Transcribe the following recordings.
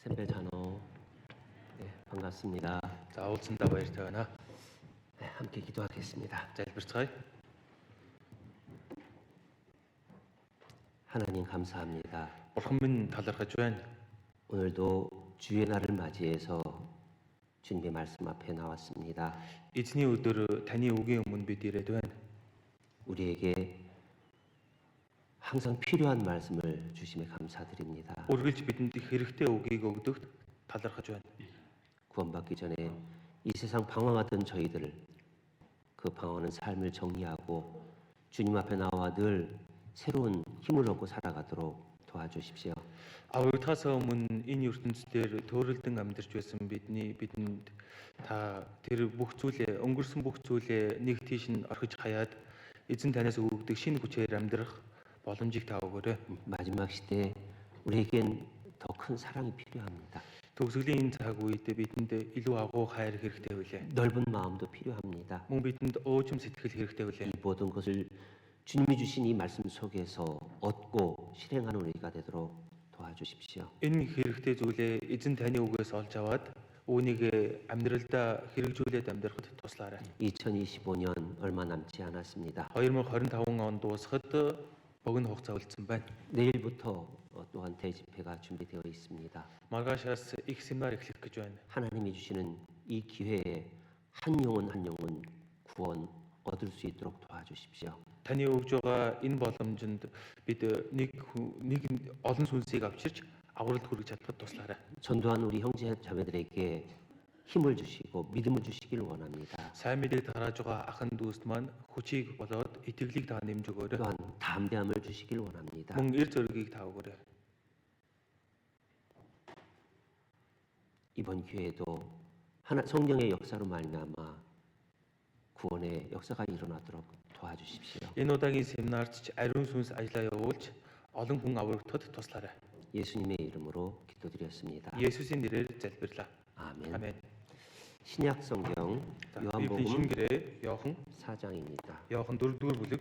샘벨 잔호, 네, 반갑습니다. За уулзсандаа баяртай байна. 네, 함께 기도하겠습니다. Залбирцгаая. 하나님 감사합니다. Бурхан минь талархаж байна. 오늘도 주의 날을 맞이해서 주님의 말씀 앞에 나왔습니다. Эзний өдөр таны үгийн өмнө бид ирээд байна. 우리에게 항상 필요한 말씀을 주심에 감사드립니다. Үргэлж бидэнд хэрэгтэй үгийг өгдөгт талархаж байна. 구원받기 전에 이 세상 방황하던 저희들을 그 방황하는 삶을 정리하고 주님 앞에 나와 늘 새로운 힘을 얻고 살아가도록 도와주십시오. Аврагдахаас өмнө энэ ертөнцийн төөрөлдөн амьдарч байсан бидэнд та тэр бүх зүйлээ өнгөрсөн бүх зүйлээ нэг тийш нь орхиж хаяад эзэн танаас өгдөг шинэ хүчээр амьдрах боломжийг та өгөөрэй. 마지막 시대에 우리에겐 더 큰 사랑이 필요합니다. Төгсгөлийн энэ цаг үед бидэнд илүү агуу хайр хэрэгтэй билээ. 넓은 마음도 필요합니다. Мөн бидэнд уужим сэтгэл хэрэгтэй билээ. 이 모든 것을 주님이 주신 이 말씀 속에서 얻고 실행하는 우리가 되도록 도와주십시오. Энэ хэрэгтэй зүйлээ эзэн таны үгээс олж аваад үүнийг амьдралдаа хэрэгжүүлээд амьдрахад туслаарай. 2025년 얼마 남지 않았습니다. 2025 он дуусахад богино хугацаа үлдсэн байна. 내일부터 또한 대집회가 준비되어 있습니다. Маргаашаас их семинар эхлэх гэж байна. 하나님이 주시는 이 기회에 한 영혼 한 영혼 구원 얻을 수 있도록 도와주십시오. Таны өгж байгаа энэ боломжинд бид нэг олон сүнсийг авчирч авралт хүргэж чадахад туслаарай. 전도한 우리 형제 자매들에게 힘을 주시고 믿음을 주시길 원합니다. Сайн мэдээг тарааж байгаа ахын дүүст маань хүчийг болоод итгэлийг та нэмж өгөөрэй. 또한 담대함을 주시길 원합니다. Мөн эр зоригийг та өгөөрэй. 이번 기회에도 성령의 역사로 말미암아 구원의 역사가 일어나도록 도와주십시오. Энэ удаагийн семинарт ч ариун сүнс ажиллаа явуулж олон хүн аврагдахад туслаарай. 예수님의 이름으로 기도드렸습니다. 예수의 нэрээр залбирлаа. 아멘. 아멘. 신약 성경 Библийн 요한복음 шингэрээ Иохан 4장입니다. Иохан 4-р бүлэг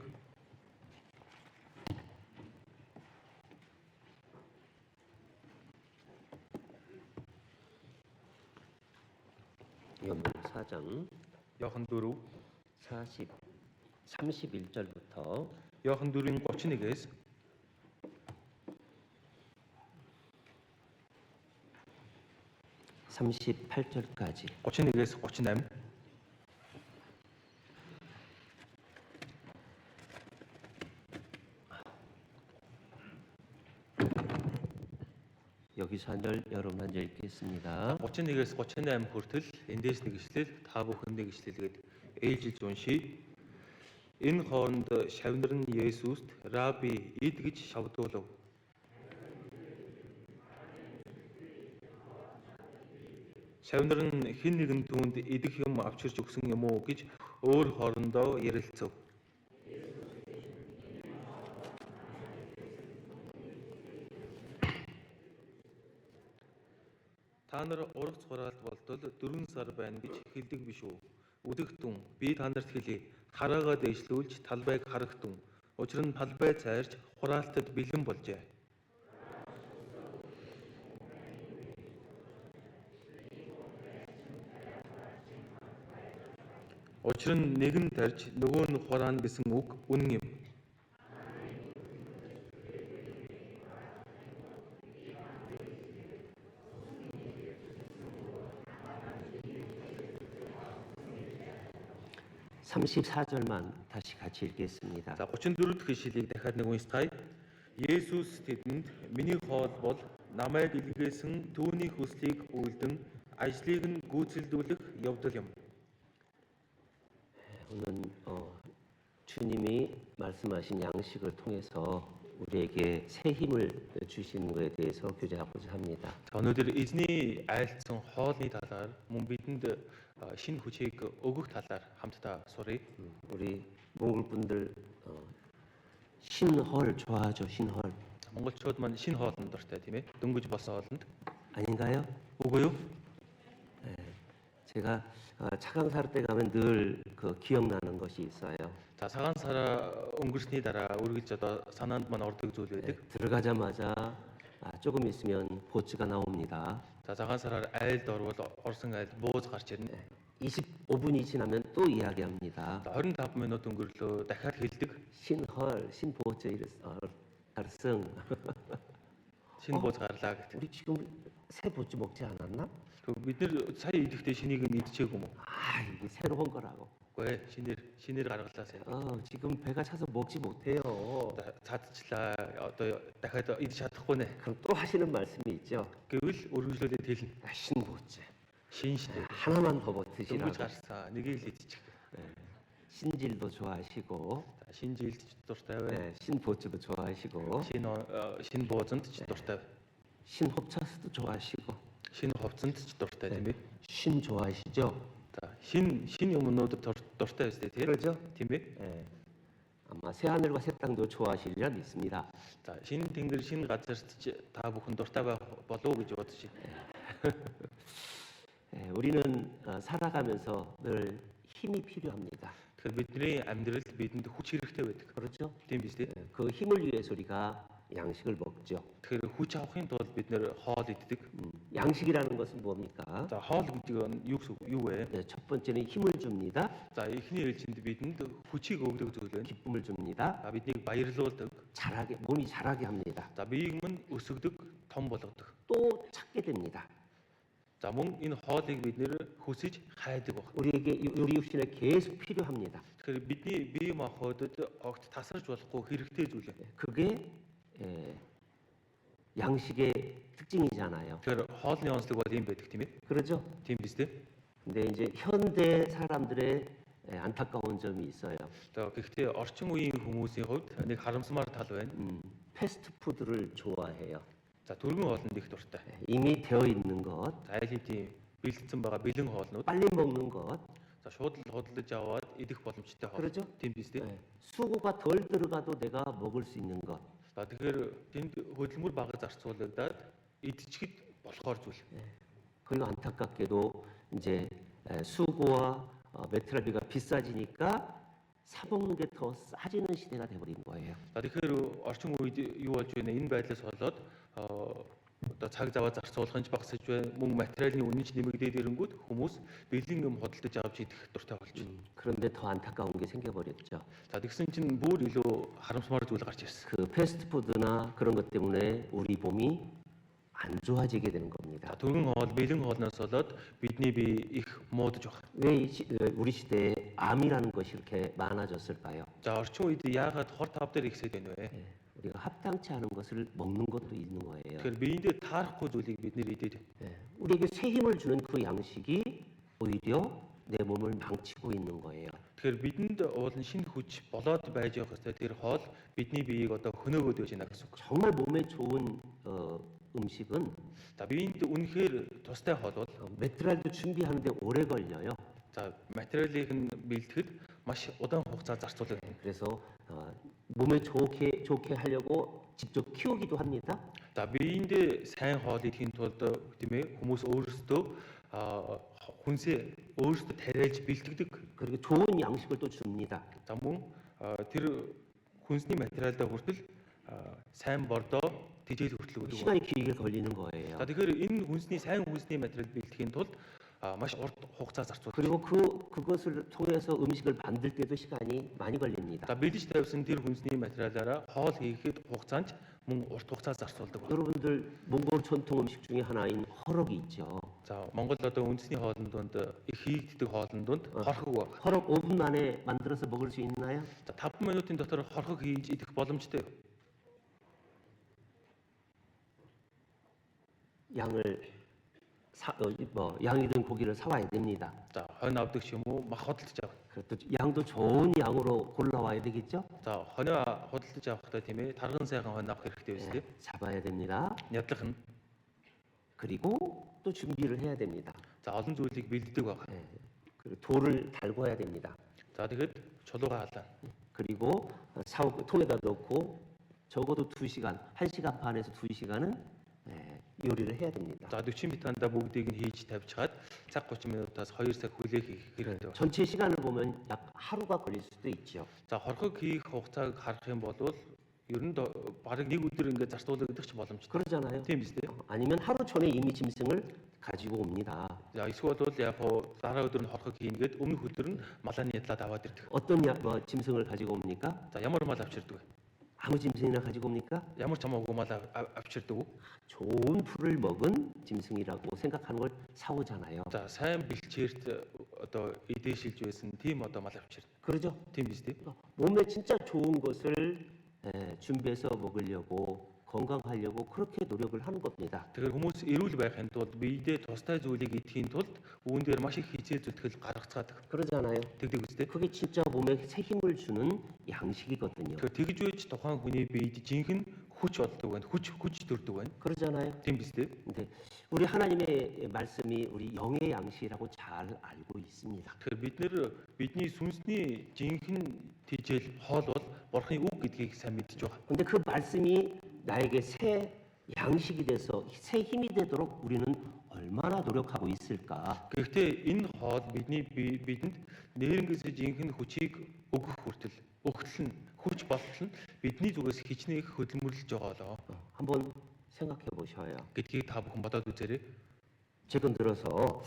요한복음 4장 Иохан 4 31절부터 Иохан 4-ийн 31-ээс 38절까지 31-ээс 38 여기서 한 절 여러분 한 절 읽겠습니다. 31-ээс 38 хүртэл эндээс нэг ишлэл та бүхэндээ ишлэлгээд ээлжилж уншийе. Энэ хооронд шавнар нь Есүст "Раби, ид" гэж шавдуулав. Шавнар нь хэн нэгэн түүнд идэх юм авчирч өгсөн юм уу гэж өөр хоорондоо ярилцав. Та нар ургац хураалт болтол 4 сар байна гэж хэлдэг биш үү? Үдэгтэн би та нарт хэлье. Хараагаа дэвшлүүлж талбайг харагтун. Учир нь талбай цайрч хураалтад бэлэн болжээ. Учир нь нэг нь тарж нөгөө нь хураана гэсэн үг үнэн юм. (34절만) 다시 같이 읽겠습니다. За 34 дахь ишлэлийг дахиад нэг уншицгаая. Есүс тэдэнд "Миний хоол бол намайг илгээсэн түүний хүслийг үйлдэн ажлыг нь гүйцэлдүүлэх явдал юм." 오늘 주님이 말씀하신 양식을 통해서 우리에게 새 힘을 주시는 것에 대해서 교제하고자 합니다. Өнөөдөр эзний айлцсан хоолны талаар мөн бидэнд шинэ хүчийг өгөх талаар хамтдаа суръя. 우리 몽골 분들 신헐 좋아하죠. 신헐 Монголчууд маань шинэ хоолнд дуртай тийм ээ. Дөнгөж болсон хоолнд. 아닌가요? Үгүй юу? 제가 차강사로 때 가면 늘 그 기억나는 것이 있어요. За цагаан сараа өнгөрсний дараа үргэлж одоо санаанд маань ордог зүйл байдаг. 들어가자마자 조금 있으면 보츠가 나옵니다. За цагаан сараар айлд орвол орсон айл бууз гарч ирнэ. 25분이 지나면 또 이야기합니다. За 25 минут өнгөрлөө дахиад хэлдэг. 신헐, 신보제 달성. Шинэ бууз гарлаа гэдэг. 우리 지금 새 보지 먹지 않았나? Бид нэр сая идэхдээ шинийг нь идчихээг юм уу? 아, 이게 새로운 거라고. Үгүй ээ, шинээр гаргалаасаа. 지금 배가 차서 먹지 못해요. Цадчлаа. Одоо дахиад идэж чадахгүй нэ. 그럼 또 하시는 말씀이 있죠. Гэвэл өргөжлүүлээд хэлнэ. 신보제. Шин штэ. 하나만 더 Дөнгөж 버티시라고. гарсан. Нэгийг л идчих. 신질도 좋아하시고, За шинэ жилд ч дуртай бай. 네, 신보츠도 좋아하시고, Шинэ буузанд ч дуртай бай. 신홉차스도 좋아하시고, Шинэ хувцанд ч дуртай тийм ээ. 신 좋아하시죠? За шинэ юмнуудад дуртай байстэй тийм 그러죠? ээ. 네. 아마 새하늘과 새 땅도 좋아하시리라 믿습니다. За шинэ тэнгэр шинэ газарт ч та бүхэн дуртай байх болов уу гэж бодож байна. 네, 우리는 살아가면서 늘 힘이 필요합니다. Тэгэхээр бидний амьдрал бидэнд хүч хэрэгтэй байдаг. 그렇죠? Тийм биз дээ. 그 힘을 위해서 우리가 양식을 먹죠. Тэгэхээр хүч авахын тулд бид нэр хоол иддэг. 양식이라는 것은 뭡니까? За хоол гэдэг нь юу вэ? 네, 첫 번째는 힘을 줍니다. За эхний ээлжинд бидэнд хүчийг өгдөг зүйл байна. 기쁨을 줍니다. Биднийг баярлуулдаг. 몸이 자라게 합니다. За биеийг мань өсгөдөг, том болгодог. 또 찾게 됩니다. За мөн энэ хоолыг бид нэр хүсэж хайдаг баг. 우리에게 우리 육신에 계속 필요합니다. Тэгэхээр бидний бие махбодод огт тасарч болохгүй хэрэгтэй зүйл. 그게 양식의 특징이잖아요. Тэгэхээр хоолны онцлог бол юм байдаг тийм ээ. 그러죠? Тийм биз дээ. 근데 이제 현대 사람들의 안타까운 점이 있어요. За гэхдээ орчин үеийн хүмүүсийн хувьд нэг харамсмаар тал байна. 패스트푸드를 좋아해요. За түргэн хоолнд их дуртай. 이미 되어 있는 것, За аль хэдийн бэлдсэн байгаа бэлэн хоолнууд. 빨리 먹는 것, За шууд л худалдаж аваад идэх боломжтой хоол. 그러죠? Тийм биз дээ. 수고가 덜 들어가도 내가 먹을 수 있는 것. За тэгэхээр тэнд хөдөлмөр бага зарцуулагдаад идчихэд болохоор зүйл. 그리고 안타깝게도 이제 수고와 메트라비가 비싸지니까 사 먹는 게 더 싸지는 시대가 돼버린 거예요. За тэгэхээр орчин үед юу болж байна? Энэ байдлаас болоод одоо цаг зав зарцуулах нь ч багасж байна. Мөн материалын үнэ ч нэмэгдээд ирэнгүүт хүмүүс бэлэн юм худалдаж авч идэх дуртай болж байна. 그런데 더 안타까운 게 생겨버렸죠. За тэгсэн чинь бүр илүү харамсмаар зүйл гарч ирсэн. 그 패스트푸드나 그런 것 때문에 우리 몸이 안 좋아지게 되는 겁니다. За түргэн хоол, бэлэн хоолноос болоод бидний бие их муудаж байна. 왜 우리 시대에 암이라는 것이 이렇게 많아졌을까요? За орчин үед яагаад хор тав дээр ихсээд байна вэ? 우리가 합당치 않은 것을 먹는 것도 있는 거예요. Тэгэхээр биендээ таарахгүй зүйлийг бид нэр идээд байна. 우리에게 새 힘을 주는 그 양식이 오히려 내 몸을 망치고 있는 거예요. Тэгэхээр бидэнд уулын шинэ хүч болоод байж явах ёстой тэр хоол бидний биеийг одоо хөнөөгөөд байж байна гэсэн үг. 정말 몸에 좋은 음식은 За биеинд үнэхээр тустай хоол бол 메트랄도 준비하는데 오래 걸려요. за материалыг нь бэлтгэхэд маш удаан хугацаа зарцуулагдана. 그래서 몸에 좋게 하려고 직접 키우기도 합니다. За биеиндээ сайн хоол идэхийн тулд тийм ээ хүмүүс өөрсдөө хүнсээ өөрсдөө тариалж бэлтгэдэг. 그리고 좋은 양식을 또 줍니다. За мөн тэр хүнсний материалдаа хүртэл сайн бордоо тэжээл хүртэл өгдөг. 시간이 길게 걸리는 거예요. За тэгэхээр энэ сайн хүнсний материал бэлтгэхийн тулд маш урт хугацаа зарцуулдаг. 그리고 그것을 통해서 음식을 만들 때도 시간이 많이 걸립니다. За бэлдэж тавьсан тэр хүнсний материалаараа хоол хийхэд хугацаанд мөн урт хугацаа зарцуулдаг. 여러분들 몽골 전통 음식 중에 하나인 허럭이 있죠. За Монгол одоо үндэсний хоолны дунд их хийгддэг хоолны дунд хорхог байна. 허럭 5분 만에 만들어서 먹을 수 있나요? За 5 минутын дотор хорхог хийж идэх боломжтой. 양이든 고기를 사와야 됩니다. За хонь авдаг ч юм уу мах худалдаж авах. 그것도 양도 좋은 양으로 골라와야 되겠죠? За хонио худалдаж авахдаа тийм ээ тарган сайхан хонь авах хэрэгтэй биз дээ. 잡아야 됩니다. Нядлах нь. 그리고 또 준비를 해야 됩니다. За олон зүйлийг бэлддэг байна. 그리고 돌을 달궈야 됩니다. За тэгэхэд чулуугаа халаа. 그리고 통에다 넣고 적어도 2시간, 1시간 반에서 2시간은 요리를 해야 됩니다. За 40 минутанда бүгдийг нь хийж тавьчихад цаг 30 минутаас 2 цаг хүлээх хэрэгтэй байна. 전체 시간을 보면 약 하루가 걸릴 수도 있죠. За хорхог хийх хугацааг харах юм бол ер нь бараг нэг өдөр ингээд зарцуулагдах ч боломжтой. 그러잖아요. Тийм биз дээ. 아니면 하루 전에 이미 짐승을 가지고 옵니다. За эсвэл бол яг хоо дараа өдөр нь хорхог хийнгээд өмнөх өдөр нь малааны ядлаад аваад ирдэг. 어떤 짐승을 가지고 옵니까? За ямар мал авчирдаг вэ? 아무 짐승이나 가지고 옵니까? Ямар ч хамаагүй мал авчирдаг уу? 좋은 풀을 먹은 짐승이라고 생각하는 걸 사오잖아요. За сайн бэлчээрт одоо эдээшилж байсан тийм одоо мал авчирдаг. 그러죠? Тийм биз дээ. 몸에 진짜 좋은 것을 준비해서 먹으려고 건강하려고 그렇게 노력을 하는 겁니다. Тэгэхээр хүмүүс эрүүл байхын тулд биедээ тустай зүйлийг идэхийн тулд үүн дээр маш их хичээл зүтгэл гаргацгаадаг. 그러잖아요. Тэгдэг үстэй. 그게 진짜 몸에 새 힘을 주는 양식이거든요. Тэгэхээр тэгж байж тухайн хүний биед жинхэнэ хүч олдог байна. Хүч төрдөг байна. 그러잖아요. Тийм биз дээ. 근데 우리 하나님의 말씀이 우리 영의 양식이라고 잘 알고 있습니다. Тэгэхээр бидний сүнсний жинхэнэ тижэл хоол бол Бурхны үг гэдгийг сайн мэдж байгаа. 근데 그 말씀이 나에게 새 양식이 돼서 새 힘이 되도록 우리는 얼마나 노력하고 있을까? Гэхдээ энэ хоол бидэнд нэрнгээс жинхэнэ хүчийг өгөх хүртэл хүч болтол нь бидний зүгээс хичнээн хөдөлмөрлөж байгаа лоо 한번 생각해 보셔요. гэдгийг та бүхэн бодоод үзээрэй. 최근 들어서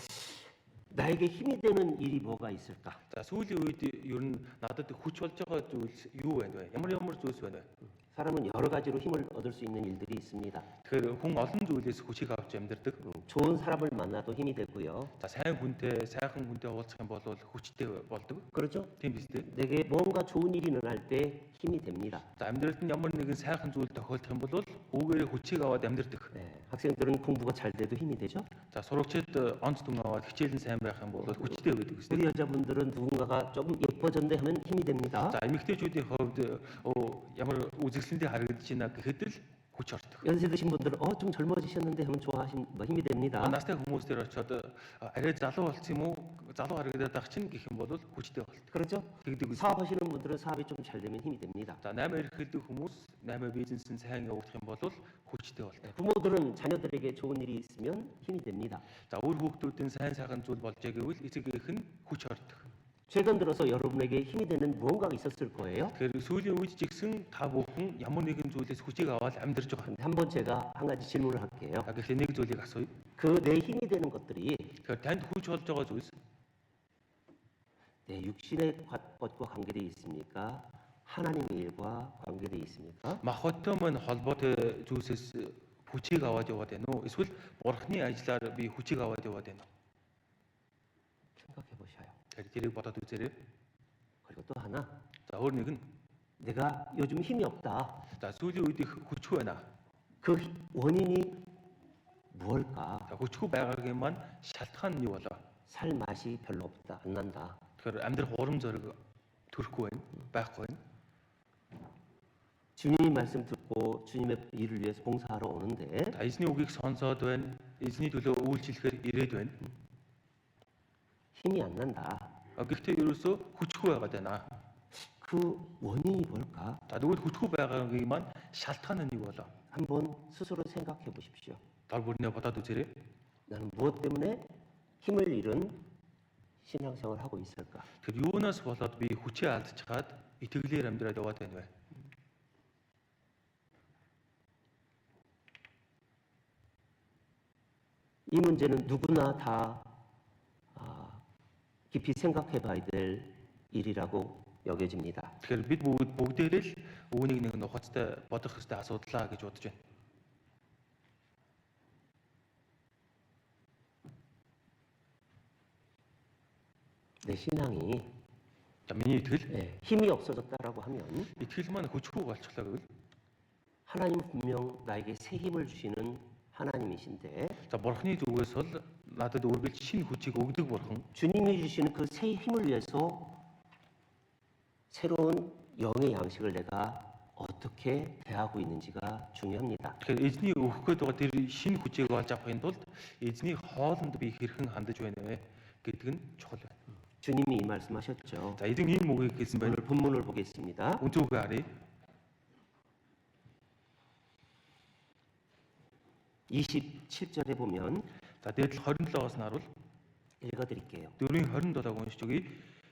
나에게 힘이 되는 일이 뭐가 있을까? За сүүлийн үед ер нь надад хүч болж байгаа зүйлс юу байна вэ? Ямар зүйлс байна вэ? 사람은 여러 가지로 힘을 얻을 수 있는 일들이 있습니다. Тэгэхээр хүн олон зүйлээс хүчийг авч амьдардаг. 좋은 사람을 만나도 힘이 되고요. За сайхан хүнтэй уулзах юм бол хүчтэй болдог. 그렇죠? Тийм биз дээ. 내게 뭔가 좋은 일이 일어날 때 힘이 됩니다. За амьдралд нь ямар нэгэн сайхан зүйл тохиолдох юм бол үүгээрээ хүчийг аваад амьдардаг. 학생들은 공부가 잘 돼도 힘이 되죠? За сурагчид онц дүн аваад хичээл нь сайн байх юм бол хүчтэй байдаг гэсэн. 우리 여자분들은 누군가가 조금 예뻐졌네 하면 힘이 됩니다. За эмэгтэйчүүдийн хувьд ямар үзэсгэлэнтэй харагдаж байна гэхэд л хүч ордог. 연세 드신 분들은 좀 젊어지셨는데 하면 힘이 됩니다. Настай хүмүүс дээр очиод арай залуу болсон юм уу? Залуу харагдаад байх чинь гэх юм бол хүчтэй болдог. 그렇죠? Тэгдэг үс. 사업하시는 분들은 사업이 좀 잘 되면 힘이 됩니다. За 8 эрхэлдэг хүмүүс 8 бизнесийн сайн явагдах юм бол хүчтэй болдог. 부모들은 자녀들에게 좋은 일이 있으면 힘이 됩니다. За өөр хүүхдүүдийн сайн сайхан зүйл болж байгаавал эцэгийнх нь хүч ордог. 최근 들어서 여러분에게 힘이 되는 무언가가 있었을 거예요. Тэгэхээр сүүлийн үед ч гэсэн та бүхэн ямар нэгэн зүйлээс хүчийг аваад амьдарч байгаа. 근데 한번 제가 한 가지 질문을 할게요. Тэгэхээр нэг зүйлийг асууя. 그 내 힘이 되는 것들이 Тэгэхээр танд хүч болж байгаа зүйлс 내 육신의 것과 관계되어 있습니까? 하나님의 일과 관계되어 있습니까? махбодтой мань холбоотой зүйлсээс хүчийг аваад яваад байна уу? Эсвэл Бурхны ажлаар би хүчийг аваад яваад байна уу? 생각해 보셔요. Тэгэхээр тэрийг бодоод үзээрэй. 그리고 또 하나, За өөр нэг нь 내가 요즘 힘이 없다. за сүүлийн үед их хүчгүй байна. 그 원인이 무엇일까? За хүчгүй байгаагийн маань шалтгаан нь юу болоо? 살 맛이 별로 없다, 안 난다. Тэгэхээр амьдрах урам зориг төрөхгүй байна, байхгүй байна. 주님의 말씀 듣고 주님의 일을 위해서 봉사하러 오는데 За эзний үгийг сонсоод байна, эзний төлөө үйлчлэхээр ирээд байна. 힘이 안 난다. Гэхдээ ерөөсөө хүчгүй байгаад байна. 그 원인이 뭘까? За тэгвэл хүчгүй байгаагийн маань шалтгаан нь юу болоо? 한번 스스로 생각해 보십시오. Дор бүрнээ бодоод үзээрэй. 나는 무엇 때문에 힘을 잃은 신앙생활을 하고 있을까? Тэгэхээр юунаас болоод би хүчээ алдчихад итгэлээр амьдраад яваад байна вэ? 이 문제는 누구나 다 깊이 생각해 봐야 될 일이라고 여겨집니다. Тэгэхээр бид бүгдээрээ л үүнийг нэг нухацтай бодох ёстой асуудлаа гэж бодож байна. 내 신앙이 За миний итгэл 힘이 없어졌다라고 하면 итгэл маань хүчгүй болчихлоо гэвэл 하나님은 분명 나에게 새 힘을 주시는 하나님이신데 за Бурхны зүгээс бол надад үргэлж шинэ хүчийг өгдөг Бурхан. 주님이 주시는 그 새 힘을 위해서 새로운 영의 양식을 내가 어떻게 대하고 있는지가 중요합니다. Тэгэхээр эзний өгөх гээд байгаа тэр шинэ хүчийг олж авахын тулд эзний хоолнд би хэрхэн хандаж байна вэ гэдэг нь чухал байна. 주님이 이 말씀하셨죠. За эзэн ийм үгийг хэлсэн байна. 오늘 본문을 보겠습니다. Үнцүүгээ харъя. 27절에 보면 За дээдл 27-оос нь харуул 읽어드릴게요. 4:27-г уншиж өгье.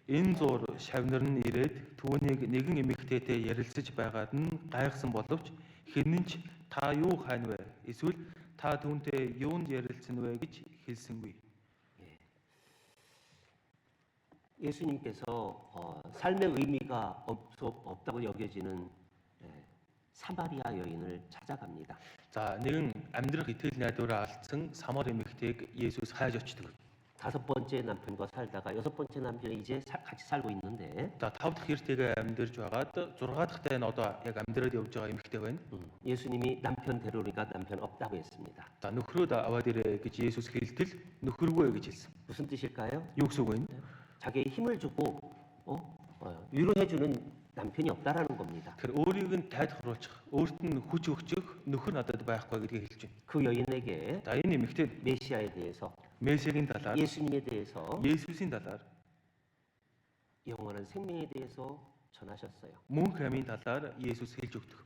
Энэ зуур шавнар нь ирээд түүнийг нэгэн эмэгтэйтэй ярилцаж байгаад нь гайхсан боловч хэрнэн ч та юу хайна вэ? Эсвэл та түүнтэй юунд ярилцсан вэ гэж хэлсэнгүй. 예수님께서 삶의 의미가 없다고 여겨지는 사마리아 여인을 찾아갑니다. За нэгэн амьдрах итгэл найдвараа алдсан Самар эмэгтэйг Есүс хайж очдөг. 5번째 남편과 살다가 6번째 남편이 이제 같이 살고 있는데 За 5 дахь эртэйгээ амьдарч байгаад 6 дахьтай нь одоо яг амьдраад явж байгаа эмэгтэй байна. 예수님이 남편 데려오니까 남편 없다고 했습니다. За нөхрөөд аваад ирээ гэж Есүс хэлтэл нөхөргүй гэж хэлсэн. 무슨 뜻일까요? Юу гэсэн үг вэ? 자기의 힘을 주고 위로해주는 남편이 없다라는 겁니다. Тэр өөрийг нь тайлхруулах, өөрт нь хүч өгчих нөхөр надад байхгүй гэдгийг хэлж байна. 그 여인에게 За энэ эмэгтэй 메시아에 대해서 Месиагийн талаар, 예수님에 대해서 Есүсийн талаар, 영원한 생명에 대해서 전하셨어요. мөнх амийн талаар Есүс хэлж өгдөг.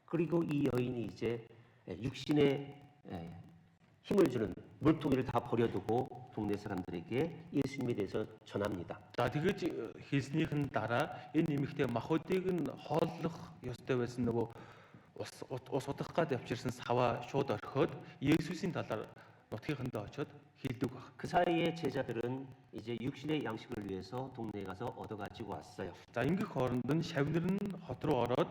그리고 이 여인이 이제 육신에 힘을 주는 물통이를 다 버려두고 동네 사람들에게 예수님에 대해서 전합니다. За тэгэж хэлснийхэн дараа энэ эмэгтэй махуудыг нь хооллох ёстой байсан нөгөө ус удах гад явчирсан саваа шууд орхиод Есүсийн талаар нутгийнхандаа очиод хэлдэг баг. 그 사이에 제자들은 이제 육신의 양식을 위해서 동네에 가서 얻어가지고 왔어요. За ингэх хооронд нь шавнар нь хот руу ороод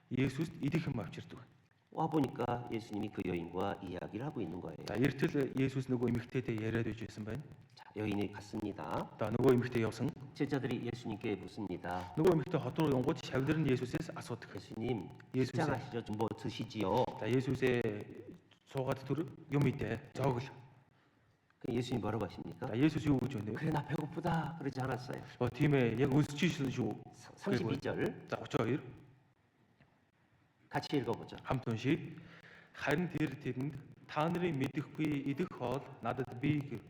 Есүст идэх юм авчирдаг. 와 보니까 예수님이 그 여인과 이야기를 하고 있는 거예요. За эртэл Есүс нөгөө эмэгтэйтэй яриад байж байсан байна. 자, 여인이 갔습니다. За нөгөө эмэгтэй явсан. 제자들이 예수님께 묻습니다. нөгөө эмэгтэй хот руу явгууд шавнар нь Есүсээс асуудаг. 예수님, 예수님. 식장하시죠? 좀 뭐 드시지요? За Есүсээ суугаад түр юм идэ. Зоогл. 그 예수님 뭐라고 하십니까? За Есүс юу гэж байна вэ? 그래 나 배고프다 그러지 않았어요. Тийм ээ, яг өлсөж шүү. 32절 За 32 같이 읽어보죠. хамт уншийе. Харин тэр тэрэнд та нарын мэдэхгүй идэх хоол надад бий гэв.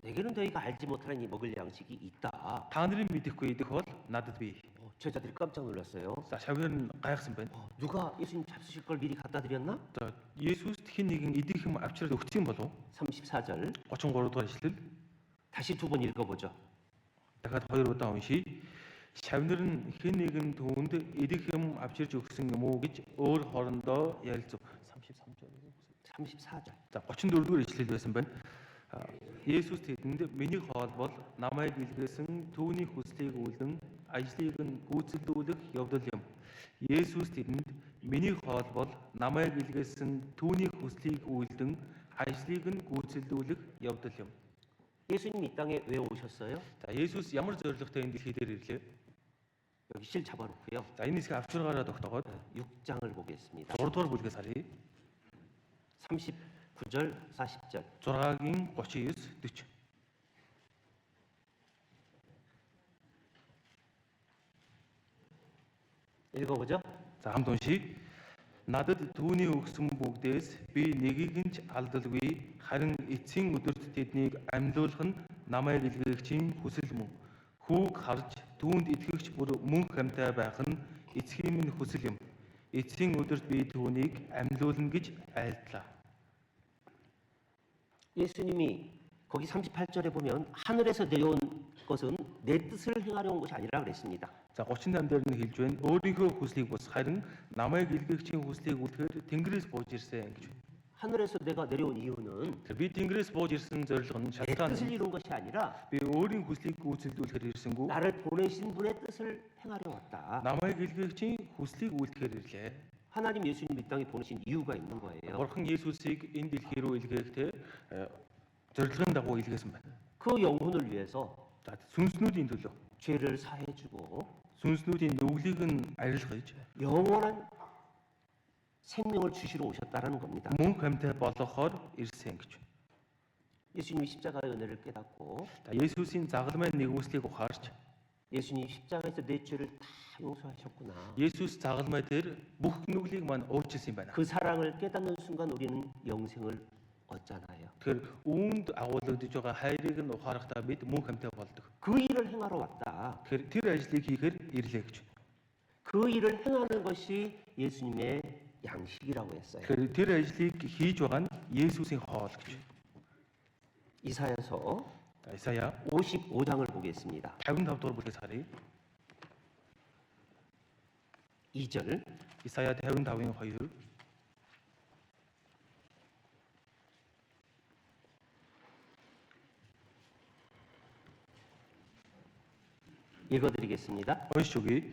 내게는 너희가 알지 못하는 이 먹을 양식이 있다. Та нарын мэдэхгүй идэх хоол надад бий. 제자들이 깜짝 놀랐어요. За шавнар нь гайхсан байна. 누가 예수님 잡수실 걸 미리 갖다 드렸나? За Есүст хэн нэгэн идэх юм авчираад өгсөн болов? 34절 33 дугаар ишлэл. 다시 두 번 읽어보죠. Дахиад 2 удаа уншийе. Шавнар нь хэн нэгэн түүнд идэх юм авчирч өгсөн юм уу гэж өөр хоорондоо ярилцав. 34절. За 34 дугаар ишлэл байсан байна. Есүс тэдэнд миний хоол бол намайг илгээсэн түүний хүслийг үлдэн ажлыг нь гүйцэлдүүлэх явдал юм. Есүс тэдэнд миний хоол бол намайг илгээсэн түүний хүслийг үлдэн ажлыг нь гүйцэлдүүлэх явдал юм. 예수님 이 땅에 왜 오셨어요? За Есүс ямар зорилготой энэ дэлхий дээр ирлээ? 여기 실 잡아놓고요. За энэ хэсгийг авчиргаараа тогтоогоод 6장을 보겠습니다. 6 дугаар бүлгээс харъя. 39절, 40절. 6-гийн 39, 40. 읽어보죠. За хамт уншийе. Надад түүний өгсөн бүгдээс би нэгийг нь ч алдалгүй, харин эцсийн өдөрт тэднийг амьлуулах нь намайг илгээгчийн хүсэл мөн. Хүүг харж түүнд итгэгч бүр мөнх амьтаа байх нь эцгийн минь хүсэл юм. Эцсийн өдөрт би түүнийг амьлуулна гэж айлдлаа. 예수님이 거기 38절에 보면 하늘에서 내려온 것은 내 뜻을 행하려 온 것이 아니라 그랬습니다. За 38 дээр нь хэлж байна. Өөрийнхөө хүслийг бус харин намайг илгээгчийн хүслийг үлдэхээр Тэнгэрээс бууж ирсэн гэж байна. 하늘에서 내가 내려온 이유는 Би Тэнгэрээс бууж ирсэн зорилго нь 내 шалтгаан 뜻을 이룬 것이 아니라 би өөрийн хүслийг гүйцэлдүүлэхээр ирсэнгүү. 나를 보내신 분의 뜻을 행하려 왔다. Намайг илгээгчийн хүслийг үлдэхээр ирлээ. 하나님 예수님 이 땅에 보내신 이유가 있는 거예요. Бурхан Есүсийг энэ дэлхий рүү илгээхдээ зорилгын дагуу илгээсэн байна. 그 영혼을 위해서 За сүнснүүдийн төлөө 죄를 사해주고 сүнснүүдийн нүглийг нь арилгаж 영원한 생명을 주시러 오셨다라는 겁니다. мөнх амьтаа болгохоор ирсэн гэж. 예수님이 십자가의 은혜를 깨닫고 За Есүсийн загалмай нэгүслийг ухаарч 예수님이 십자가에서 내 죄를 다 용서하셨구나. Есүс загалмай дээр бүх нүглийг маань уучлсан юм байна. 그 사랑을 깨닫는 순간 우리는 영생을 얻잖아요. Тэгэхээр үүнд агуулгадж байгаа хайрыг нь ухаарахтаа бид мөнх амьтаа болдог. 그 일을 행하러 왔다. Тэгэхээр тэр ажлыг хийхээр ирлээ гэж. 그 일을 행하는 것이 예수님의 양식이라고 했어요. Тэгэхээр тэр ажлыг хийж байгаа нь Есүсийн хоол гэж. 이사야서 Исая 55장을 보겠습니다. 55 дугаар бүлгээс харъя. 2절 Исая 55-ын 2. 읽어드리겠습니다. Уншиж өгье.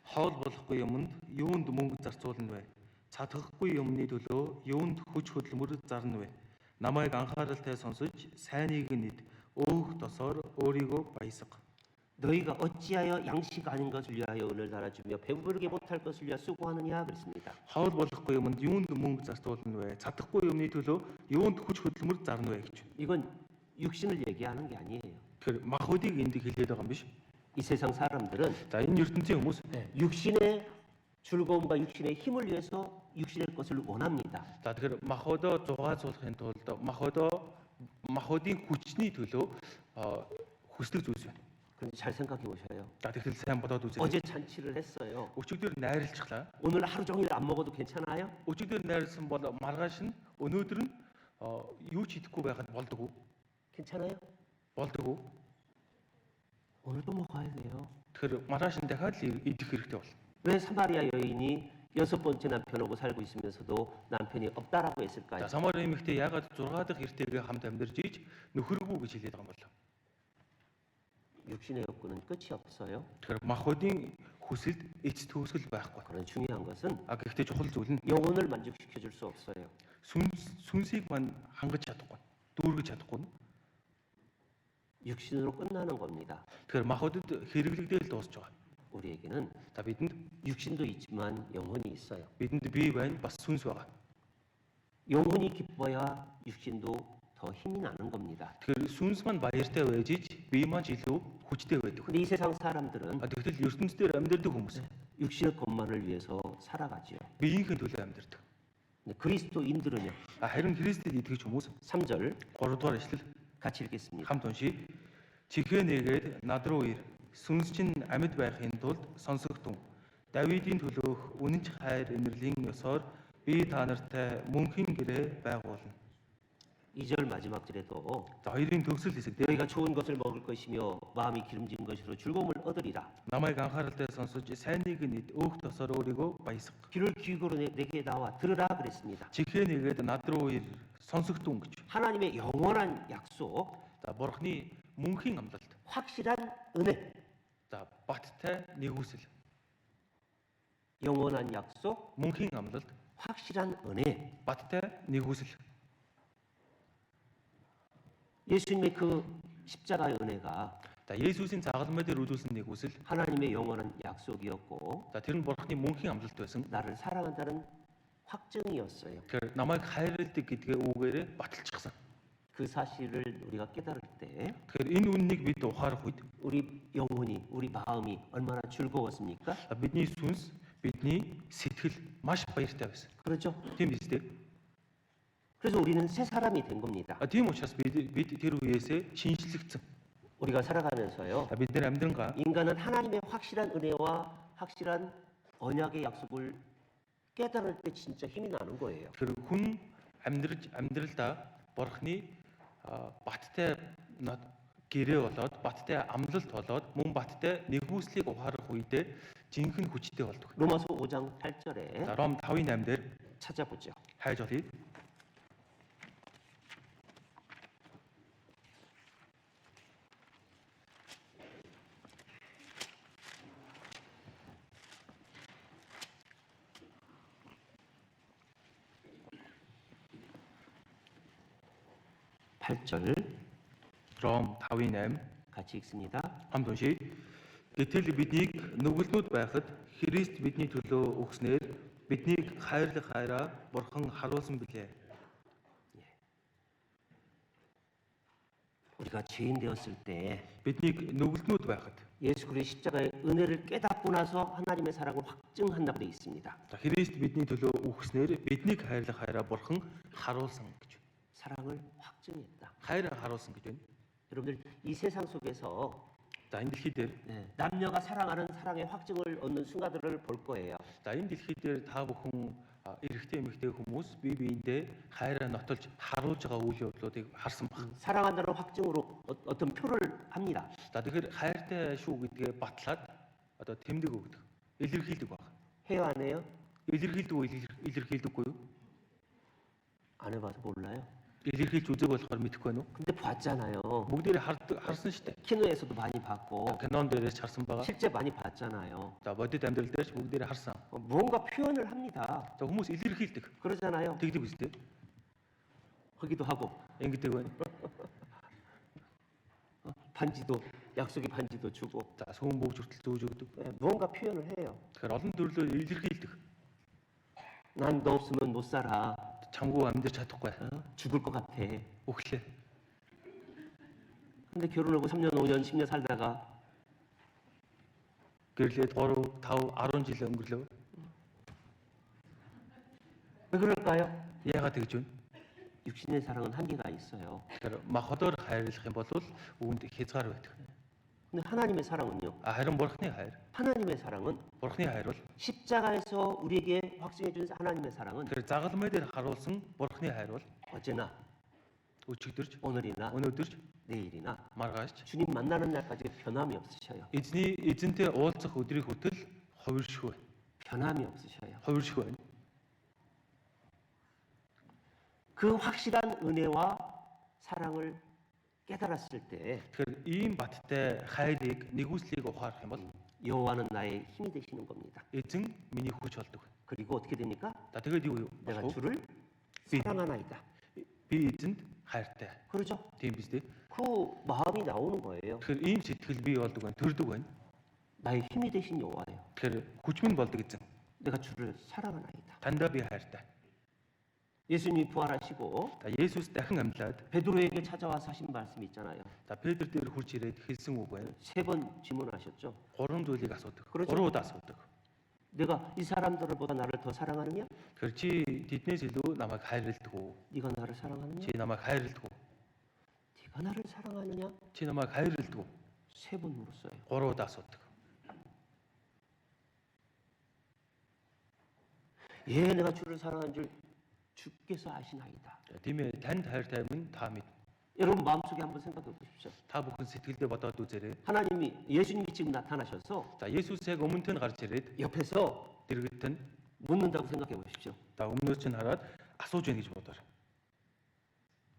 Хоол болохгүй юмд юунд мөнгө зарцуулна вэ? Цадахгүй юмны төлөө юунд хүч хөдөлмөр зарна вэ? Намайг анхааралтай сонсож сайныг нийт өөх досоор өөрийгөө баясга. 너희가 어찌하여 양식 아닌 것을 위하여 은을 달아주며 배부르게 못할 것을 위하여 수고하느냐 그랬습니다. Хоол болохгүй юмд юунд мөнгө зарцуулна вэ? Цадахгүй юмны төлөө юунд хүч хөдөлмөр зарна вэ гэж. 이건 육신을 얘기하는 게 아니에요. Тэгэхээр махбодыг энд хэлээд байгаа юм биш. 이 세상 사람들은 За энэ ертөнцийн хүмүүс 육신의 즐거움과 육신의 힘을 위해서 육신의 것을 원합니다. за тэгэхээр махбодоо зугаацуулахын тулд махбодын хүчний төлөө хүсдэг зүйлс байна. 그런데 잘 생각해 보셔요. За тэгэхээр сайн бодоод үзье. 어제 잔치를 했어요. Өчигдөр найрлцглаа. 오늘 하루 종일 안 먹어도 괜찮아요? Өчигдөр найрлсан бол маргааш нь өнөөдөр нь юу ч идэхгүй байхад болдгоо. 괜찮아요? Болдгоо. 오늘도 먹어야 돼요. Тэгэхээр маргааш нь дахиад л идэх хэрэгтэй бол. 왜 사마리아 여인이 6번째 남편하고 살고 있으면서도 남편이 없다라고 За 했을까요? Самар эмэгтэй яагаад 6 дахь эртэйгээ хамт амьдарч ийж нөхөргүй гэж хэлээд байгаа юм бол. 육신의 욕구는 끝이 없어요. Тэгэхээр махбодын хүсэлд эц төгсгөл байхгүй. 그런 중요한 것은 Гэхдээ чухал зүйл нь 영혼을 만족시켜 줄 수 없어요. сүнсийг мань хангаж чадахгүй, дүүргэж чадахгүй. 육신으로 끝나는 겁니다. Тэгэхээр махбодод хэрэглэгдээл дуусч байгаа. 우리에게는 За бидэнд 육신도 있지만 영혼이 있어요. бие байна, бас сүнс байгаа. 영혼이 기뻐야 육신도 더 힘이 나는 겁니다. Тэгэхээр сүнс маань баяртай байж иж бие маань илүү хүчтэй байдаг. 근데 이 세상 사람들은 Тэгтэл ертөнцийн амьдардаг хүмүүс 육신의 것만을 위해서 살아가지요. биеийнхээ төлөө амьдардаг. 근데 그리스도인들은요. Харин Христэд итгэж хүмүүс 3절 3 дугаар ишлэл 같이 읽겠습니다. хамт уншия. Чихээ нэгээд над руу ир. Сүнс чинь амьд байхын тулд сонсогдсон. Давидын төлөөх үнэнч хайр инэрлийн ёсоор би та нартай мөнхийн гэрээ байгуулна. 2절 마지막 절에도 За хоёрын төгсөл хэсэг дээр 너희가 좋은 것을 먹을 것이며 마음이 기름진 것으로 즐거움을 얻으리라. намайг анхааралтай сонсож сайныг нийт өөх тосоор өөрийгөө баясга. 귀를 귀고로 내게 나와 들으라 그랬습니다. Чихээ нэгээд над руу ир. сонсогдсон гэж. 하나님의 영원한 약속, За бурхны мөнхийн амлалт. 확실한 은혜. За баттай нэгүсэл. 영원한 약속, Мөнхийн амлалт, 확실한 은혜. баттай нэгүсэл. 예수님의 그 십자가의 은혜가 За Есүсийн загалмай дээр үзүүлсэн нэгүсэл. 하나님의 영원한 약속이었고 За тэр нь бурхны мөнхийн амлалт байсан. 나를 사랑한다는 확증이었어요. Тэгэхээр намайг хайрладаг гэдгээ үгээрээ баталчихсан. 그 사실을 우리가 깨달을 때 Тэгэхээр энэ үннийг бид ухаарах үед 우리 영혼이, 우리 마음이 얼마나 즐거웠습니까? бидний сүнс, бидний сэтгэл маш баяртай байсан. 그렇죠? Тийм биз дээ. 그래서 우리는 새 사람이 된 겁니다. Тийм учраас бид тэр үеэсээ шинжлэгдсэн. 우리가 살아가면서요. Бид нэр амьдрангаа 인간은 하나님의 확실한 은혜와 확실한 언약의 약속을 깨달을 때 진짜 힘이 나는 거예요. тэр хүн амьдралдаа бурхны баттай гэрээ болоод баттай амлалт болоод мөн баттай нэгүслийг ухаарах үедээ жинхэнэ хүчтэй болдог. 로마서 5장 8절에 Ром 5:8 дээр 찾아보죠. хайж олъё. Ром 5:8 같이 읽습니다. хамт уншийе. Гэтэл биднийг нүгэлтнүүд байхад Христ бидний төлөө өгснээр биднийг хайрлах хайраа бурхан харуулсан билээ. 우리가 죄인 되었을 때 Биднийг нүгэлтнүүд байхад 예수 그리스도의 십자가의 은혜를 깨닫고 나서 하나님의 사랑을 확증한다고 되어 있습니다. за Христ бидний төлөө өгснээр биднийг хайрлах хайраа бурхан харуулсан гэж. 사랑을 확증했다. хайраа харуулсан гэж байна. 여러분들 이 세상 속에서 За энэ дэлхий дээр 남녀가 사랑하는 사랑의 확증을 얻는 순간들을 볼 거예요. за энэ дэлхий дээр та бүхэн эрэгтэй эмэгтэй хүмүүс бие биендээ хайраа нотолж харуулж байгаа үйл явдлуудыг харсан баг. 사랑한다는 확증으로 어떤 표를 합니다. За тэгэхээр хайртай шүү гэдгээ батлаад одоо тэмдэг өгдөг. Илэрхийлдэг баг. 해요, 안 해요? Илэрхийлдэг илэрхийлдэггүй юу? 안 해봐서 몰라요. Илэрхийлж үзег болохоор мэдэхгүй байна уу? 근데 봤잖아요. Бүгдээрээ харсан шүү дээ. 키노에서도 많이 봤고 Кинон дээрээс харсан байгаа. 실제 많이 봤잖아요. За бодит амьдрал дээрч бүгдээрээ харсан. 뭔가 표현을 합니다. За хүмүүс илэрхийлдэг. 그러잖아요. Тэгдэг биз дээ. 하기도 하고 Ингэдэг байна. 반지도 약속의 반지도 주고 За сүүн бүгж хүртэл зөөж өгдөг. 뭔가 표현을 해요. Тэгэхээр олон төрлөөр илэрхийлдэг. 난 너 없으면 못 살아. Чамгүй амьдрч чадахгүй. 죽을 것 같아. Өглөө. 근데 결혼하고 3년, 5년, 10년 살다가 Гэрлээд 3, 5, 10 жил өнгөрлөө. 왜 그럴까요? Яагаад тэгж вэ? 육신의 사랑은 한계가 있어요. Тэгэхээр махадор хайрлах юм бол үүнд хязгаар байдаг. 근데 하나님의 사랑은요. Харин бурхны хайр. 하나님의 사랑은 Бурхны хайр бол 십자가에서 우리에게 확증해 준 하나님의 사랑은 тэр загалмай дээр харуулсан бурхны хайр бол 어제나 өчигдөрч, 오늘이나 өнөөдөрч, 내일이나 маргаашч 주님 만나는 날까지 변함이 없으셔요. эзэнтэй уулзах өдрийн хүртэл хувиршгүй. 변함이 없으셔요. Хувиршгүй байна. 그 확실한 은혜와 사랑을 깨달았을 때 Тэгэхээр ийм баттай хайрыг нэгүслийг ухаарах юм бол 여호와는 나의 힘이 되시는 겁니다. эзэн миний хүч болдог. 그리고 어떻게 됩니까? За тэгээд юу 내가 болох вэ? 주를 비. 사랑하나이다. Би эзэнд хайртай. 그러죠? Тийм биз дээ. 그 마음이 나오는 거예요. Тэгэхээр ийм сэтгэл бий болдог байна, төрдөг байна. 나의 힘이 되신 여호와예요. Тэгэхээр хүч минь болдог эзэн. 내가 주를 사랑하나이다. Тандаа би хайртай. 예수님이 부활하시고 За Есүс дахин амьлаад 베드로에게 찾아와서 하신 말씀이 있잖아요. за Петр дээр хурж ирээд хэлсэн үг байна. 3번 질문하셨죠. 3 зүйлийг асуудаг. 그렇죠. 3 удаа асуудаг. 내가 이 사람들보다 나를 더 사랑하느냐? Тэгэхээр чи тэднээс илүү намайг хайрладаг уу? 네가 나를 사랑하느냐? Чи намайг хайрладаг уу? 네가 나를 사랑하느냐? Чи намайг хайрладаг уу? 3번 물었어요. 3 удаа асуудаг. 예, 내가 주를 사랑하는 줄 주께서 아시나이다. За, тийм ээ, танд хайртай минь та мэд. 여러분 마음속에 한번 생각해 보십시오. Та бүхэн сэтгэлдээ бодоод үзээрэй. 하나님이 예수님이 지금 나타나셔서 За Есүс яг өмнөд нь гарч ирээд 옆에서 дэргэд нь 묻는다고 생각해 보십시오. за өмнөөс чинь хараад асууж байна гэж бодоор.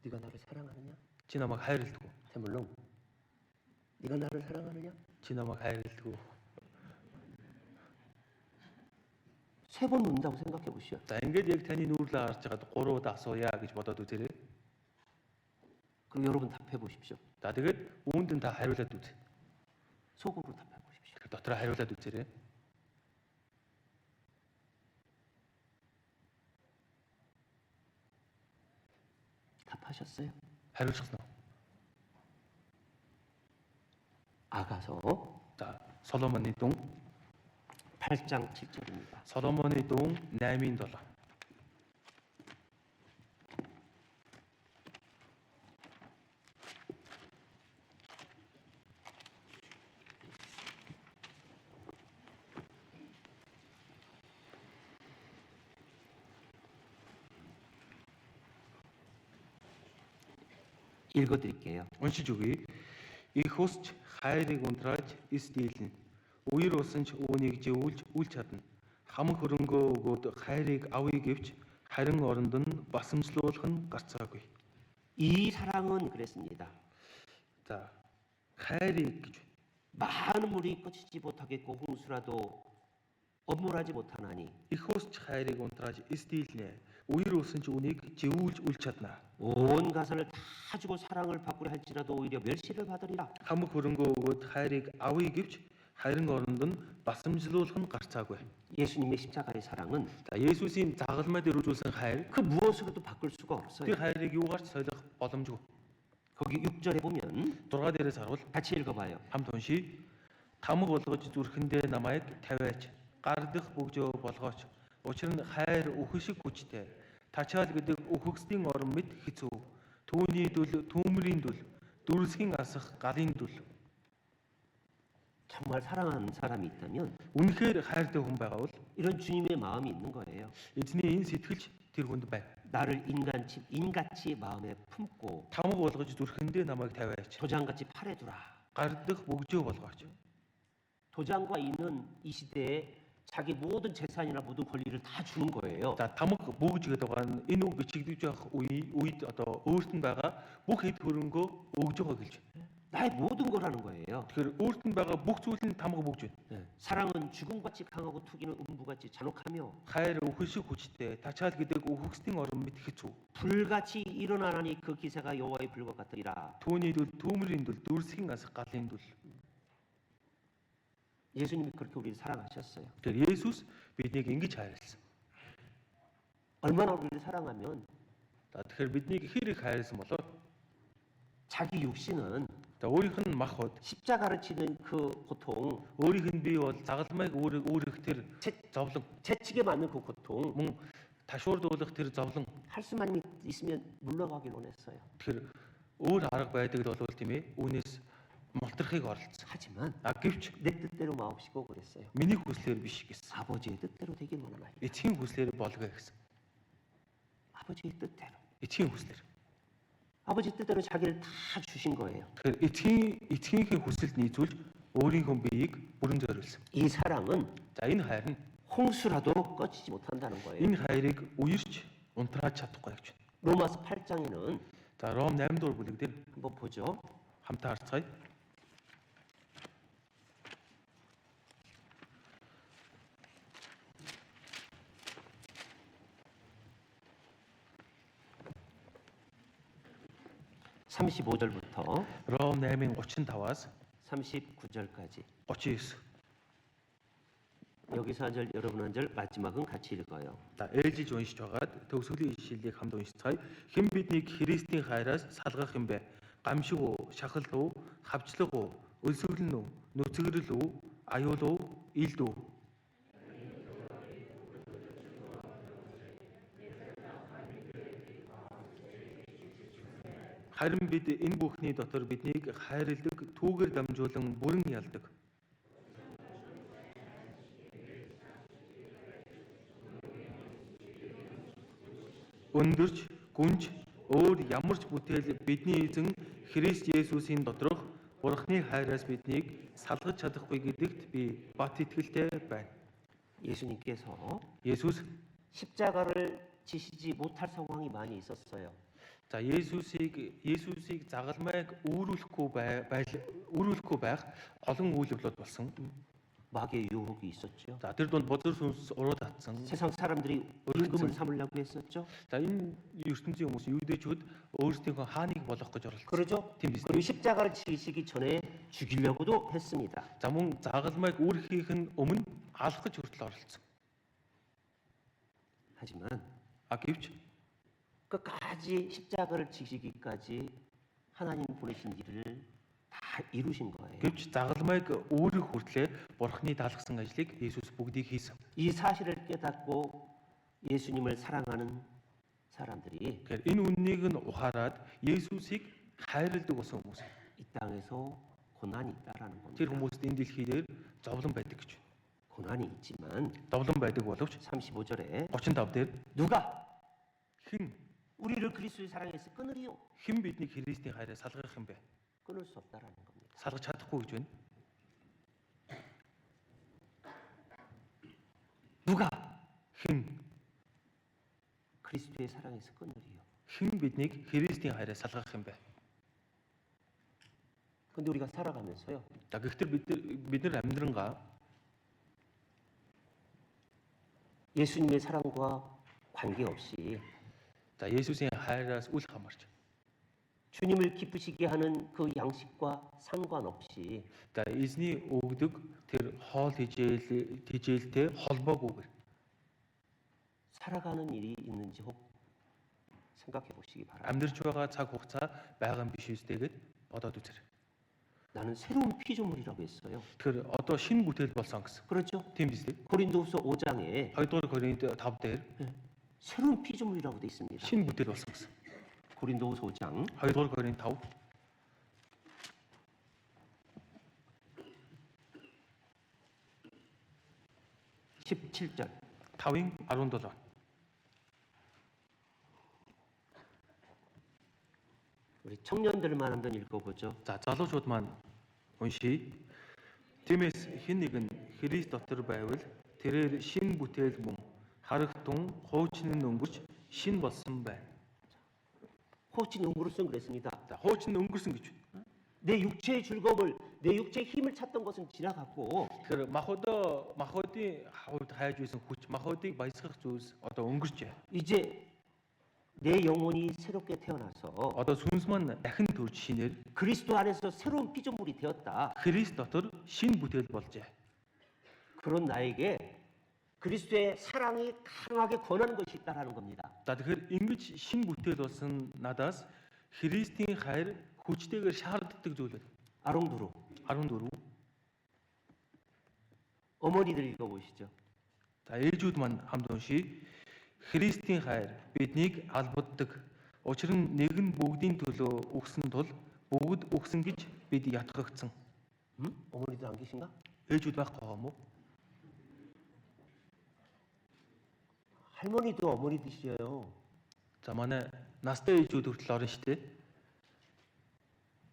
네가 나를 사랑하느냐? Чи намайг хайрладаг уу? 태물롱. 네가 나를 사랑하느냐? Чи намайг хайрладаг уу? 3번 묻는다고 생각해 보시오. За ингээд яг таны нүүрлээ харж байгаад 3 удаа асууя гэж бодоод үзээрэй. 그럼 여러분 답해 보십시오. За тэгээд үүнд нь та хариулаад үз. 속으로 답해 보십시오. Тэгэхээр дотроо хариулаад үзээрэй. 답하셨어요? Хариулчихсан уу? 아가서 За Соломоны дун 8장 7절입니다. Соломоны дун 8-ын 7. 읽어 드릴게요. Уншиж өгье. Их усч хайрыг унтрааж эс дийлнэ. Үер усан ч үүнийг живүүлж үл чадна. Хамаг хөрөнгөө өгөөд хайрыг авъя гэвч харин оронд нь басамжлуулах нь гарцаагүй. 이 사랑은 그랬습니다. За хайрыг гэж 많은 물이 꺼지지 못하겠고 홍수라도 엄물하지 못하나니 их усч хайрыг унтрааж эс дийлнэ. Үер усан ч үүнийг живүүлж үл чадна. 온 가산을 다 주고 사랑을 바꾸려 할지라도 오히려 멸시를 받으리라. Хамаг хөрөнгөө өгөөд хайрыг авъя гэвч харин оронд нь басамжлуулах нь гарцаагүй. 예수님의 십자가의 사랑은 За Есүсийн загалмай дээр үзүүлсэн хайр 그 무엇으로도 바꿀 수가 없어요. тэр хайрыг юугаарч солих боломжгүй. 거기 6절에 보면 6 дээрээс харуул 같이 읽어봐요. хамт уншия. Тамга болгож зүрхэндээ намайг тавиач, гардах бөгжөө болгооч. Учир нь хайр үхэн шиг хүчтэй. Тачаал гэдэг үхэгсдийн орон мэд хэцүү. Түүний дүл түүмрийн дүл, дүрсгийн асах галын дүл. 정말 사랑하는 사람이 있다면 Үнэхээр хайртай хүн байгаа бол 이런 주님의 마음이 있는 거예요. эзний энэ сэтгэлч тэр хүнд байна. 나를 인같이 마음에 품고 Тамга болгож зүрхэндээ намайг тавиач, 도장같이 팔에 두라. гардах бөгжөө болгооч. 도장과 인은 이 시대에 자기 모든 재산이나 모든 권리를 다 주는 거예요. За тамга бөгж гэдэг байгаа нь энэ үг бичигдэж байх үед одоо өөрт нь байгаа бүх хэд хөрөнгөө өгж байгаа гэлж байна. 나의 모든 거라는 거예요. Тэгэхээр өөрт нь байгаа бүх зүйл нь тамга бөгж байна. 네. 사랑은 죽음같이 강하고 투기는 음부같이 잔혹하며 Хайр үхэн шиг хүчтэй, тачаал гэдэг үхэгсдийн орон мэт хэцүү. 불같이 일어나나니 그 기세가 여호와의 불과 같으리라. Түүний дүл түүмрийн дүл, дүрсгийн асах галын дүл. 예수님이 그렇게 우리를 사랑하셨어요. Тэгэхээр Есүс биднийг ингэж хайрласан. 얼마나 우리를 사랑하면 За тэгэхээр биднийг хэр их хайрласан болоо. 자기 육신은 За өөрийнх нь мах бод, 십자가를 치는 그 고통, өөрийнх нь бий бол загалмайг өөрөх тэр зовлон, 채찍에 맞는 그 고통 мөн ташуурдуулах тэр зовлон. 할 수만 있으면 물러가길 원했어요. Тэгэхээр өөр арга байдаг л бол тийм ээ. Үүнээс мултрахыг оролцсон. 하지만 Гэвч 내 뜻대로 마옵시고 그랬어요. миний хүслээр биш гэсэн. 아버지의 뜻대로 되길 원하나이다. Эцгийн хүслээр болгоё гэсэн. 아버지의 뜻대로. Эцгийн хүслээр. 아버지 뜻대로 자기를 다 주신 거예요. Тэгэхээр эцгийнхээ хүсэлд нийцүүлж өөрийнхөө биеийг бүрэн зориулсан. 이 사랑은 За энэ хайр нь 홍수라도 꺼지지 못한다는 거예요. энэ хайрыг үерч унтрааж чадахгүй гэж байна. 로마서 8장에는 За Ром 8 дугаар бүлэг дээр 한번 보죠. хамтаа харцгаая. (35절부터) Ром 8-ын 35-аас 39절까지 39. 여기서 한 절, 여러분 한 절, 마지막은 같이 읽어요. За ээлжиж уншиж байгаад төгсгөлийн ишлэлийг хамт уншицгаая. Хэн биднийг Христийн хайраас салгах юм бэ? Гамшиг уу, шахал уу, хавчлаг уу, өлсгөлн үү, нүцгэрэл үү, аюул уу, илд үү? Харин бид энэ бүхний дотор биднийг хайрладаг, түүгээр дамжуулан бүрэн ялдаг. Өндөрч, гүнж, өөр ямар ч бүтээл бидний эзэн Христ Есүсийн доторх Бурхны хайраас биднийг салгаж чадахгүй гэдэгт би бат итгэлтэй байна. 예수님께서 Есүс 십자가를 지시지 못할 상황이 많이 있었어요. за Есүсийг загалмайг үүрүүлэхгүй байх олон үйл явдлууд болсон. 마귀의 유혹이 있었죠. За тэр дунд бузар сүнс уруу татсан. 세상 사람들이 임금을 삼으려고 했었죠. За энэ ертөнцийн хүмүүс юудэчүүд өөрсдийнхөө хааныг болох гэж оролцсон. 그러죠. Тийм биз. 그리고 십자가를 지시기 전에 죽이려고도 했습니다. За мөн загалмайг үүрхийх нь өмнө алах гэж хүртэл оролцсон. 하지만 Гэвч 끝까지 십자가를 지시기까지 하나님 보내신 일을 다 이루신 거예요. гэвч загалмайг өөрөх хүртлээр Бурхны даалгасан ажлыг Есүс бүгдийг хийсэн. 이 사실을 깨닫고 예수님을 사랑하는 사람들이 Тэгэхээр энэ үннийг нь ухаарад Есүсийг хайрладаг болсон хүмүүс. 이 땅에서 고난이 있다라는 겁니다. Тэр хүмүүст энэ дэлхий дээр зовлон байдаг гэж байна. 고난이 있지만 Зовлон байдаг боловч 35절에 35 дээр 누가 хэн 우리를 그리스도의 사랑에서 끊으리요? хэн биднийг Христийн хайраас салгах юм бэ? 끊을 수 없다라는 겁니다. Салгаж чадахгүй гэж байна. 누가 Хэн 그리스도의 사랑에서 끊으리요? хэн биднийг Христийн хайраас салгах юм бэ? 근데 우리가 살아가면서요. За гэхдээ бид нар амьдрангаа 예수님의 사랑과 관계없이 за Есүсийн хайраас үл хамаарч 주님을 기쁘시게 하는 그 양식과 상관없이 за эзний өгдөг тэр хоол хижээлтэй холбоогүйгээр 살아가는 일이 있는지 혹 생각해 보시기 바랍니다. амьдарч байгаа цаг хугацаа байгаа юм биш үстэйгээд бодоод үзэр. 나는 새로운 피조물이라고 했어요. Тэгэхээр одоо шинэ бүтээл болсон гэсэн. 그렇죠? Тийм биз дээ. 고린도후서 5장에 2-р Коринт 5 дээр 새로운 피조물이라고 돼 있습니다. шинэ бүтээл болсон гэсэн. 고린도후서 5장 2-р Коринт 5 17절 5-ын 17. 우리 청년들만 한번 읽어보죠. За залуучууд маань уншия. Тиймээс хэн нэгэн Христ дотор байвал тэрээр шин бүтээл мөн харагтун хуучин нь өнгөрч шин болсон байна. 호칭이 өнгөрсөн 그랬습니다. За хуучин нь өнгөрсөн гэж байна. 내 육체의 즐거움을, 내 육체의 힘을 찾던 것은 지나갔고 Тэгэхээр махбодын хавьд хайж байсан хүч, махбодыг баясгах зүйлс одоо өнгөрчээ. 이제 내 영혼이 새롭게 태어나서 Одоо сүнс маань дахин төрж шинээр 그리스도 안에서 새로운 피조물이 되었다. Христ дотор шин бүтээл болжээ. 그런 나에게 그리스도의 사랑이 강하게 권하는 것이 있다라는 겁니다. За тэгэхээр ингэж шин бүтээл болсон надаас Христийн хайр хүчтэйгээр шаарддаг зүйл байна. 아롱두루 14. 어머니들 읽어보시죠. За ээжүүд маань хамт уншия. Христийн хайр биднийг албаддаг. Учир нь нэг нь бүгдийн төлөө өгсөн тул бүгд өгсөн гэж бид ятгагдсан. 어머니들 안 계신가? Ээжүүд байхгүй юм уу? 할머니도 어머니들이에요. За манай настай ээжүүд хүртэл орно шүү дээ.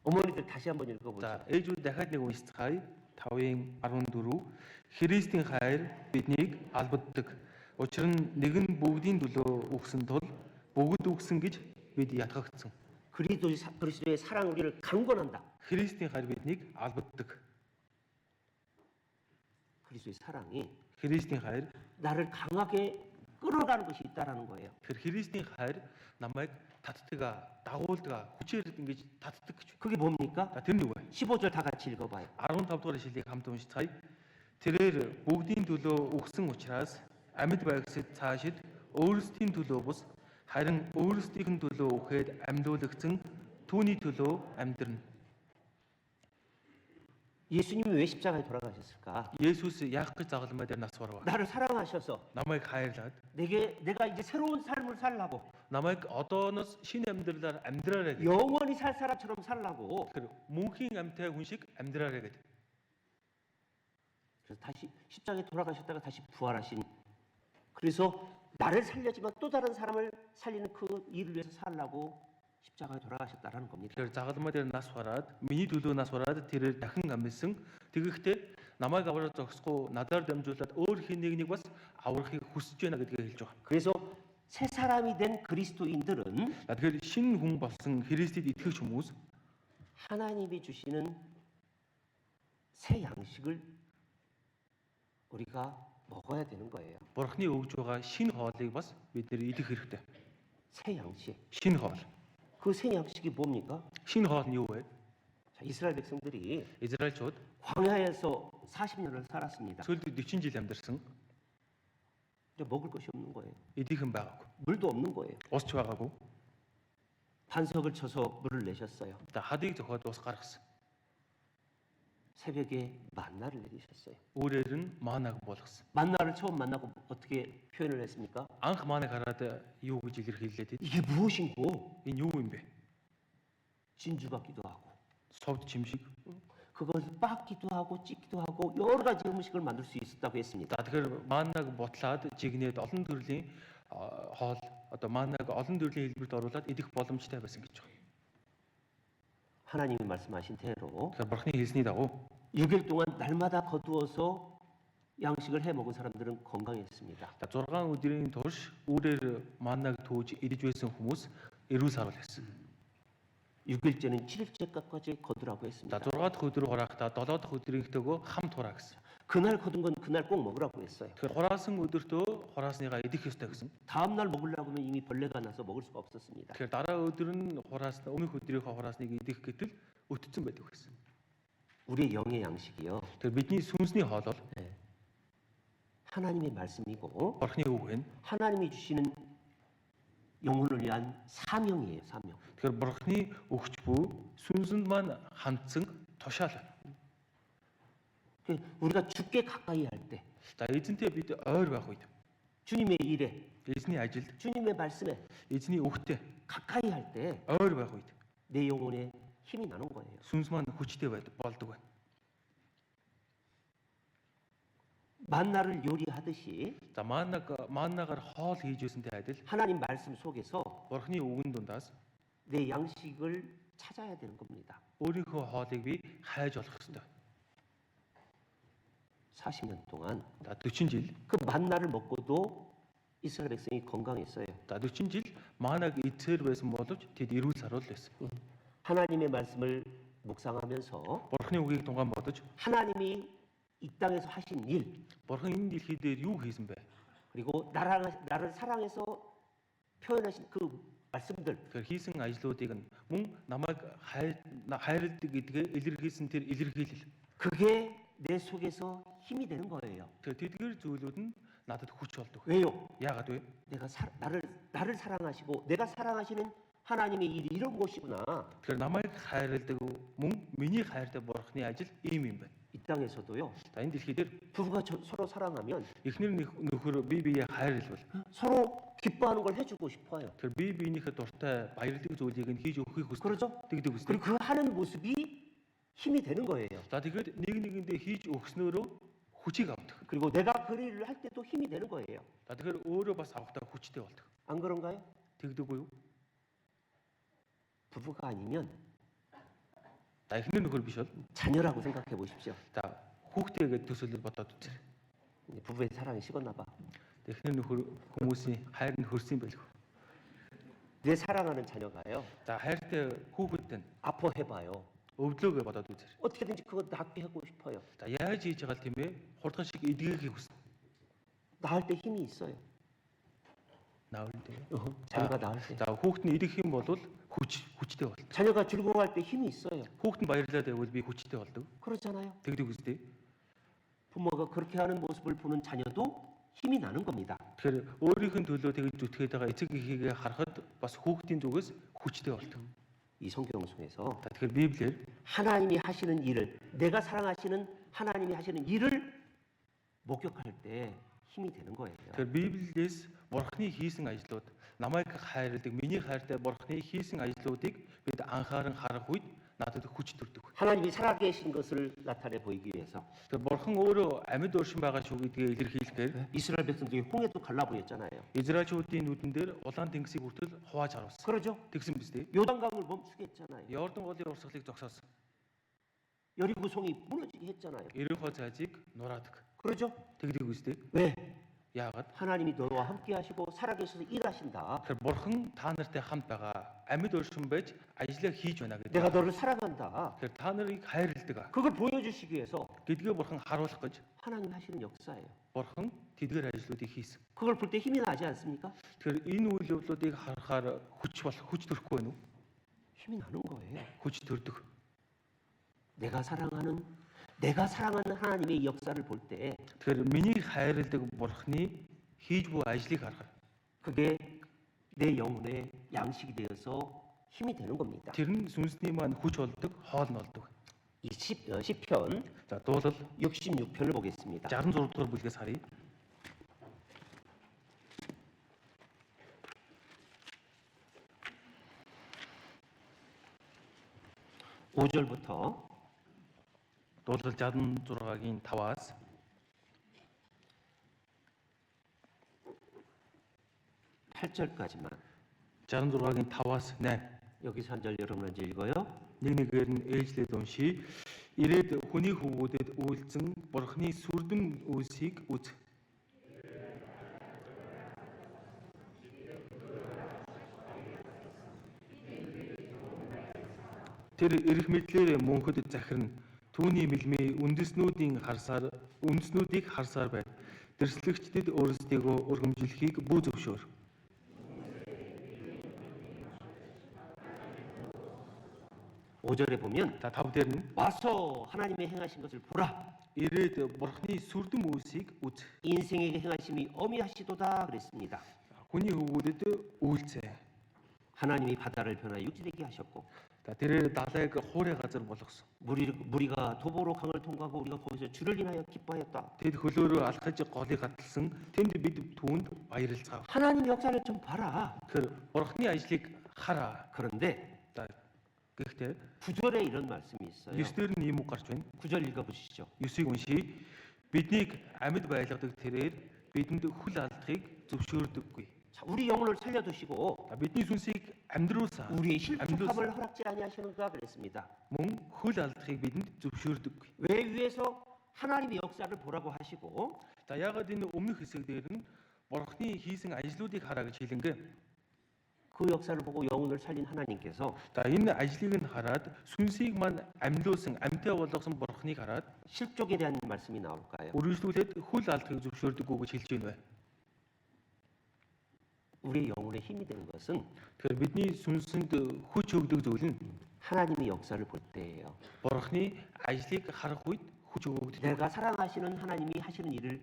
어머니들 다시 한번 읽어보시죠. За ээжүүд дахиад нэг уншицгаая. 5-ын 14. Христийн хайр биднийг албаддаг. Учир нь нэг нь бүгдийн төлөө өгсөн тул бүгд өгсөн гэж бид ятгагдсан. 그리스도의 사랑 우리를 강권한다. Христийн хайр биднийг албаддаг. 그리스도의 사랑이 Христийн хайр 나를 강하게 끌어가는 것이 있다라는 거예요. тэр Христийн хайр намайг татдаг, дагуулдаг, хүчээр ингэж татдаг гэж. 그게 뭡니까? За тэр нь юу вэ? 15절 다 같이 읽어봐요. 15 дугаар ишлэлийг хамт уншицгаая. Тэрээр бүгдийн төлөө өгсөн учраас амьд байгсад цаашид өөрсдийн төлөө бус харин өөрсдийн төлөө өгөхөд амьлуулагдсан түүний төлөө амьдрна. 예수님이 왜 십자가에 돌아가셨을까? Есүс яах гэж загалмай дээр нас барав. 나를 사랑하셔서 Намайг хайрлаад 내가 이제 새로운 삶을 살라고 намайг одооноос шинэ амьдралаар амьдраарай гэж. 영원히 살 사람처럼 살라고. Тэр мөнхийн амьтай хүн шиг амьдраарай гэж. 그래서 다시 십자가에 돌아가셨다가 다시 부활하신. 그래서 나를 살려지만 또 다른 사람을 살리는 그 일을 위해서 살라고 십자가에 돌아가셨다라는 겁니다. Тэр загалмай дээр нас бараад миний төлөө нас бараад тэрээр дахин амьсан. Тэгэхдээ намайг аврах зогсохгүй надаар дамжуулаад өөр хин нэг бас аврахыг хүсэж байна гэдгийг хэлж байгаа. 그래서 새 사람이 된 그리스도인들은 Тэгэхээр шинэ хүн болсон Христэд итгэж хүмүүс 하나님이 주시는 새 양식을 우리가 먹어야 되는 거예요. Бурхны өгж байгаа шинэ хоолыг бас бид нэр идэх хэрэгтэй. 새 양식. Шинэ хоол. 그 새 양식이 뭡니까? Шинэ хоол нь юу вэ? 자, 이스라엘 백성들이 Израильчууд 광야에서 40년을 살았습니다. цөлд 40 жил амьдарсан. 근데 먹을 것이 없는 거예요. Идэх юм байгаагүй. 물도 없는 거예요. Усч байгаагүй. 반석을 쳐서 물을 내셨어요. За хадыг зохиод ус гаргасан. 새벽에 만나를 내리셨어요. Өөрөөр нь манаг болгосон. 만나를 처음 만나고 어떻게 표현을 했습니까? Анх манаг хараад юу гэж илэрхийллээ те? 이게 무엇인고? Энэ юу юм бэ? 진주 같기도 하고 Совд чимшиг. 그걸 빻기도 하고 찢기도 하고 여러 가지 음식을 만들 수 있었다고 했습니다. За тэгэхээр манаг бутлаад жигнээд олон төрлийн хоол одоо манаг олон төрлийн хэлбэрт оруулаад идэх боломжтой байсан гэж байна. 하나님이 말씀하신 대로 Тэгэхээр Бурхны хэлсний дагуу 6일 동안 날마다 거두어서 양식을 해 먹은 사람들은 건강했습니다. за 6 өдрийн турш үүрээр манаг түүж идэж байсан хүмүүс эрүүл сарвал байсан. 6일째는 7일째까지 거두라고 За 했습니다. 6 дахь өдөр хураахтаа 7 дахь өдрийнхтэйгөө хамт хураа гэсэн. 그날 거둔 건 그날 꼭 먹으라고 했어요. Тэгэхээр хураасан өдөртөө хураасныгаа идэх ёстой гэсэн. 다음 날 먹으려고 하면 이미 벌레가 나서 먹을 수가 없었습니다. Тэгэхээр дараа өдөр нь хураасна өмнөх өдрийнхөө хураасныг идэх гэтэл өтцөн байдаг гэсэн. 우리의 영의 양식이요. Тэгэхээр бидний сүнсний хоол бол 하나님의 말씀이고 Бурхны үг байна. 하나님이 주시는 영혼을 위한 사명이에요. 사명. Тэгэхээр Бурхны өгч буй сүнсэнд маань хандсан тушаал байна. 우리가 죽게 가까이 할 때, За эзэнтэй бид ойр байх үед 주님의 일에, эзний ажилд 주님의 말씀에 эзний үгтэй 가까이 할 때 ойр байх үед 내 영혼에 힘이 나는 거예요. сүнс маань хүчтэй болдог байна. 만나를 요리하듯이 За манагаар хоол хийж байсан адил 하나님 말씀 속에서 Бурхны үгэн дундаас 내 양식을 찾아야 되는 겁니다. өөрийнхөө хоолыг би хайж олох ёстой. 40년 동안 За 40 жил. 그 만나를 먹고도 이스라엘 백성이 건강했어요. За 40 жил манаг эцээр байсан боловч тэд эрүүл саруул байсан. 하나님의 말씀을 묵상하면서 Бурхны үгийг тунгаан бодож 하나님이 이 땅에서 하신 일 Бурхан энэ дэлхий дээр юу хийсэн бэ? 그리고 나를 사랑해서 표현하신 그 말씀들 Тэгэхээр хийсэн ажлуудыг нь мөн намайг хайрладаг гэдгээ илэрхийлсэн тэр илэрхийлэл. 그게 내 속에서 힘이 되는 거예요. Тэгэхээр тэдгээр зүйлүүд нь надад хүч болдог. 왜요? Яагаад вэ? 내가 나를 사랑하시고 내가 사랑하시는 하나님의 일이 이런 것이구나. Тэгэхээр намайг хайрладаг мөн миний хайртай Бурхны ажил ийм юм байна. 이 땅에서도요. За энэ дэлхий дээр 부부가 서로 사랑하면 эхнэр нөхөр бие биеэ хайрлал. 서로 기뻐하는 걸 해주고 싶어요. Тэгэхээр бие биенийхээ дуртай баярлаг зүйлийг нь хийж өгөхийг хүсдэг. 그러죠? Тэгдэг үстэй. 그리고 그 하는 모습이 힘이 되는 거예요. За тэгэхээр нэг нэгэндээ хийж өгснөөрөө хүчийг авдаг. 그리고 내가 그 일을 할 때도 힘이 되는 거예요. За тэгэхээр өөрөө бас авахтаа хүчтэй болдог. 안 그런가요? Тэгдэггүй юу? 부부가 아니면 За эхнэр нөхөр биш бол 자녀라고 생각해 보십시오. за хүүхдээгээ төсөөлөл бодоод үзэр. 부부의 사랑이 식었나 봐. Эхнэр нөхөр хүмүүсийн хайр нь хөрсөн байлгүй. 내 사랑하는 자녀가요. За хайртай хүүхэд нь 아파해봐요. өвдлөөгөө бодоод үзэр. 어떻게든지 그거 낫게 하고 싶어요. За яаж хийж байгаа юм бэ? Хурдхан шиг эдгэхийг хүснэ. 낳을 때 힘이 있어요. Наавал дээ. 자녀가 낳을 때. За хүүхэд нь эдгэх юм бол хүчтэй болдог. 자녀가 즐거워할 때 힘이 있어요. Хүүхэд нь баярлаад байвал би хүчтэй болдог. 그렇잖아요. Тэгдэг үстэй. 부모가 그렇게 하는 모습을 보는 자녀도 힘이 나는 겁니다. Тэгэхээр өөрийнх нь төлөө тэгж зүтгээд байгаа эцэг эхийгээ харахад бас хүүхдийн зүгээс хүчтэй болдог. 이 성경 속에서 За тэгэхээр Библиэр 하나님이 하시는 일을 내가 사랑하시는 하나님이 하시는 일을 목격할 때 힘이 되는 거예요. тэгэхээр Библиэс Бурхны хийсэн ажлууд намайг хайрладаг, миний хайртай Бурхны хийсэн ажлуудыг бид анхааран харах үед надад хүч төрдөг. 하나님이 살아계신 것을 나타내 보이기 위해서 Тэгэхээр Бурхан өөрөө амьд өршин байгаа шүү гэдгээ илэрхийлэхээр 이스라엘 백성들이 홍해도 갈라보였잖아요. Израильчүүдийн нүдэн дээр улаан тэнгисийг хүртэл хувааж харуулсан. 그러죠? Тэгсэн биз дээ. 요단강을 멈추게 했잖아요. Йордан голын урсгалыг зогсоосон. 여리고성이 무너지게 했잖아요. Иерихон цайзыг нураадаг. 그러죠? Тэгдэг үстэй. 왜? Яагаад? 하나님이 너와 함께 하시고 살아계셔서 일하신다. Тэгэхээр Бурхан та нартай хамт байгаа. Амьд өршин байж ажиллаа хийж байна гэдэг. 내가 너를 사랑한다. Тэгэхээр та нарыг хайрладаг. 그걸 보여주시기 위해서 Гэдгээ Бурхан харуулах гэж 하나님 하시는 역사예요. Бурхан тэдгээр ажлуудыг хийсэн. 그걸 볼 때 힘이 나지 않습니까? Тэгэхээр энэ үйл явдлуудыг харахаар хүч төрөхгүй байна уу? 힘이 나는 거예요. Хүч төрдөг. 내가 사랑하는 하나님의 역사를 볼 때 Тэгэхээр миний хайрладаг Бурханы хийж буй ажлыг харахаар 그게 내 영혼의 양식이 되어서 힘이 되는 겁니다. тэр нь сүнсний маань хүч болдог, хоол нь болдог. 이 시편 За дуулал 66편을 보겠습니다. 66 дугаар бүлгээс харъя. 5절부터 Дуулал 66-гийн 5-аас 8절까지만 66-гийн 5-аас 8. 여기서 한 절 여러분 먼저 읽어요. Нэг нэгээр нь ээлжлээд уншия. Ирээд хүний хөвгүүдэд үйлцэн Бурхны сүрдэн үлсийг үз. Тэр эрх мэдлэр мөнхөд захирна. Түүний мэлмээ үндэснүүдийг харсаар байд. Дэрслэгчдэд өөрсдийгөө өргөмжлөхийг бүү зөвшөөр. 5절에 보면 За 5 дээр нь 와서 하나님의 행하신 것을 보라. ирээд Бурхны сүрдэн үлсийг үз. 인생에게 행하심이 어미하시도다 그랬습니다. Хүний хөвгүүдэд үйлцээ. 하나님이 바다를 변화에 육지되게 하셨고 За тэрээр далайг хуурай газар болгосон. 무리가 도보로 강을 통과하고 우리가 거기서 주를 인하여 기뻐하였다. Тэд хөлөөрөө алхаж голыг гатлсан. Тэнд бид түүнд баярлцгаав. 하나님 역사를 좀 봐라. Тэр Бурхны ажлыг хараа. 그런데 За гэхдээ 9절에 이런 말씀이 있어요. 9-дөр нь ийм үг гарч байна. 9절 읽어보시죠. 9-ыг уншия. Биднийг амьд байлгадаг тэрээр бидэнд хүл алдахыг зөвшөөрдөггүй. 자, 우리 영혼을 살려두시고 Бидний сүнсийг амьдруулсан. 우리의 실족함을 허락지 아니하시는가 그랬습니다. Мөн хөл алдахыг бидэнд зөвшөөрдөггүй. 왜 위에서 하나님의 역사를 보라고 하시고 За яагаад энэ өмнөх хэсэг дээр нь Бурхны хийсэн ажлуудыг хараа гэж хэлэнгээ. 그 역사를 보고 영혼을 살린 하나님께서 За энэ ажлыг нь хараад сүнсийг маань амьлуулсан, амьтаа болгосон Бурхныг хараад 실족에 대한 말씀이 나올까요? үргэлжлүүлээд хөл алдахыг зөвшөөрдөггүй гэж хэлж байна вэ? 우리의 영혼의 힘이 되는 것은 Тэгэхээр бидний сүнсэнд хүч өгдөг зүйл нь 하나님의 역사를 볼 때예요. Бурхны ажлыг харах үед хүч өгдөг. 내가 사랑하시는 하나님이 하시는 일을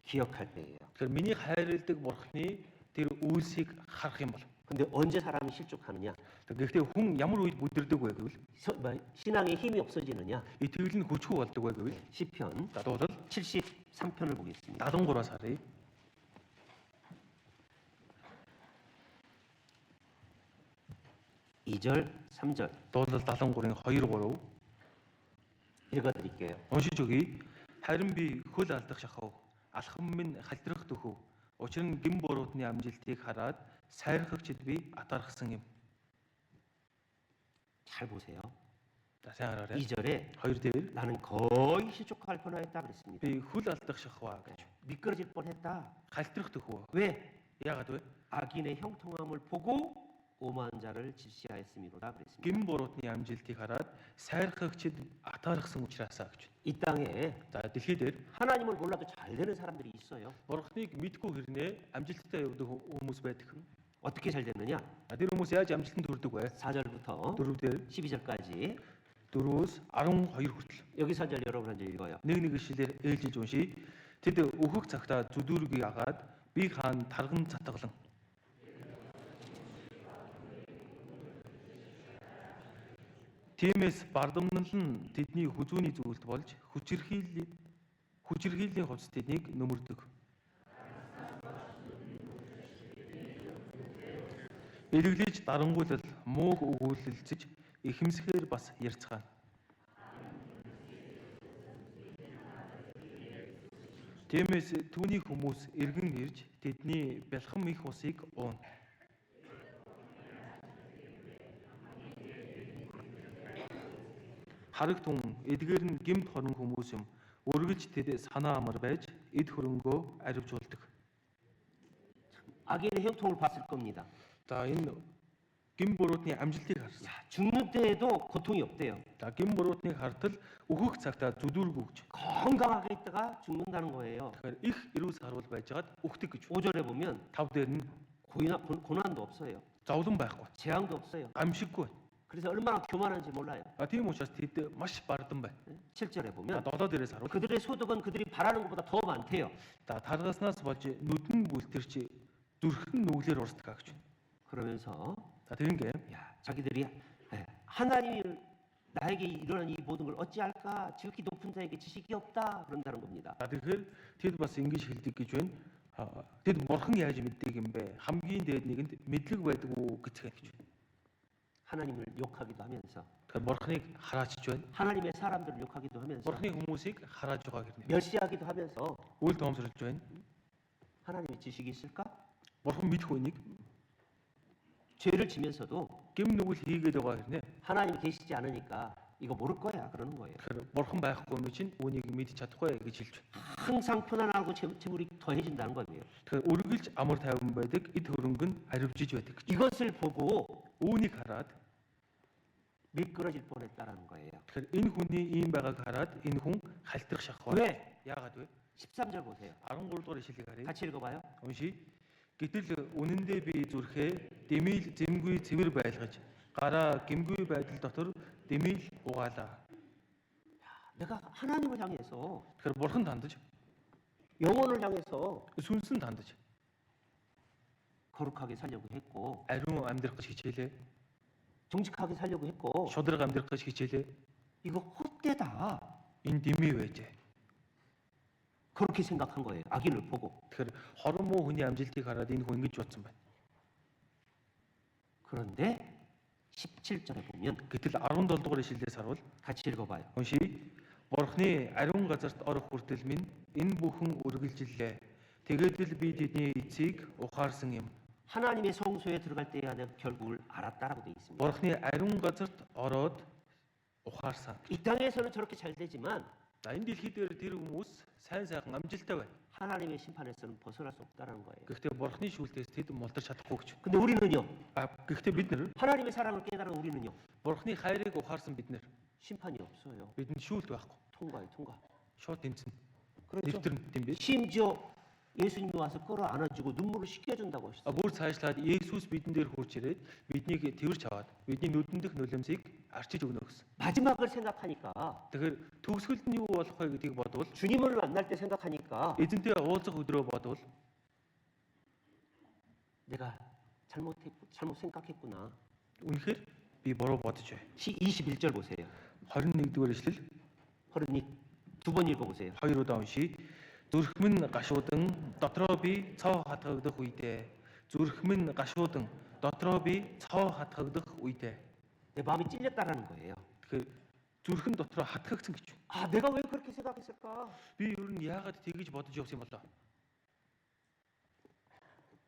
기억할 때예요. Тэгэхээр миний хайрладаг Бурхны тэр үйлсийг харах юм бол. 근데 언제 사람이 실족하느냐? Гэхдээ хүн ямар үед бүдэрдэг вэ гэвэл 신앙의 힘이 없어지느냐? итгэл нь хүчгүй болдог вэ гэвэл 시편 за дуулал 73편을 보겠습니다. 73-аас харъя. 2절, 3절 Дуулал 73-ын 2 3 읽어드릴게요. уншиж өгье. Харин би хөл алдах шахав. Алхам минь халтрах дөхөв. Учир нь гин буруутны амжилтыг хараад сайрхагчд би атаархсан юм. 잘 보세요. За сайн хараарай. 2절에 2 дээр 나는 거의 실족할 뻔했다 그랬습니다. би хөл алдах шахва гэж. 미끄러질 뻔했다. Халтрах дөхөв. 왜? Яагаад вэ? 악인의 형통함을 보고 오만 자를 질시하였음이로다 그랬습니다. Гин буруутны амжилтыг хараад сайрхагчд атаархсан учраас гэж. 이 땅에 За дэлхий дээр 하나님을 몰라도 잘 되는 사람들이 있어요. Бурхныг мэдгүй хэрнээ амжилттай явдаг хүмүүс байдаг. 어떻게 잘 됐느냐? Тэр хүмүүс яаж амжилтанд хүрдэг вэ? 4절부터 4 дээр 12절까지 4-өөс 12 хүртэл. 여기 4절 여러분 한 절 읽어요. Нэг ишлэлээр ээлжилж уншия. Тэд өөхөх цагтаа зүдүүргийг агаад би хаан тарган цатгалан. Тиймээс бардамнал нь тэдний хүзүүний зүйлд болж хүчирхийллийн хувцас тэднийг нөмөрдөг. Эргэлж дарангуйлал мууг өгүүлэлцэж ихэмсэхээр бас ярьцгаана. Тиймээс түүний хүмүүс эргэн ирж тэдний бэлхэн их усыг ууна. Харагтун эдгээр нь гэмт хорон хүмүүс юм. Үргэлж тэд санаа амар байж эд хөрөнгөө аривжуулдаг. 악인의 형통을 봤을 겁니다. За энэ гим буруутны амжилтыг харсан. 야, 죽는 때에도 고통이 없대요. За гим буруутныг хартал өөхөх цагтаа зүдүүрг өгч. 건강하게 있다가 죽는다는 거예요. Тэгэхээр их эрүүл сарвал байжгаад өгдөг гэж. 5절에 보면 5 дээр нь 고난도 없어요. зовлон байхгүй. 재앙도 없어요. Гамшиггүй. 그래서 얼마나 교만한지 몰라요. Тийм учраас тэд маш бардан байна. 7절에 За 보면 7 дээрээс харуул. 그들의 소득은 그들이 바라는 것보다 더 많대요. За таргаснаас болж нүдэн бүлтэрч зүрхэн нүглэр урсдаг гэж. 그러면서 За тэрнгээ 야, 자기들이 하나님이 나에게 일어난 이 모든 걸 어찌할까? 지극히 높은 자에게 지식이 없다 그런다는 겁니다. За тэгэхээр тэд бас ингэж хэлдэг гэж байна. Тэд бурхан яаж мэддэг юм бэ? Хамгийн дээд нэгэнд мэдлэг байдаг уу гэж байна. 하나님을 욕하기도 하면서 Тэгэхээр бурханыг хараачж байна. 하나님의 사람들을 욕하기도 하면서 Бурханы хүмүүсийг харааж байгаа гэрнэ. 멸시하기도 하면서 Үл тоомсорлж байна. 하나님의 지식이 있을까? Бурхан мэдэх үнийг 죄를 지면서도 гэм нүгэл хийгээд байгаа гэрнэ. 하나님이 계시지 않으니까 이거 모를 거야 그러는 거예요. Тэгэхээр бурхан байхгүй юм чинь үнийг мэдж чадахгүй гэж хэлж байна. 항상 편안하고 재물이 더해진다는 거예요. Тэгэхээр үргэлж амар тайван байдаг, эд хөрөнгө нь аривжиж байдаг гэж. 이것을 보고 Үүнийг хараад 미끄러질 뻔했다라는 거예요. тэгэхээр энэ хүний ийм байгааг хараад энэ хүн халтрах шахав. 왜? Яагаад вэ? 13절 보세요. 13 дугаар ишлэгийг харъя. 같이 읽어봐요. Уншия. Гэтэл үнэндээ би зүрхээ дэмийл зэмгүй цэвэр байлгаж гараа гимгүй байдал дотор дэмийл угаалаа. 내가 하나님을 향해서 Тэгэхээр бурхан тандаж, 영혼을 향해서 сүнсэн тандаж 거룩하게 살려고 했고 ариун амьдрах гэж хичээлээ. 정직하게 살려고 했고 Шудраг амьдрах гэж хичээлээ. 이거 헛되다. Энэ дэмий байжээ. 그렇게 생각한 거예요. 악인을 보고. Тэгэхээр хормоо хүний амжилтыг хараад энэ хүн ингэж бодсон байна. 그런데 17절에 보면 Гэтэл 17 дугаар ишлэлээс харуул 같이 읽어봐요. уншия. Бурхны ариун газарт орох хүртэл минь энэ бүхэн үргэлжиллээ. Тэгээд л би тэдний эцийг ухаарсан юм. 하나님의 성소에 들어갈 때야 내가 결국을 알았다라고 돼 있습니다. Бурхны ариун газарт ороод ухаарсан. 이 땅에서는 저렇게 잘 되지만 За энэ дэлхий дээр тэр хүмүүс сайн сайхан амжилттай байна. 하나님의 심판에서는 벗어날 수 없다는 거예요. Гэхдээ бурхны шүүлтээс тэд молдож чадахгүй гэж. 근데 우리는요, Гэхдээ бид нар 하나님의 사랑을 깨달은 우리는요, бурхны хайрыг ухаарсан бид нар 심판이 없어요. бидэнд шүүлт байхгүй. 통과요, 통과. Шууд тэмцэн. 그렇죠? Нэвтрэн тийм биз? 심지어 예수님이 와서 끌어 안아주고 눈물을 씻겨준다고 하셨어요. Бүр цаашлаад Есүс бидэн дээр хурж ирээд биднийг тэрвэрч аваад бидний нүдэн дэх нулимсыг арчиж өгнө гэсэн. 마지막을 생각하니까, Тэгэхээр төгсгөлд нь юу болох вэ гэдгийг бодвол 주님을 만날 때 생각하니까 эзэнтэй уулзах өдрөө бодвол 내가 잘못 생각했구나. үнэхээр би буруу бодож байна. 21절 보세요. 21-р эшлэл 허른이 두 번 읽어보세요. 2 удаа уншия. Зүрхмэн гашуудан дотроо би цоо хатгагдах үедээ зүрхмэн гашуудан дотроо би цоо хатгагдах үедээ 내 마음이 찔렸다라는 거예요. тэгэхээр зүрхэн дотроо хатгагдсан гэж байна. 아, 내가 왜 그렇게 생각했을까? Би ер нь яагаад тэгж бодож явсан юм болоо?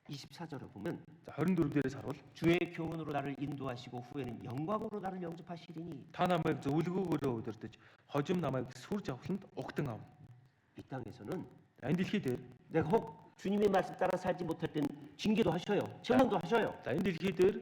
24절에 보면 За 24 дээрээс харуул 주의 교훈으로 나를 인도하시고 후에는 영광으로 나를 영접하시리니 та намайг зөвлөгөөгөөрөө удирдах хожим намайг сүрж авахланд угтан ав. 이 땅에서는 Энэ дэлхий дээр 내가 혹 주님의 말씀 따라 살지 못할 땐 징계도 하셔요. 책망도 하셔요. за энэ дэлхий дээр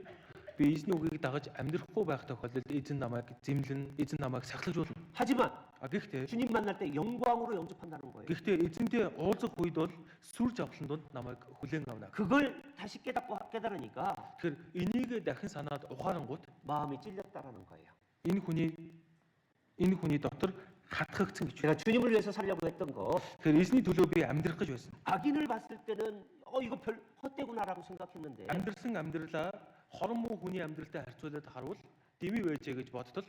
би эзний үгийг дагаж амьдрахгүй байх тохиолдолд эзэн намайг зэмлэн эзэн намайг сахилжуулна. 하지만 Гэхдээ 주님 만날 때 영광으로 영접한다는 거예요. гэхдээ эзэнтэй уулзах үед бол сүрж авахланд бол намайг хүлээн авна. 그걸 다시 깨달으니까 Тэгэхээр энийг дахин санаад ухаарангууд 마음이 찔렸다라는 거예요. энэ хүний дотор хатгагдсан гэж. 제가 주님을 위해서 살려고 했던 거, Тэгэхээр эзний төлөө би амьдрах гэж байсан. 악인을 봤을 때는 이거 별 헛되구나라고 생각했는데 Амьдрсан амьдралаа хормоо хүний амьдралтай харьцуулаад харвал дэмий байжээ гэж бодтол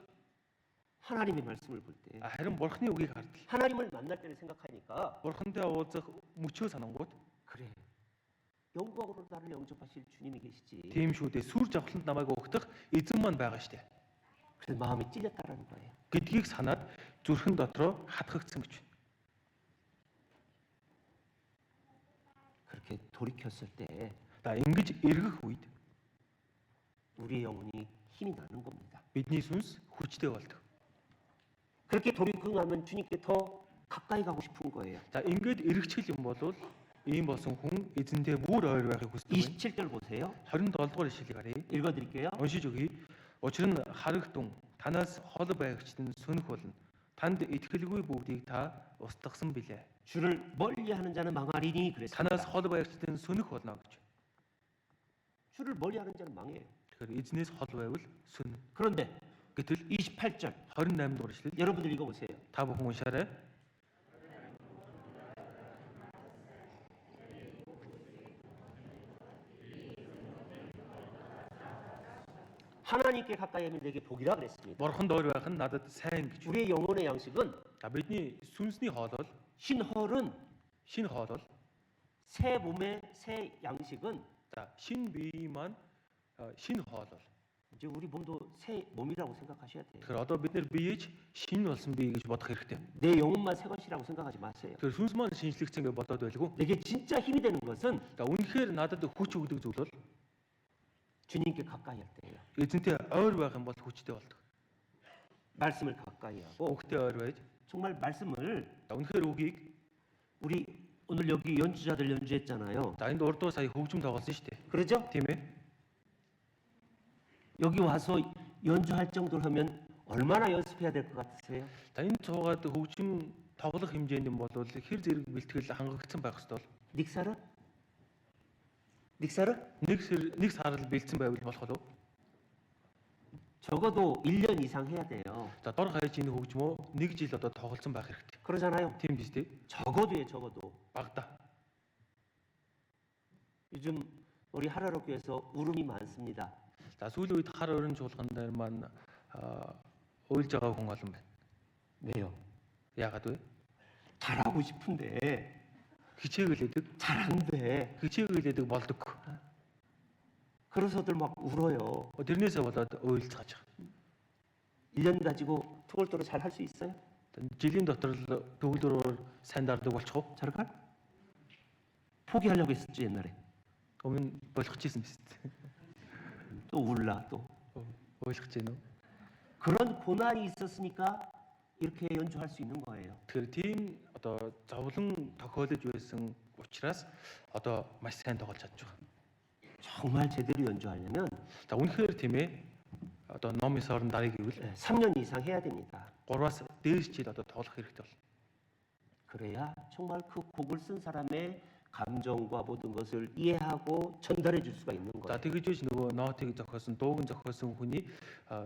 하나님의 말씀을 볼 때, харин бурхны үгийг хардал. 하나님을 만날 때를 생각하니까 Бурхантай уулзах мөчөө санангууд 그래, 영광으로 나를 영접하실 주님이 계시지. тийм шүү дээ. Сүрж авахланд намайг угтах эзэн маань байгаа штэ. 그래서 마음이 찔렸다라는 거예요. Гэдгийг санаад зүрхэн дотроо хатгагдсан гэж. 그렇게 돌이켰을 때 За ингэж эргэх үед 우리의 영혼이 힘이 나는 겁니다. бидний сүнс хүчтэй болдог. 그렇게 돌이키면 주님께 더 가까이 가고 싶은 거예요. За ингэж эргэчихэл юм бол ийм болсон хүн эзэнтэй бүр ойр байхыг хүсдэг. 27절 보세요. 27 дугаар ишлэлийг харъя. 읽어드릴게요. Уншиж өгье. Учир нь харагтун танаас хол байгчд нь сүнэх болно. Танд итгэлгүй бүгдийг та устгасан билээ. 주를 멀리하는 자는 망하리니 그랬습니다. Танаас хол байгчд нь сүнэх болно гэж. 주를 멀리하는 자는 망해요. Тэгэхээр эзнээс хол байвал сүн. 그런데 Гэтэл 28절 28 дугаар ишлэл 여러분들 읽어보세요. та бүхэн уншаарай. 하나님께 가까이 하면 내게 복이라 그랬습니다. Бурханд ойр байх нь надад сайн гэж. 우리의 영혼의 양식은 За бидний сүнсний хоол бол 신헐은 шинэ хоол бол 새 몸의 새 양식은 за шинэ бие маань шинэ хоол бол. 이제 우리 몸도 새 몸이라고 생각하셔야 돼요. Тэгэхээр одоо бид нэр биеж шинэ болсон бие гэж бодох хэрэгтэй. 내 영혼만 새 것이라고 생각하지 마세요. Тэгэхээр сүнс маань шинжлэгдсэн гэж бодоод байлгүй. 내게 진짜 힘이 되는 것은 За үнэхээр надад хүч өгдөг зүйл бол 주님께 가까이 할 때예요. эзэнтэй ойр байх юм бол хүчтэй болдог. 말씀을 가까이 하고 Өгтэй ойр байж. 정말 말씀을 За үнэхээр үгийг 우리 오늘 여기 연주자들 연주했잖아요. за энд урдуу сая хөгжим тоглосон шүү дээ. 그러죠? Тийм ээ. 여기 와서 연주할 정도로 하면 얼마나 연습해야 될 것 같으세요? За энэ цуугаад хөгжим тоглох хэмжээнд юм бол хэр зэрэг бэлтгэл хангагдсан байх ёстой бол 닉사르? 닉사르? нэг сарал бэлдсэн байвал болох уу? 적어도 1년 이상 해야 돼요. За дор хаяж энэ хөгжмөө нэг жил одоо тоглосон байх хэрэгтэй. 그러잖아요. Тийм биз дээ. 적어도에 적어도. Багада. 요즘 우리 하라로 교회에서 울음이 많습니다. За сүүлийн үед хар өрн чуулган дээр маань уйлж байгаа хүн олон байна. 왜요? Яагаад вэ? 잘하고 싶은데 Хичээгэлээдэг, 잘 안 돼. хичээгэлээдэг болдог. 그래서들 막 울어요. Тэрнээсээ болоод уйлцгааж байгаа. 1년 가지고 투골도로 잘 할 수 있어요? Жилийн дотор л төгөлдрөөр сайн дардаг болчих уу? 잘할? 포기하려고 했었지 옛날에. Өмнө болгочихсэн биз дээ. 또 울라 또. Ойлгож байна уу? 그런 고난이 있었으니까 이렇게 연주할 수 있는 거예요. Тэгэхээр тийм одоо зовлон тохиолдож байсан учраас одоо маш сайн тоглож чадж байгаа. 정말 제대로 연주하려면 За үнэхээр тийм ээ одоо номын сорон дарыг гэвэл 3년 이상 해야 됩니다. 3-аас дээш жил одоо тоглох хэрэгтэй бол. 그래야 정말 그 곡을 쓴 사람의 감정과 모든 것을 이해하고 전달해 줄 수가 있는 За 거예요. тэгэж биш нөгөө нотыг зохиосон, дууг нь зохиосон хүний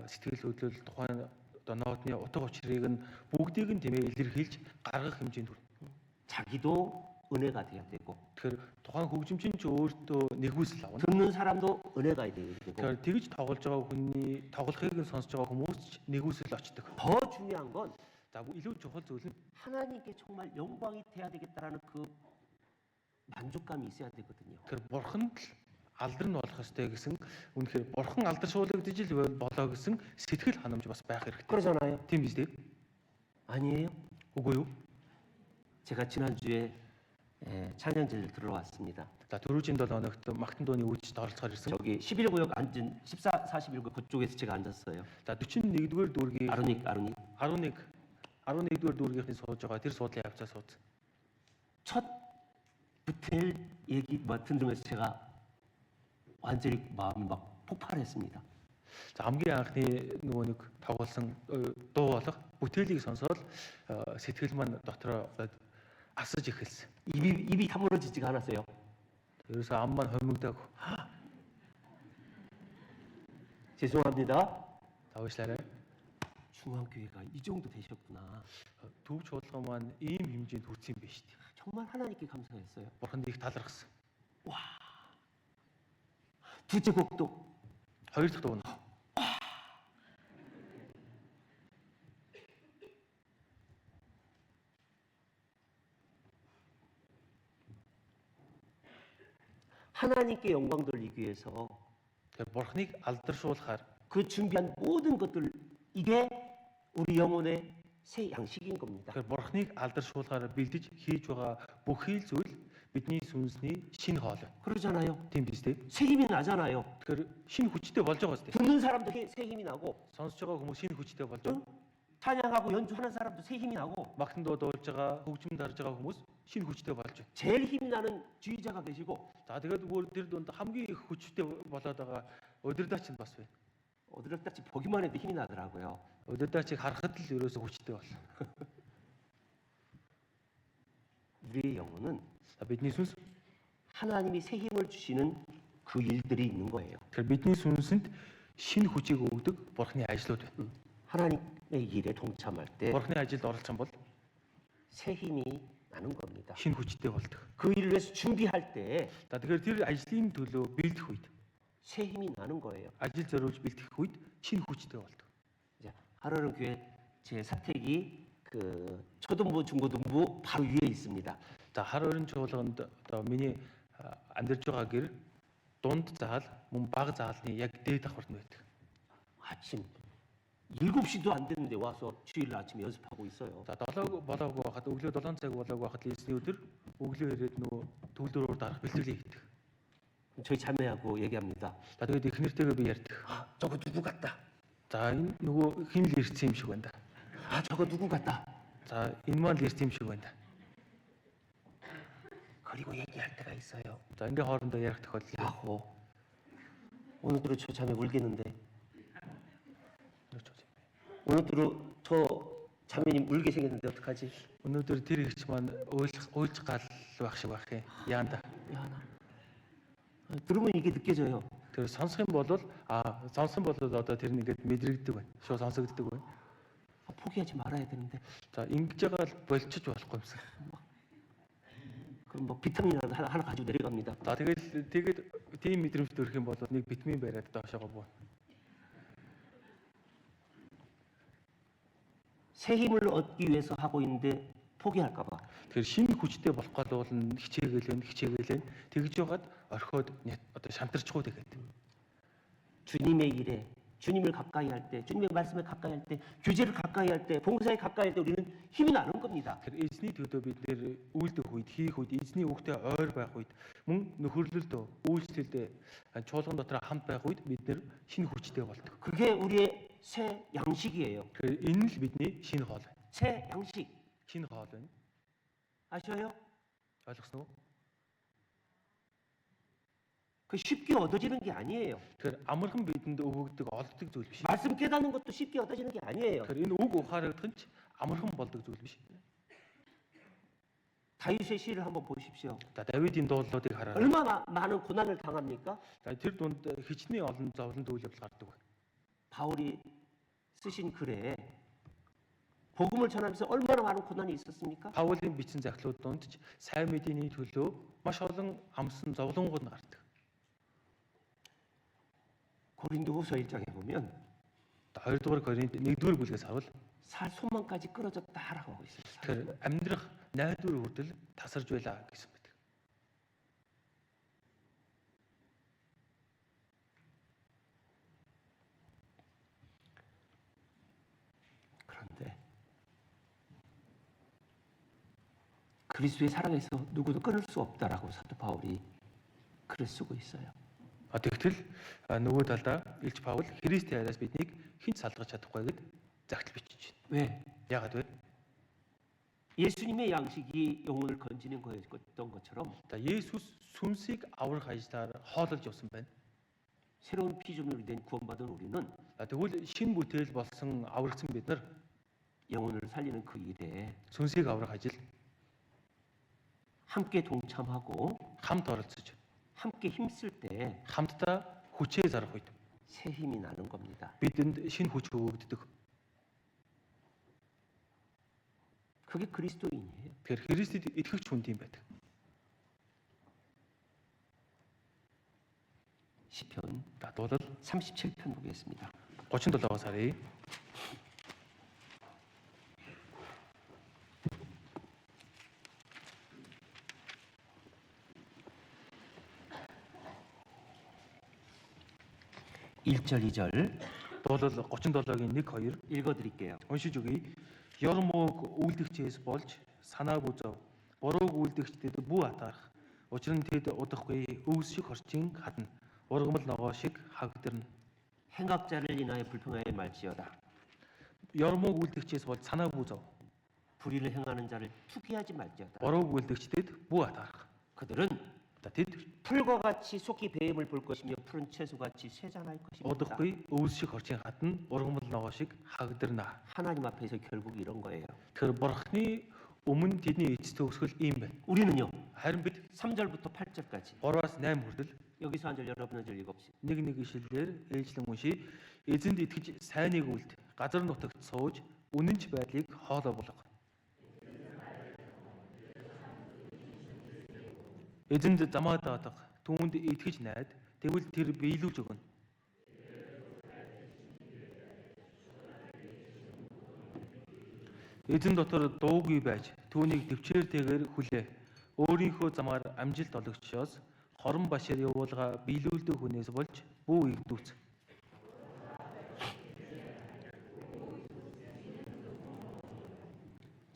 сэтгэл хөдлөл тухайн одоо нотны утга учирыг нь бүгдийг нь тийм ээ илэрхийлж гаргах хэмжээнд хүрнэ. 자기도 은혜가 돼야 되고 Тэгэхээр тухайн хөгжимчин ч өөртөө нэгүсэл авна. 듣는 사람도 은혜가 돼야 되고 Тэгэхээр тэгж тоглож байгаа хүний тоглохыг нь сонсож байгаа хүмүүс ч нэгүсэл очдог. 더 중요한 건 За илүү чухал зүйл нь 하나님께 정말 영광이 돼야 되겠다라는 그 만족감이 있어야 되거든요. тэгэхээр бурханд л алдар нь болох ёстой гэсэн үнэхээр бурхан алдаршуулгадж л болоо гэсэн сэтгэл ханамж бас байх хэрэгтэй. 그러잖아요. Тийм биз дээ? 아니에요? Үгүй юу? 제가 지난주에 찬양제를 들어왔습니다. За түрүүжийн 7 хоногт магтан дууны үйлчлэлд оролцохоор ирсэн. 저기 11구역 앉은 14, 41구 그쪽에서 제가 앉았어요. За 41-р дүүргийн 아로닉 11-р дүүргийнхний сууж байгаа тэр суудлын явцаа сууц. 첫 베텔 얘기 들으면서 제가 완전히 마음이 막 폭발했습니다. За хамгийн анхны нөгөө нэг тоглосон дуу болох бүтээлийг сонсоод сэтгэл маань дотроо асаж эхэлсэн. 입이 다물어지지가 않았어요. ерөөсөө ам маань хомигдаагүй. 죄송합니다. Тавшлаарай. 중앙교회가 이 정도 되셨구나. Төвч худалдан маань ийм хэмжээнд хүрсэн юм байна шүү дээ. 정말 하나님께 감사했어요. Бурханд их талархсан. 둘째 곡도 Хоёр дахь дуу нь 하나님께 영광 돌리기 위해서 тэр Бурханыг алдаршуулахаар 그 준비한 모든 것들 이게 우리 영혼의 새 양식인 겁니다. тэр Бурханыг алдаршуулахаар бэлдэж хийж байгаа бүхий л зүйл бидний сүнсний шинэ хоол байна. 그러잖아요. Тийм биз дээ. 새 힘이 나잖아요. Тэгэхээр шинэ хүчтэй болж байгаа үстэй. 듣는 사람도 새 힘이 나고 Сонсож байгаа хүмүүс шинэ хүчтэй болж байгаа. 찬양하고 연주하는 사람도 새 힘이 나고 Магтан дуу дуулж байгаа, хөгжим дарж байгаа хүмүүс шинэ хүчтэй болж байна. 제일 힘이 나는 주의자가 계시고 За тэгээд бүр тэр дунд хамгийн их хүчтэй болоод байгаа удирдаач нь бас байна. 어드락같이 보기만 해도 힘이 나더라고요. Удирдаачийг харахад л ерөөсө хүчтэй болно. 우리의 영혼은 Бидний сүнс 하나님이 새 힘을 주시는 그 일들이 있는 거예요. тэгэхээр бидний сүнсэнд шинэ хүчийг өгдөг Бурханы ажлууд байна. 하나님의 일에 동참할 때 Бурханы ажилд оролцсон бол 새 힘이 나는 겁니다. шинэ хүчтэй болдог. 그 일을 위해서 준비할 때 새 За тэгэхээр тэр ажлын төлөө бэлдэх үед 힘이 나는 거예요. ажил зориулж бэлтгэх үед шинэ хүчтэй болдог. 이제 하나님 교회 제 사택이 그 초등부, 중고등부 바로 위에 있습니다. За хар өрийн чуулганд одоо миний амьдарч байгаа гэр дунд заал мөн баг заалны яг дээд давхарт нь байдаг. 아침 7시도 안 됐는데 와서 주일 아침 연습하고 있어요. За 7 болоогүй байхад өглөө 7 цаг болоогүй байхад лесний өдөр өглөө ирээд нөгөө төгөлдрөөр дарах бэлтгэлээ хийдэг. 저희 자매하고 얘기합니다. За тэгээд их нэртэйгээ би ярьдаг. 아, 저거 누구 같다. За энэ нөгөө хин л ирсэн юм шиг байна да. 아, 저거 누구 같다. За энэ маань л ирсэн юм шиг байна да. 그리고 얘기할 때가 있어요. За ингээ хоорондоо ярих тохиолдол. 야호. 오늘도 저 자매 울겠는데. 오늘도 저 자매님 울게 생겼는데 어떡하지? Өнөөдөр тэр ихч маань уйлж гал байх шиг байх юм. Яанда. 미안하. 들으면 이게 느껴져요. Тэр сонсох юм бол сонсон бол одоо тэр нэгэд мэдрэгддэг байна. Шууд сонсогддог байна. 아, 포기하지 말아야 되는데. За ингэж байгаа л болчих болохгүй юмсан. 그럼 뭐 비타민 하나 가지고 내려갑니다. За тэгээд тийм мэдрэмж төрөх юм бол нэг витамин бариад доошоо буу. 새 힘을 얻기 위해서 하고 있는데 포기할까 봐. Тэгэхээр шинэ хүчтэй болох гол бол хичээгээл тэгж байгаад орхиод одоо шантарчихгүй тэгээд. 주님의 일에 주님을 가까이 할 때, 주님의 말씀에 가까이 할 때, 교제를 가까이 할 때, 봉사에 가까이 할 때 우리는 힘이 나는 겁니다. Тэгэхээр эзний төлөө бид нэр үйлдэх үед, хийх үед, эзний үгтэй ойр байх үед, мөн нөхөрлөлд үйлчлэлд чуулган дотор хамт байх үед бид нэр шинэ хүчтэй болдог. 그게 우리의 새 양식이에요. Тэгэхээр энэ л бидний шинэ хоол байна. 새 양식 шинэ хоол байна. 아셔요? Ойлгосноо? 그 쉽게 얻어지는 게 아니에요. Тэгэхээр амархан бидэнд өгөгдөг олддог зүйл биш. 말씀 깨닫는 것도 쉽게 얻어지는 게 아니에요. Тэгэхээр энэ үг ухаарагдах нь ч амархан болдог зүйл биш. 다윗의 시를 한번 보십시오. За Давидын дуулуудыг хараарай. 얼마나 많은 고난을 당합니까? За тэр дунд хичнээн олон зовлон үйл явдал гардаг байна. 바울이 쓰신 글에 복음을 전하면서 얼마나 많은 고난이 있었습니까? Паулийн бичсэн захлууд донд ч сайн мэдээний төлөө маш олон амсан зовлонгууд гардаг. 고린도후서 1장에 보면 2-р Коринт 1-р бүлгээс авал 살 소망까지 끊어졌다라고 하고 있어요. тэр амьдрах найдвар хүртэл тасарж байлаа гэсэн мэт. 그런데 그리스도의 사랑에서 누구도 끊을 수 없다라고 사도 바울이 글을 쓰고 있어요. Тэгтэл нөгөө талдаа Илч Паул Христийн хайраас биднийг хэн ч салгаж чадахгүй гэд загтал бичиж байна. 왜? Яагаад вэ? 예수님의 양식이 영혼을 건지는 거였던 것처럼 За Есүс сүнсийг аврах ажлаар хоололж явсан байна. 새로운 피조물이 된 구원받은 우리는 Тэгвэл шинэ бүтээл болсон аврагдсан бид нар 영혼을 살리는 그 일에 сүнсийг аврах ажил 함께 동참하고 хамт оролцож 함께 힘쓸 때 새 хамтдаа хүчээ зарах үед 힘이 나는 겁니다. бидэнд шинэ хүч өгөгддөг. 그게 그리스도인이에요. Тэгэхээр Христэд итгэгч хүнд юм байдаг. 시편 Дуулал 37편 보겠습니다. 37-аас харъя. (1절) (2절) Дуулал 37-гийн 1-2 읽어드릴게요. уншиж өгье. Ёрмог үйлдэгчээс болж санаа бүзөв. Бурууг үйлдэгчдэд бүү атаарах. Учир нь тэд удахгүй өвс шиг хорчин хадна. Ургамал ногоо шиг хагдирна. 행악자를 인하여 불평하여 말지어다. Ёрмог үйлдэгчээс болж санаа бүзөв. 불의를 행하는 자를 투기하지 말지어다. Бурууг үйлдэгчдэд бүү атаарах. 그들은 Тэд 풀과 같이 속히 배임을 볼 것이며 푸른 채소같이 쇠잔할 것입니다. удахгүй өвс шиг хорчин хадна. Ургамал ногоо шиг хагдирна. 하나님 앞에서 결국 이런 거예요. Тэр бурхны өмнө тэдний эцэст төгсгөл ийм байна. 우리는요. Харин бид 3절부터 8절까지 3-аас 8 хүртэл 여기서 한 절 여러분 한 절 읽읍시다. нэг ишлэлээр ээлжлэн уншия. Эзэнд итгэж сайныг үлд. Газар нутагт сууж үнэнч байдлыг хоолой болго. Эзэнд замаа даатах, түүнд итгэж найд, тэгвэл тэр биелүүлж өгнө. Эзэн дотор дуугүй байж, түүнийг төвчээртэйгээр хүлээ. Өөрийнхөө замаар амжилт олгочоос хорон башир явуулга биелүүлдэг хүнээс болж бүү игдүүц.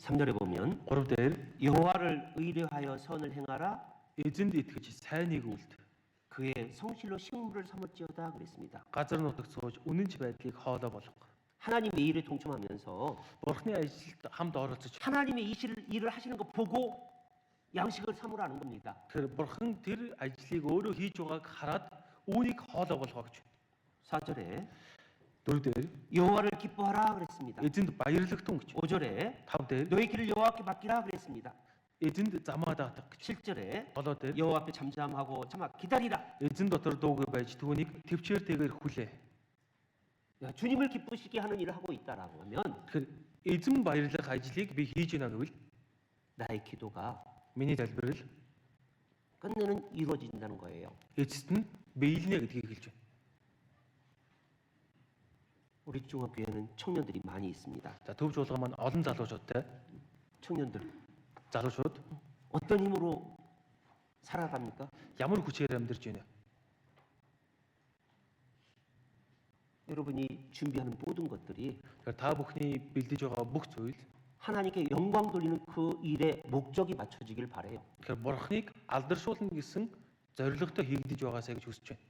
3절에 보면 3дээр 여호와를 의뢰하여 선을 행하라. эзэнд итгэж сайныг үлд. 그의 성실로 식물을 삼을지어다 그랬습니다. Газар нутагт сууж үнэнч байдлыг хоолой болгох. 하나님의 일에 동참하면서 Бурхны ажилд хамт оролцож 하나님의 이 일을 하시는 거 보고 양식을 삼으라는 겁니다. тэр бурхан тэр ажлыг өөрөө хийж байгааг хараад үүнийг хоолой болгоо гэж. 4절에 4дээр 여호와를 기뻐하라 그랬습니다. эзэнд баярлагдсан гэж. 5절에 5дээр 너희 길을 여호와께 맡기라 그랬습니다. эзэнд замаа даатах гэж. 7절에 7дээр 여호와 앞에 잠잠하고 참아 기다리라. эзэн дотор дуугүй байж түүнийг төвчээртэйгээр хүлээ. 야, 주님을 기쁘시게 하는 일을 하고 있다라고 하면 Тэгэхээр эзэн баярлах ажлыг би хийж байна гэвэл 나의 기도가 миний залбирал 끝내는 이루어진다는 거예요. эцэст нь биелнэ гэдгийг хэлж байна. 우리 중학교에는 청년들이 많이 있습니다. За төвч болгоо маань олон залуучуудтай 청년들 залуучууд 어떤 힘으로 살아갑니까? ямар хүчээр амьдарч байна. 여러분이 준비하는 모든 것들이 Тэгэхээр та бүхний бэлдэж байгаа бүх зүйл 하나님께 영광 돌리는 그 일에 목적이 맞춰지길 바래요. тэгэхээр бурхныг алдаршуулна гэсэн зорилготой хийгдэж байгаасаа гэж хүсэж байна.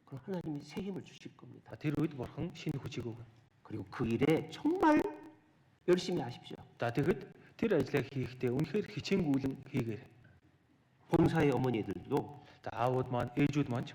그럼 하나님이 새 힘을 주실 겁니다. Тэр үед бурхан шинэ хүчийг өгнө. 그리고 그 일에 정말 열심히 하십시오. За тэгэхэд тэр ажлаа хийхдээ үнэхээр хичээнгүүлэн хийгээрэй. 봉사의 어머니들도 За аауд маань, ээжүүд маань ч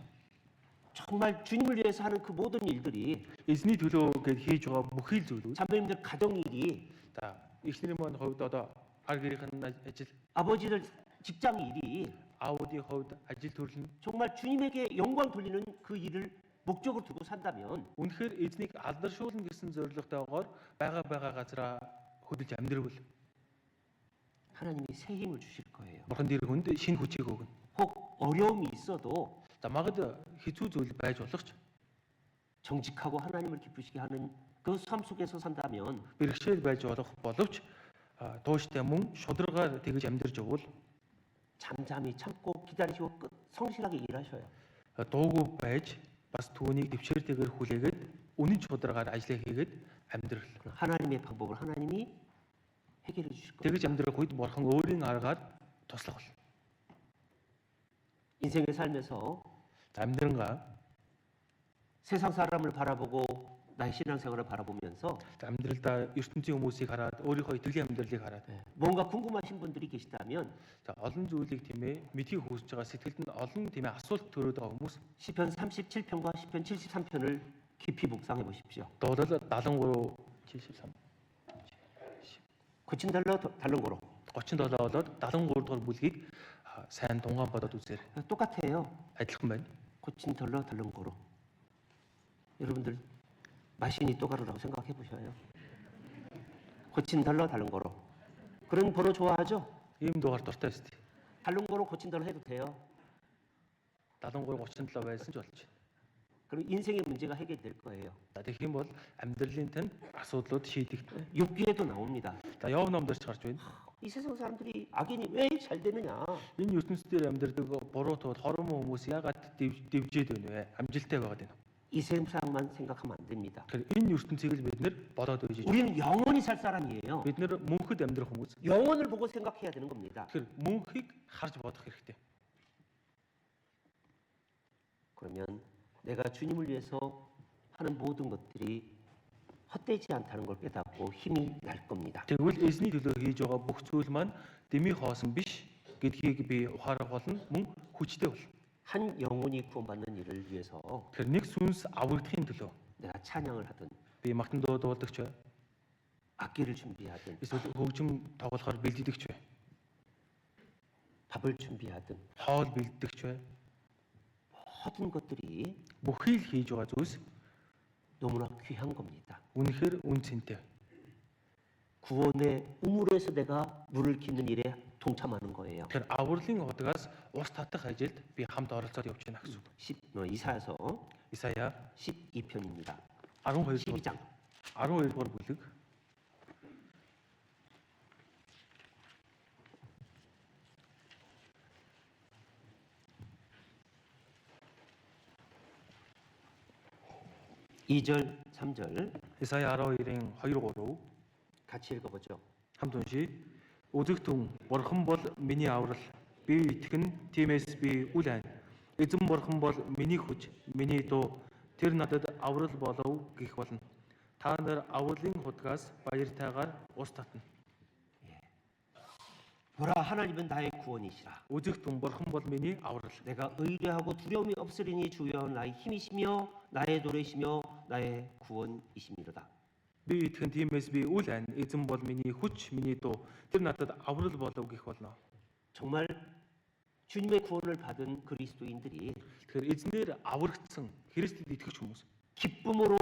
정말 주님을 위해서 하는 그 모든 일들이 эзний төлөө гээд хийж байгаа бүхий л зүйлүүд. 자매님들 가정일이 За эхнэрийн маань хувьд одоо ар гэрийн ажил, 아버지들 직장 일이 аудийн хувьд ажил төрлөн 정말 주님에게 영광 돌리는 그 일을 목적으로 두고 산다면 үнэхээр эзнийг алдаршуулна гэсэн зорилготойгоор байгаа газараа хөдөлж амьдрал 하나님이 새 힘을 주실 거예요. бурхан дээр хүнд шинэ хүчийг өгнө. 혹 어려움이 있어도 За магад хэцүү зүйл байж болох ч 정직하고 하나님을 기쁘시게 하는 그 삶 속에서 산다면 бэрхшээл байж болох боловч тууштай мөн шударгаар тэгж амьдарч явбал 잠잠히 참고 기다리시고 성실하게 일하셔요. дуугүй байж бас түүнийг дэвшээртэйгээр хүлээгээд үнэн шударгаар ажиллаа хийгээд амьдрал. 그럼 하나님의 방법을 하나님이 해결해 주실 거예요. тэгж амьдрах үед бурхан өөрийн аргаар туслах бол. 인생의 삶에서 амьдрангаа 세상 사람을 바라보고 나의 신앙생활을 바라보면서 амьдралдаа ертөнцийн хүмүүсийг хараад өөрийнхөө итгэлийн амьдралыг хараад 뭔가 궁금하신 분들이 계시다면 за олон зүйлийг тийм ээ мэдхийг хүсэж байгаа сэтгэлд нь олон тийм ээ асуулт төрөөд байгаа хүмүүс 시편 37편과 시편 73편을 깊이 묵상해 보십시오. дуулал 73 73 고친 달렁고로 37 болоод 73 дугаар бүлгийг сайн тунгаан бодоод үзээрэй. 똑같아요. Адилхан байна. 고친 달렁고로. 여러분들 마신이 또가루라고 생각해 보셔요. 고친 달렁고로. 그런 번호 좋아하죠? Ийм дугаар дуртай шүү дээ. 달렁고로 고친 달러 해도 돼요. 73 37 байсан ч болж байна. 그럼 인생의 문제가 해결될 거예요. За тэгэх юм бол амьдралын тань асуудлууд шийдэгдэнэ. 욥기에도 나옵니다. За Йов номдорч гарч байна. 이 세상 사람들이 악인이 왜 잘 되느냐? Энэ ертөнцийн амьдардаг буруудууд хоромоо хүмүүс яагаад дэвжээд байна вэ? Амжилттай байгаад байна. 이 세상만 생각하면 안 됩니다. Тэгэхээр энэ ертөнцийг л бид нэр бодоод байж. 우리는 영원히 살 사람이에요. Бид нэр мөнхөд амьдрах хүмүүс. 영원을 보고 생각해야 되는 겁니다. Тэгэхээр мөнхийг харж бодох хэрэгтэй. 그러면 내가 주님을 위해서 하는 모든 것들이 헛되지 않다는 걸 깨닫고 힘이 날 겁니다. Тэгвэл эзний төлөө хийж байгаа бүх зүйл маань дэмий хоосон биш гэдгийг би ухаарах болно. Мөн хүчтэй бол. 한 영혼이 구원받는 일을 위해서 Тэр нэг сүнс аврагдахын төлөө 내가 찬양을 하든 би магтан дуудагч бай. 악기를 준비하든 Эсвэл хөгжим тоглохоор бэлддэгч бай. 밥을 준비하든 Хоол бэлддэгч бай. 모든 것들이 Бүхий л хийж байгаа зүйлс 너무나 귀한 겁니다. үнэхээр үн цэнтэй. 구원의 우물에서 내가 물을 깃는 일에 동참하는 거예요. Тэгэхээр авралын удаагаас ус татах ажилд би хамт оролцоод явж байна гэсэн үг. 이사야서 Исая 12편입니다. 12 12장. дугаар бүлэг 2절, 3절 Исая 12-ийн 2 3 같이 읽어보죠. хамт уншия. Үзэгтэн бурхан бол миний аврал. Би итгэн тиймээс би үл айн. Эзэн бурхан бол миний хүч, миний дуу. Тэр надад аврал болов гэх болно. Та нар авралын хутгаас баяртайгаар ус татна. 보라, 하나님은 나의 구원이시라. Үзэгтэн бурхан бол миний аврал. 내가 의뢰하고 두려움이 없으리니 주여 나의 힘이시며 나의 노래시며 나의 구원이시미로다. Би итгэн тиймээс би үл айн. Эзэн бол миний хүч, миний дуу. Тэр надад аврал болов гэх болно. 정말 주님의 구원을 받은 그리스도인들이 Тэгэхээр эзнээр аврагдсан Христэд итгэж хүмүүс 기쁨으로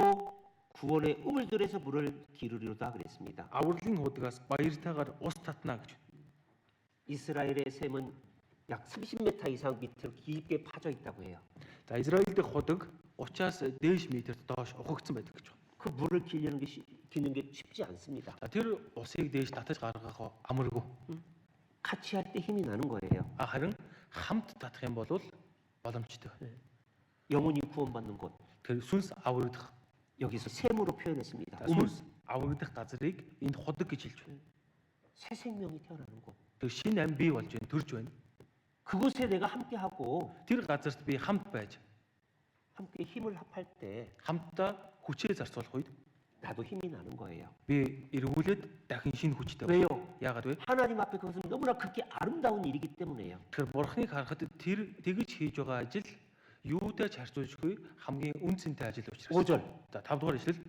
구원의 우물들에서 물을 기르리로다 그랬습니다. авралын хутгаас баяртайгаар ус татна гэж. 이스라엘의 샘은 약 30m 이상 밑으로 깊게 파져 있다고 해요. За Израиль дэх худаг 30-аас дээш метрт доош ухагдсан байдаг гэж байна. 그 물을 기는 게 쉽지 않습니다. За тэр усыг дээш татаж гаргах амаргүй. 같이 할 때 힘이 나는 거예요. Харин хамт татах юм бол боломжтой. 영혼이 구원받는 곳. Тэр сүнс аврагдах. 여기서 샘으로 표현했습니다. Сүнс аврагдах газрыг энд худаг гэж хэлж байна. 새 생명이 태어나는 곳. Тэр шинэ ам бий болж байна, төрж байна. 그곳에 내가 함께하고 Тэр газарт би хамт байж 함께 힘을 합할 때 хамтдаа хүчээ зарцуулах үед 나도 힘이 나는 거예요. Би эргүүлээд дахин шинэ хүчтэй. 왜요? Яагаад вэ? 하나님 앞에 그것은 너무나 극히 아름다운 일이기 때문에요. Тэгэхээр бурхныг харахад тэр тэгж хийж байгаа ажил юутай ч харьцуулжгүй хамгийн үнцэнтэй ажил учраас. 5절 За 5 дугаар ишлэл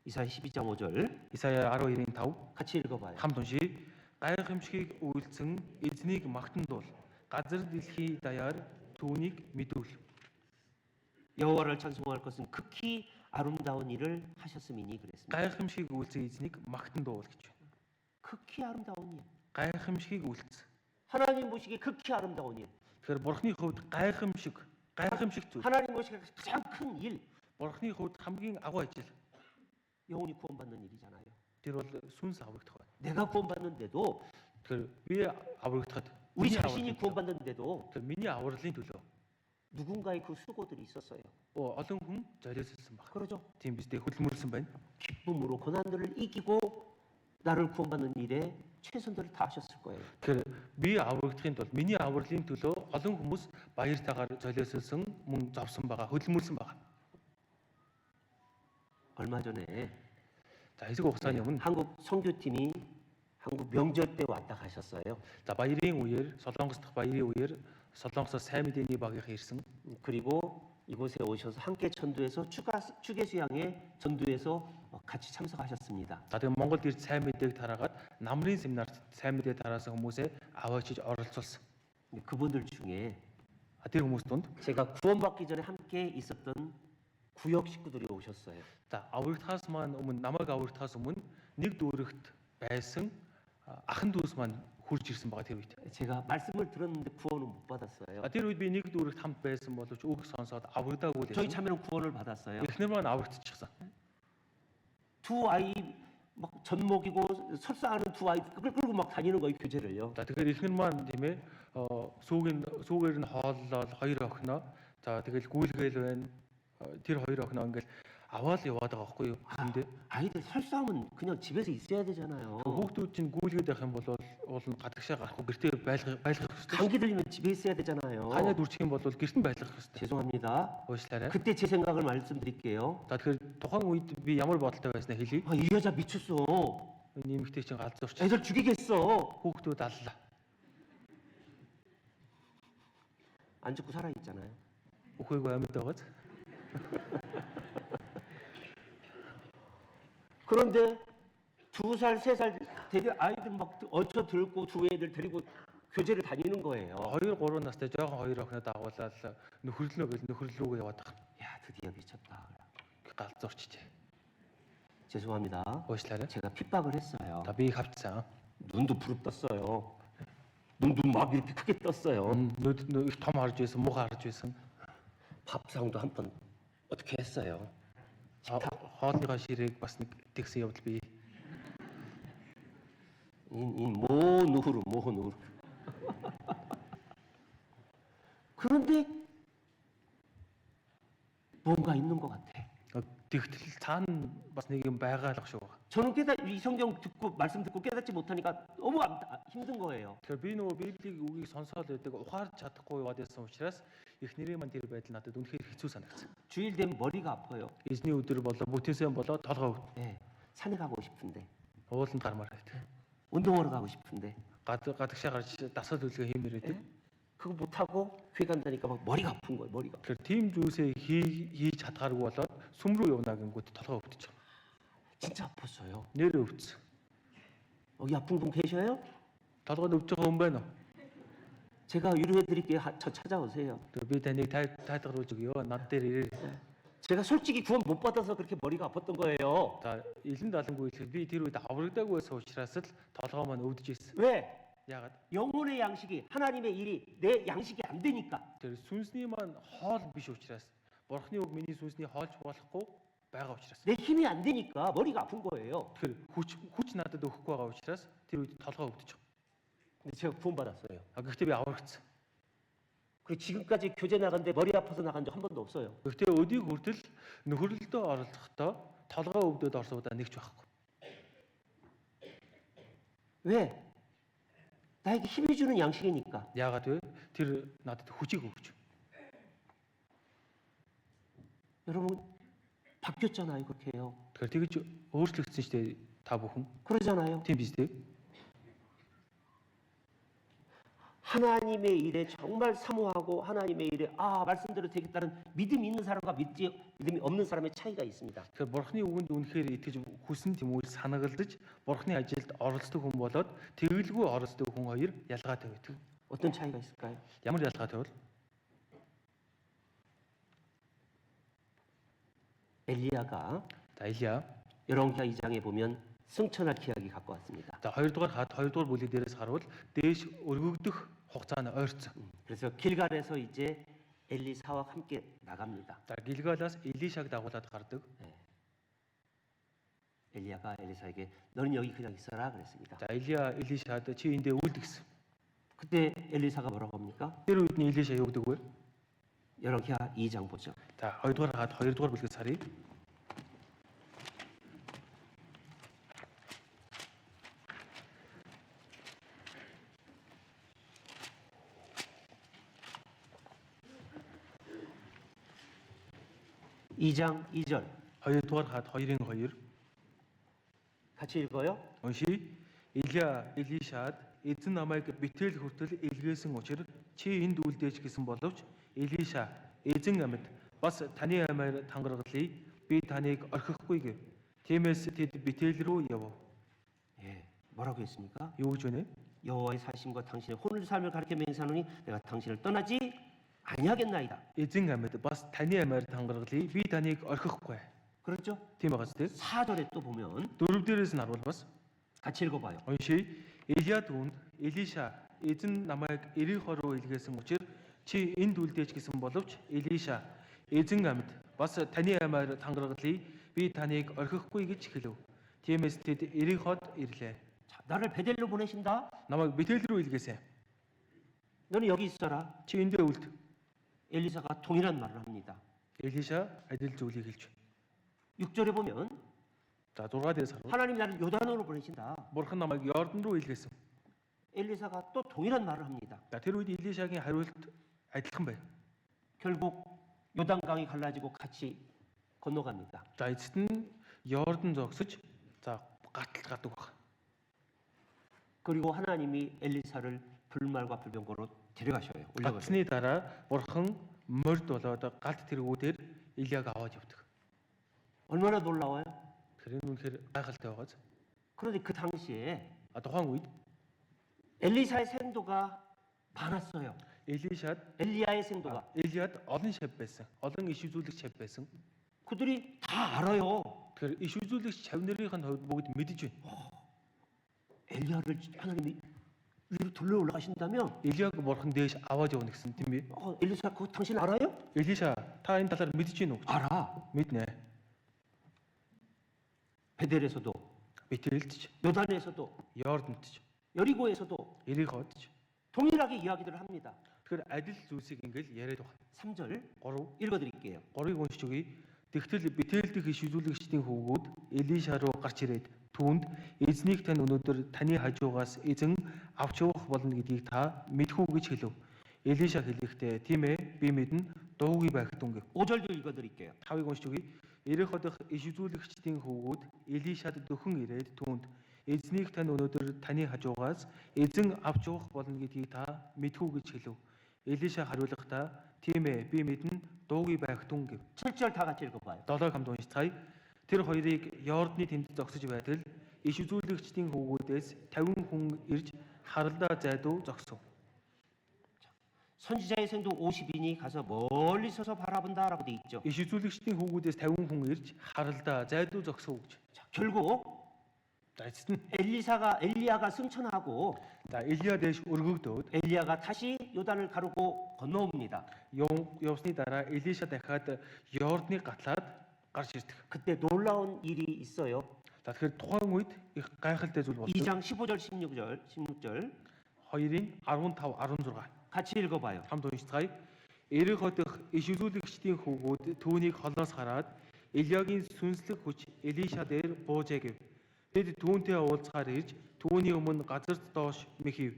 이사야 12장 5절 Исая 12-ийн 5 같이 읽어봐요. хамт уншия. Гайхамшигыг үйлцэн эзнийг магтандуул. Газар дэлхий даяар түүнийг мэдүүл. 여호와를 찬송할 것은 극히 아름다운 일을 하셨음이니 그랬습니다. Гайхамшигыг үйлцэн эзнийг магтандуул гэж байна. 극히 아름다운 일. Гайхамшигыг үйлцэн. 하나님 보시기에 극히 아름다운 일. Тэгэхээр бурхны хувьд гайхамшиг зүйл. 하나님 보시기에 가장 큰 일. Бурхны хувьд хамгийн агуу ажил. 영혼이 구원받는 일이잖아요. Тэр бол сүнс аврагдах байна. 내가 구원받는데도 Тэгэхээр би аврагдахад 우리 миний 자신이 авралын төлөө, 구원받는데도 тэр миний авралын төлөө 누군가의 그 수고들이 있었어요. олон хүн зориулсан баг. 그러죠? Тийм биз дээ хөдөлмөрлсөн байна. 기쁨으로 고난들을 이기고 나를 구원받는 일에 최선들을 다하셨을 거예요. Тэгэхээр би аврагдахын тулд миний авралын төлөө олон хүмүүс баяртайгаар зориулсан мөн зовсон байгаа, хөдөлмөрлсөн байгаа. 얼마 전에 За хэсэг хугацааны өмнө 한국 선교팀이 한국 명절 때 왔다 가셨어요. за баярын үеэр Солонгос дахь баярын үеэр Солонгосоос сайн мэдээний багийнхан ирсэн. 그리고 이곳에 오셔서 함께 전도해서 추계 수양의 전도에서 같이 참석하셨습니다. За тэгээд Монголд ирж сайн мэдээг тараагаад намрын семинарт сайн мэдээ тараасан хүмүүсээ аваачиж оролцуулсан. 그분들 중에 Тэр хүмүүс донд 제가 구원받기 전에 함께 있었던 구역 식구들이 오셨어요. за аврагдахаас маань өмнө намайг аврагдахаас өмнө нэг дүүрэгт байсан ахын дүүс маань хурж ирсэн байгаа тэр үед. 제가 말씀을 들었는데 구원은 못 받았어요. Тэр үед би нэг дүүрэгт хамт байсан боловч үг сонсоод аврагдаагүй 저희 байсан. 자매는 구원을 받았어요. Эхнэр маань аврагдчихсан. 두 아이 막 젖먹이고 설사하는 두 아이 끌고 막 다니는 거예요 교제를요. За тэгэхээр эхнэр маань тийм ээ сүүгээр нь хооллол хоёр охиноо за тэгэл гүйлгээл байна. Тэр хоёр охиноо ингээл аваад яваад байгаа байхгүй юу? Тэндээ 아이들 설사하면 그냥 집에서 있어야 되잖아요. хүүхдүүд чинь гүйлгээд байх юм бол уулын гадагшаа гарахгүй гэртээ байлгах хэрэгтэй. 감기 들리면 집에 있어야 되잖아요. Ханаад үрчих юм бол гэрт нь байлгах хэрэгтэй. 죄송합니다. Уушлаарай. 그때 제 생각을 말씀드릴게요. За тэгэхээр тухайн үед би ямар бодолтой байснаа хэлье. 이 여자 미쳤어. Нэмэгтэй чинь галзуурч 애들 죽이겠어. хүүхдүүд аллаа. 안 죽고 살아 있잖아요. Үхээгүй амьд байгааз. 그런데 2살, 3살 되게 아이들 막 얹혀 들고 두 애들 데리고 교제를 다니는 거예요. 2, 3 настай жоохон хоёр охиноо дагуулаад нөхөрлөө гэж нөхөрлөөгүй яваад байгаа. 야, 드디어 미쳤다. Галзуурчжээ. 죄송합니다. Уушлаарай. 제가 핍박을 했어요. За би хавцсан. 눈도 부릅떴어요. 눈도 막 이렇게 크게 떴어요. Нүд их том харж байсан, муу харж байсан. 밥상도 한 번 어떻게 했어요. Хоолныхоо ширээг бас нэг тэгсэн явдал бий. 모누후루. 그런데 뭔가 있는 것 같아. Тэгтэл цаана бас нэг юм байгаа л ах шүү. 저는 이 성경 듣고 말씀 듣고 깨닫지 못하니까 너무 힘든 거예요. Тэгэхээр би нөгөө Библийн үгийг сонсоод байдаг ухаарч чадахгүй яваад байсан учраас их нэрийн маань тэр байдал надад үнэхээр хэцүү санагдсан. 주일 되면 머리가 아파요. Эзний өдөр болоо бүтээсэн болоо толгой 네, 산에 가고 싶은데, ууланд гармаар байдаг. 운동하러 가고 싶은데, Гадагшаа гарч дасгал үлгээ хиймээр байдаг. 그거 못 하고 교회 간다니까 막 머리가 아픈 거예요. 머리가. Тэгэхээр тийм зүйлсээ хийж чадхааргүй болоод сүм рүү явна гингүүд толгой өвдөж байгаа. 진짜 아팠어요. Нэр өвдсөн. 여기 아픈 분 계셔요? Толгойд өвдөж байгаа хүн байна уу? 제가 위로해 드릴게요. 저 찾아오세요. Тэгээ би таныг тайлгаруулж өгье. Над дээр ирээ. 제가 솔직히 구원 못 받아서 그렇게 머리가 아팠던 거예요. За илэн далангүй хэлэхэд би тэр үед аврагдаагүй байсан учраас л толгой маань өвдөж ирсэн. 왜? Яагаад? 영혼의 양식이 하나님의 일이 내 양식이 안 되니까. Тэр сүнсний маань хоол биш учраас бурхны үг миний сүнсний хоолж болохгүй байгаа учраас. 내 힘이 안 되니까 머리가 아픈 거예요. Тэгэхээр хүч надад өгөхгүй байгаа учраас тэр үед толгой өвдөж байгаа. 근데 제가 구원받았어요. Гэхдээ би аврагдсан. 그리고 지금까지 교제 나갔는데 머리 아파서 나간 적 한 번도 없어요. Гэхдээ өдийг хүртэл нөхөрлөлтөд оролцохдоо толгой өвдөд орсон удаа нэг ч байхгүй. 왜? 나에게 힘이 주는 양식이니까. Яагаад вэ? Тэр надад хүчийг өгч. 여러분, 바뀌었잖아요. 그렇게 해요. Тэгэхээр тэгж өөрчлөгдсөн шүү дээ та бүхэн. 그러잖아요. Тийм биз дээ. 하나님의 일에 정말 사모하고 하나님의 일에 말씀대로 되겠다는 믿음이 있는 사람과 믿음이 없는 사람의 차이가 있습니다. Тэгэхээр бурхны үгэнд үнэхээр итгэж хүсэн тэмүүл санагалдаж бурхны ажилд оролцдог хүн болоод тэгэлгүй оролцдог хүн хоёр ялгаатай байдаг. 어떤 차이가 있을까요? Ямар ялгаатай бол 엘리야가 за Илия 열왕기하 2장에 보면 승천할 기약이 갖고 왔습니다. за 2дугаар бүлэг дээрээс харуул дээш өргөгдөх хугацааны ойрцсон. 그래서 길갈에서 이제 엘리사와 함께 나갑니다. За Гэлгалаас Илишаг дагуулад гардаг. 엘리야가 엘리사에게 너는 여기 그냥 있어라 그랬습니다. За Илия Илишад чи эндээ үйл гэсэн. 그때 엘리사가 뭐라고 합니까? Тэр үед нь Илиша юу гэдэг вэ? 열왕기하 2장 보죠. За 2дугаар бүлгээс харъя. 이장 2절 2дугаар 2-2 같이 읽어요. уншия. Илия Илишад эзэн намайг битэл хүртэл илгээсэн учраас чи энд үлдээж гэсэн боловч Илиша эзэн амьд бас таны аймаар тангаргалъя би таныг орхихгүй гэв. Тиймээс тэд битэл рүү явв. 예, 뭐라고 했습니까? Юу гэж байна? 여호와의 사심과 당신의 혼을 삶을 가르쳐 맹세하노니 내가 당신을 떠나지 아니하겠나이다. Эзэн амьд бас таны аймаар тангаргалъя би таныг орхихгүй. 그렇죠? Тийм байгаас тийм. 4절에 또 보면 4 дээрээс нь харуул бас 같이 읽어봐요. уншия. Илия түүнд Илиша эзэн намайг Ирихо руу илгээсэн учраас чи энд үлдээж гэсэн боловч Илиша эзэн амьд бас таны аймаар тангаргалъя би таныг орхихгүй гэж хэлв. Тиймээс тэд Ириход ирлээ. 자, 나를 베델로 보내신다. Намайг Бетел рүү илгээсэн. 너는 여기 있어라. Чи эндээ үлд. 엘리사가 동일한 말을 합니다. Илиша адил зүйлийг хэлж. 6절에 보면 За 6 дээрээс харуул. 하나님 나를 요단으로 보내신다. Бурхан намайг Йордан руу илгээсэн. 엘리사가 또 동일한 말을 합니다. За тэр үед Илишагийн хариулт адилхан байна. 결국 요단강이 갈라지고 같이 건너갑니다. За эцэст нь Йордан зогсож за гатал гадаг баг. 그리고 하나님이 엘리사를 불말과 불병거로 데려가셔요. 올려가셔요. Гацсны дараа Бурхан морд болоод галт тэргүүдээр Илияг аваад явдаг. 얼마나 놀라워요? Тэр энэ үнэхээр гайхалтай байгааз. 그런데 그 당시에 Тухайн үед 엘리사의 생도가 많았어요. Илишад 엘리야의 생도가. Илияд олон шав байсан. Олон иш үзүүлэгч шав байсан. 그들이 다 알아요. Тэгэхээр иш үзүүлэгч шав нарын хувьд бүгд мэдэж байна. 엘리야를 하나님이 위로 들러 올라가신다면 Илияг Бурхан дээш аваад явна гэсэн тийм бий. 엘리사 그거 당신 알아요? Илиша та энэ талаар мэдэж байна уу? 알아. Мэднэ. 베델에서도 Бетелд ч, 요단에서도 Йорданд ч, 여리고에서도 Ириход ч. 동일하게 이야기들을 합니다. Тэгэхээр адил зүйлсийг ингээл яриад байна. 3절 3 읽어드릴게요. 3-ыг уншиж өгье. Тэгтэл Бетел дэх иш үзүүлэгчдийн хөвгүүд Илиша руу гарч ирээд түүнд эзнийг тань өнөөдөр таны хажуугаас эзэн авч явах болно гэдгийг та мэдхүү гэж хэлв. Илиша хэлэхдээ тийм ээ би мэднэ дуугүй байх дүнг. 5절도 읽어드릴게요. 5-ыг уншиж өгье. Ирихо дэх иш үзүүлэгчдийн хөвгүүд Илишад дөхөн ирээд түүнд эзнийг тань өнөөдөр таны хажуугаас эзэн авч явах болно гэдгийг та мэдхүү гэж хэлв. Илиша хариулахдаа тийм ээ би мэднэ дуугүй байх дүн гэв. 7절 다 같이 읽어봐요. 7 хамт уншицгаая. Тэр хоёрыг Йордны тэнд зогсож байтал иш үзүүлэгчдийн хөвгүүдээс 50 хүн ирж харалдаа зайдуу зогсов. 선지자의 생도 50인이 가서 멀리 서서 바라본다라고 돼 있죠. Иш үзүүлэгчдийн хөвгүүдээс 50 хүн ирж харалдаа зайдуу зогсов гэж. 자, 결국 За эцэст нь 엘리야가 승천하고 за Илия дэш өргөгдөөд 엘리야가 다시 요단을 가르고 건너옵니다. явсны дараа Илиша дахиад Йордны гатлаад гарч ирдэг. 그때 놀라운 일이 있어요. За тэгэхээр тухайн үед их гайхалтай зүйл болсон. 2장 15절 16절 2-ын 15 16 같이 읽어봐요. хамт уншицгаая. Ирихо дэх иш үзүүлэгчдийн хөвгүүд түүнийг холоос хараад Илиягийн сүнслэг хүч Илиша дээр буужээ гэв. Тэд түүнтэй уулзахаар ирж түүний өмнө газарт доош мэхив.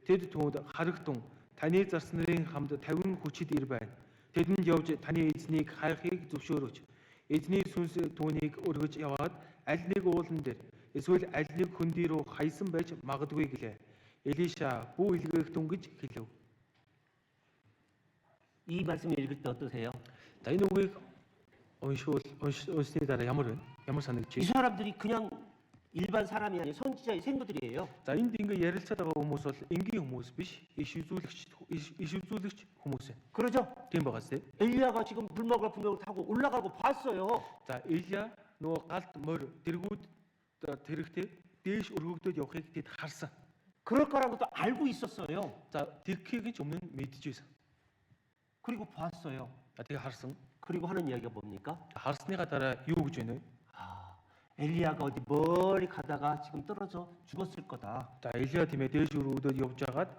Тэд түүнд харагтун таны зарс нарын хамт 50 хүчит ир байна. Тэдэнд явж таны эзнийг хайхыг зөвшөөрөөч. Эзний сүнс түүнийг өргөж яваад аль нэг уулан дээр эсвэл аль нэг хөндөй рүү хаясан байж магадгүй гэлээ. Элиша бүү илгээх дүнгэж хэлв. 이 말씀 읽을 때 어떠세요? За энэ үгийг уншсны дараа ямар вэ? Ямар санагдчих? 이 사람들이 그냥 일반 사람이 아니에요. 선지자의 생도들이에요. За энд ингээ ярилцаад байгаа хүмүүс бол энгийн хүмүүс биш, иш үзүүлэгч хүмүүс байна. 그러죠? Тийм байгаас тий. 엘리야가 지금 불막을 분명히 타고 올라가고 봤어요. За Илия нөгөө галт морь дэргүүд тэрэгтэй дээш өргөгдөд явахыг тэд харсан. 그럴 거라는 것도 알고 있었어요. За тэгхийг ч өмнө нь мэдчихсэн. 그리고 봤어요. Тэгээ харсан. 그리고 하는 이야기가 뭡니까? Харсныга дараа юу гэж байна вэ? 엘리야가 어디 멀리 가다가 지금 떨어져 죽었을 거다. За Илия тиймээ дээш өргөгдөд явж хагаад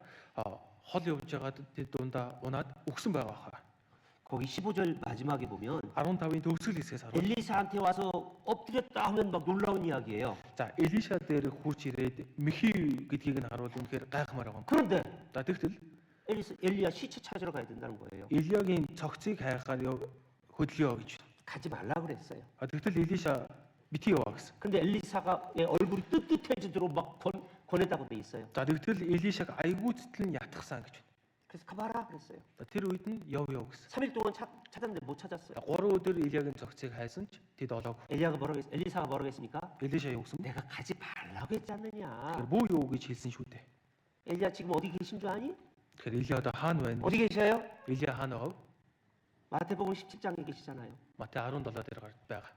хол явж хагаад тэд дундаа унаад өгсөн байгаа хаа. 거기 15절 마지막에 보면 15-ийн төгсгөл хэсгээс харуул. 엘리사한테 와서 엎드렸다 하면 막 놀라운 이야기예요. За Элиша дээр хурч ирээд Михи гэдгийг нь харуул үнэхээр гайхмаар байгаа юм. 그런데 За тэгтэл 엘리야 시체 찾으러 가야 된다는 거예요. Илиягийн цогцыг хайхаар хөдлөё гэж. 가지 말라 그랬어요. Тэгтэл Элиша битгий яваа гэсэн. 근데 엘리사가 얼굴이 뜨뜻해지도록 막 권했다고 돼 있어요. За тэгтэл Элишаг айгүй цэцлэн ятгсан гэж. 그래서 가봐라 그랬어요. За тэр үед нь яв гэсэн. 3일 동안 찾았는데 못 찾았어요. 3 өдөр Илиягийн цогцыг хайсан ч тэд олоогүй. 엘리사가 뭐라고 했습니까? Элиша юу гэсэн? 내가 가지 말라고 했지 않느냐. Тэр бүү юу гэж хэлсэн шүү дээ. 엘리야 지금 어디 계신 줄 아니? Тэгэхээр Илия одоо хаана байна? 어디 계셔요? Илия хаана вэ? 마태복음 17장에 계시잖아요. Матай 17 дээр байгаа.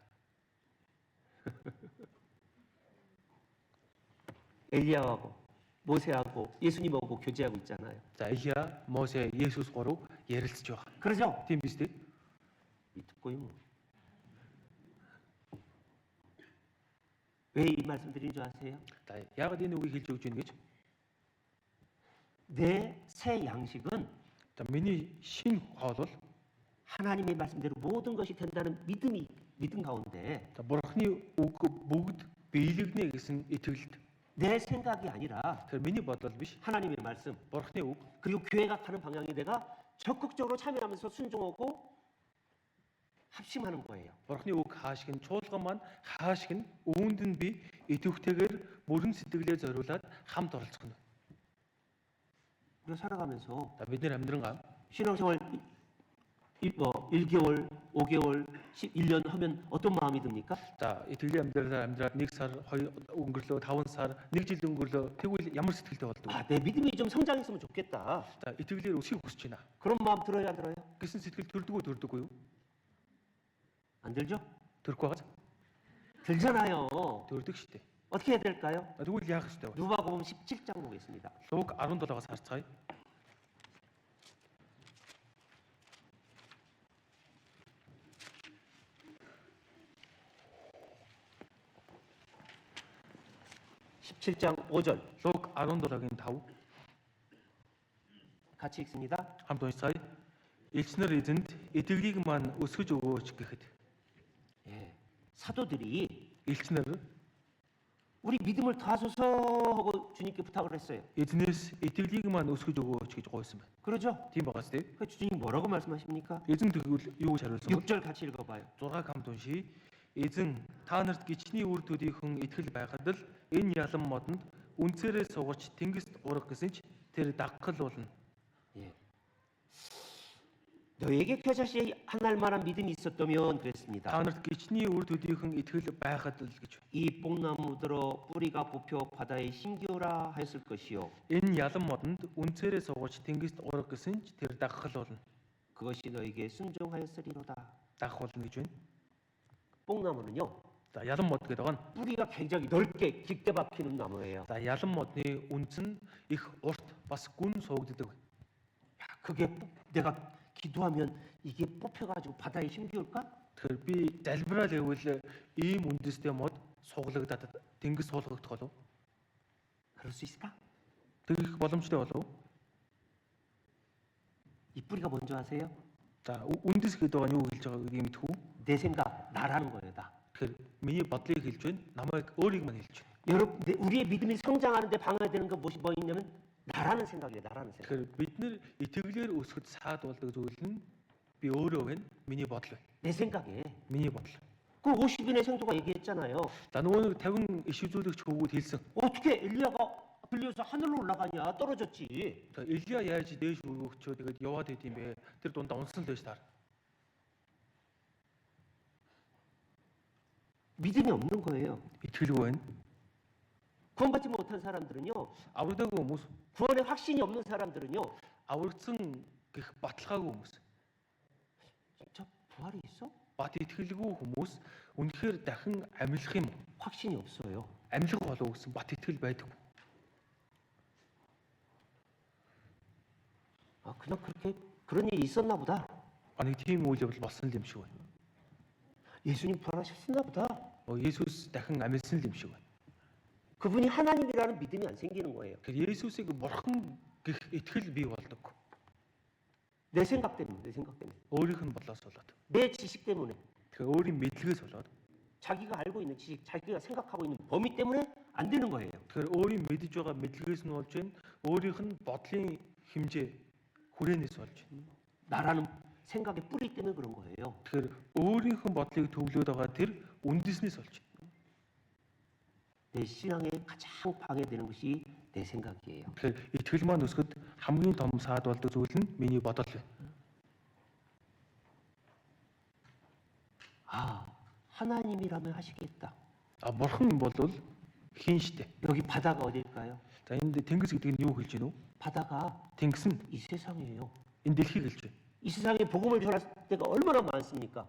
엘리야하고 모세하고 예수님하고 교제하고 있잖아요. За Илия, Мосе, Есүс гурав ярилцж байгаа. 그러죠? Тийм биз дээ. 믿고요. 왜 이 말씀 드리는 줄 아세요? За яагаад энэ үгийг хэлж өгч байна гэж? 내 새 양식은 За миний шинэ хоол бол 하나님의 말씀대로 모든 것이 된다는 믿음 가운데 за Бурхны үг бүгд биелэгнэ гэсэн итгэлд. 내 생각이 아니라 Тэгэхээр миний бодол биш. 하나님의 말씀 Бурхны үг 그리고 교회가 가는 방향에 내가 적극적으로 참여하면서 순종하고 합심하는 거예요. Бурхны үг хаашиг нь чуулган маань хаашиг нь үүнд нь би идэвхтэйгээр бүрэн сэтгэлээ зориулаад хамт оролцох нь. 우리가 살아가면서 За бид нэр амьдран 신앙생활 1개월, 5개월, 1년 하면 어떤 마음이 듭니까? за итгэлийн амьдраад 1 сар, 2 өнгөрлөө, 5 сар, 1 жил өнгөрлөө тэгвэл ямар сэтгэлтэй болдог вэ? 내 믿음이 좀 성장했으면 좋겠다. За итгэлээр өсөхийг хүсэж байна. 그런 마음 들어요, 안 들어요? Гэсэн сэтгэл төрдөггүй юу? 안 들죠? Төрөхгүй байгаа. 들잖아요. Төрдөг шүү дээ. 어떻게 해야 될까요? Тэгвэл яах ёстой вэ? 누가복음 17장 보겠습니다. Луг 17-аас харцгаая. (17장 5절) Луг 17-гийн 5 같이 읽습니다. хамт уншицгаая. Элчнэр эзэнд итгэлийг маань өсгөж өгөөч гэхэд 사도들이 элчнэр 우리 믿음을 더하소서 하고 주님께 부탁을 했어요. эзнээс итгэлийг маань өсгөж өгөөч гэж гуйсан байна. 그러죠? Тийм байгаас тий. 그 주님 뭐라고 말씀하십니까? Эзэн тэгвэл юу гэж хариулсан бэ? 6절 같이 읽어봐요. 6 хамт уншия. Эзэн та нарт гичний үр төдийхөн итгэл байхад л энэ ялан модонд үнцээрээ суугач тэнгист урах гэсэн ч тэр дагхал болно. 너에게 겨자씨 하나할 만한 믿음이 있었다면 Та 그랬습니다. нарт гичний үр төдийхөн итгэл байхад л гэж. 이 뽕나무들어 뿌리가 뽑혀 바다에 심기오라 하였을 것이요. Энэ ялан модонд үнцээрээ суугач тэнгист урах гэсэн ч тэр дагхал болно. 그것이 너에게 순종하였으리로다. Дагх болно гэж байна. 뽕나무는요. За ялан мод гэдэг байгаа нь. 뿌리가 굉장히 넓게 깊게 박히는 나무예요. За ялан модны үнц нь их урт бас гүн суугддаг. 그게 내가 기도하면 이게 뽑혀가지고 바다에 심기올까? Тэгэхээр би залбирал гэвэл ийм үндэстэй мод суглагдаад тэнгис суулгагдах болов. 그럴 수 있을까? Тэгэх боломжтой болов. 이 뿌리가 뭔지 아세요? За үндэс гэдэг байгаа нь юу хэлж байгааг мэдэх үү? 내 생각, 나라는 거예요, 다. Тэгэхээр миний бодлыг хэлж байна. Намайг өөрийг маань хэлж байна. 여러분, 우리의 믿음이 성장하는데 방해되는 건 무엇이 뭐 있냐면 나라는 생각이에요, 나라는 생각. Тэгэхээр бид нэр итгэлээр өсөхөд саад болдог зүйл нь би өөрөө байна. Миний бодол байна. 내 생각에 Миний бодол. 그 50인의 성도가 얘기했잖아요. За нөгөө нэг 50 иш үзүүлэгч хөвгүүд хэлсэн. 어떻게 엘리야가 들려서 하늘로 올라가냐? 떨어졌지. За Илия яаж дээш өргөгчөө тэгээд яваад идэм бэ? Тэр дундаа унсан л байж таар. 믿음이 없는 거예요. Итгэлгүй байна. 구원받지 못한 사람들은요. Аврагдаагүй хүмүүс, 구원에 확신이 없는 사람들은요. аврагдсан гэх баталгаагүй хүмүүс, 진짜 부활이 있어? бат итгэлгүй хүмүүс үнэхээр дахин амьлах юм. 확신이 없어요. Амьлах болов гэсэн бат итгэл байдаг. 아, 그냥 그렇게 그런 일이 있었나 보다. Нэг тийм үйл явдал болсон л юм шиг байна. 예수님 부활하셨나 보다. Есүс дахин амьлсан л юм шиг байна. 그분이 하나님이라는 믿음이 안 생기는 거예요. Тэгэхээр Есүсийг бурхан гэх итгэл бий болдог. 내 생각 때문에, 내 생각 때문에. Өөрийнх нь бодлоос болоод. 내 지식 때문에. Тэгэхээр өөрийн мэдлэгээс болоод. 자기가 알고 있는 지식, 자기가 생각하고 있는 범위 때문에 안 되는 거예요. Тэгэхээр өөрийн мэдж байгаа мэдлэгээс нь болж байна. Өөрийнх нь бодлын хэмжээ хүрээнээс болж байна. 나라는 생각의 뿌리 때문에 그런 거예요. Тэгэхээр өөрийнх нь бодлыг төвлөөд байгаа тэр үндэснээс болж байна. 내 신앙에 가장 방해되는 것이 내 생각이에요. Тэгэхээр итгэл маань өсгөд хамгийн том саад болдог зүйл нь миний бодол байна. 아, 하나님이라면 하시겠다. Бурхан бол хийн штэ. 여기 바다가 어딜까요? За энд тэнгис гэдэг нь юу хэлж байна вэ? 바다가 Тэнгис нь 이 세상이에요. энэ дэлхийг хэлж байна. 이 세상에 복음을 전할 때가 얼마나 많습니까?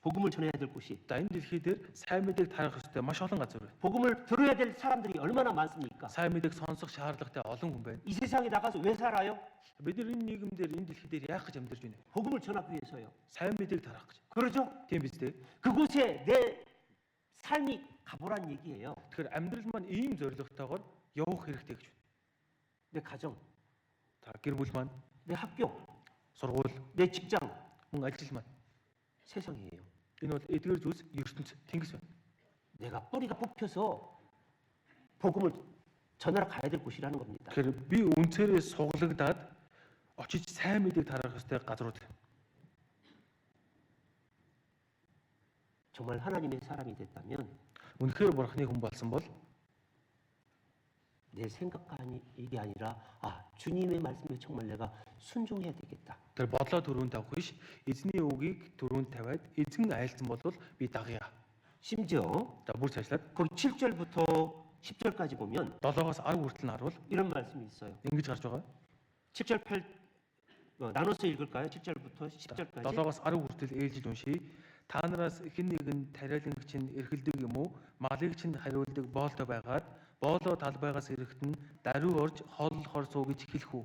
복음을 전해야 될 곳이. За энэ дэлхий дээр сайн мэдээг тарах хэрэгтэй маш олон газар байна. 복음을 들어야 될 사람들이 얼마나 많습니까? Сайн мэдээг сонсох шаардлагатай олон хүн байна. 이 세상에 나가서 왜 살아요? Бид нар энэ нийгэмдэр энэ дэлхий дээр яах гэж амьдарч байна вэ? 복음을 전하기 위해서요. Сайн мэдээг тарах гэж. 그러죠? Тийм биз дээ. 그곳에 내 삶이 가보란 얘기예요. Тэгэхээр амьдрал маань ийм зорилготойгоор явах хэрэгтэй гэж байна. 내 가정, За гэр бүл маань, 내 학교, сургууль, 내 직장, мөн ажил маань. 세상이에요. Энэ бол эдгээр зүйлс ертөнц тэнгис байна. 내가 뿌리가 뽑혀서 복음을 전하러 가야 될 곳이라는 겁니다. Тэгэхээр би үнцээрээ суглагдаад очиж сайн мэдээг тарах ёстой газрууд. 정말 하나님의 사람이 됐다면 Үнэхээр бурхны хүн болсон бол 내 생각과 이게 아니라 아 주님의 말씀에 정말 내가 순종해야 되겠다. тэр бодлоо төрөнд тавих биш, эзний үгийг төрөнд тавиад эзэн айлцсан бол би дагъя. 심지어 За бүр цаашлаад 거기 7절부터 10절까지 보면 7-оос 10 хүртэл нь харуул 이런 말씀이 있어요. ингэж гарч байгаа. 7절 8 나눠서 읽을까요? 7절부터 10절까지. 7-оос 10 хүртэл ээлжид уншия. Та нараас хэн нэгэн тариалангч нь эрхэлдэг юм уу? Малыг чинь хариулдаг боолтой байгаад боолоо талбайгаас ирэхэд нь даруй орж хол хор суу гэж хэлэх үү?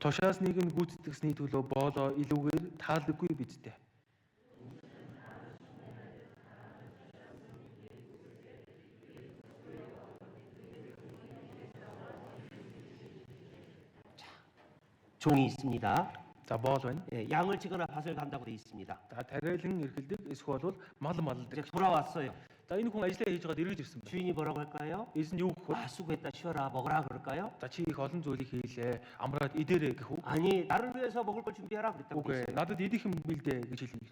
Тушаас нэг нь гүйцэтгэсний төлөө боолоо илүүгээр таалдаггүй биз дээ. 종이 있습니다. За боол байна. 예, 양을 치거나 밭을 간다고 돼 있습니다. За тариалан эрхэлдэг эсвэл мал малдаг. 이제 돌아왔어요. За энэ хүн ажиллаа хийж байгаад эргэж ирсэн байна. 주인이 뭐라고 할까요? Эзэн юу гэх вэ? 아 수고했다 쉬어라 먹어라 그럴까요? За чи их олон зүйлийг хийлээ. Амраад идээрэй гэх үү? 아니 나를 위해서 먹을 걸 준비하라 그랬다고 Үгүй ээ. 했어요. Надад идэх юм бэлдээ гэж хэлнэ.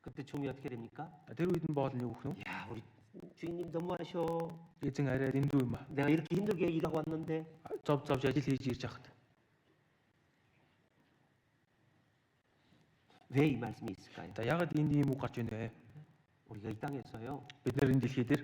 그때 종이 어떻게 됩니까? Тэр үед нь боол нь юу гэх вэ? 야 우리 주인님 너무하셔. Эзэн арай дэндүү юм аа. 내가 이렇게 힘들게 일하고 왔는데 Зовж ажил хийж ирж хахад. 왜 이 말씀이 있을까요? За ягаад энд ийм үг гарч ийнэ вэ? 우리가 이 땅에서요 Бид нар энэ дэлхий дээр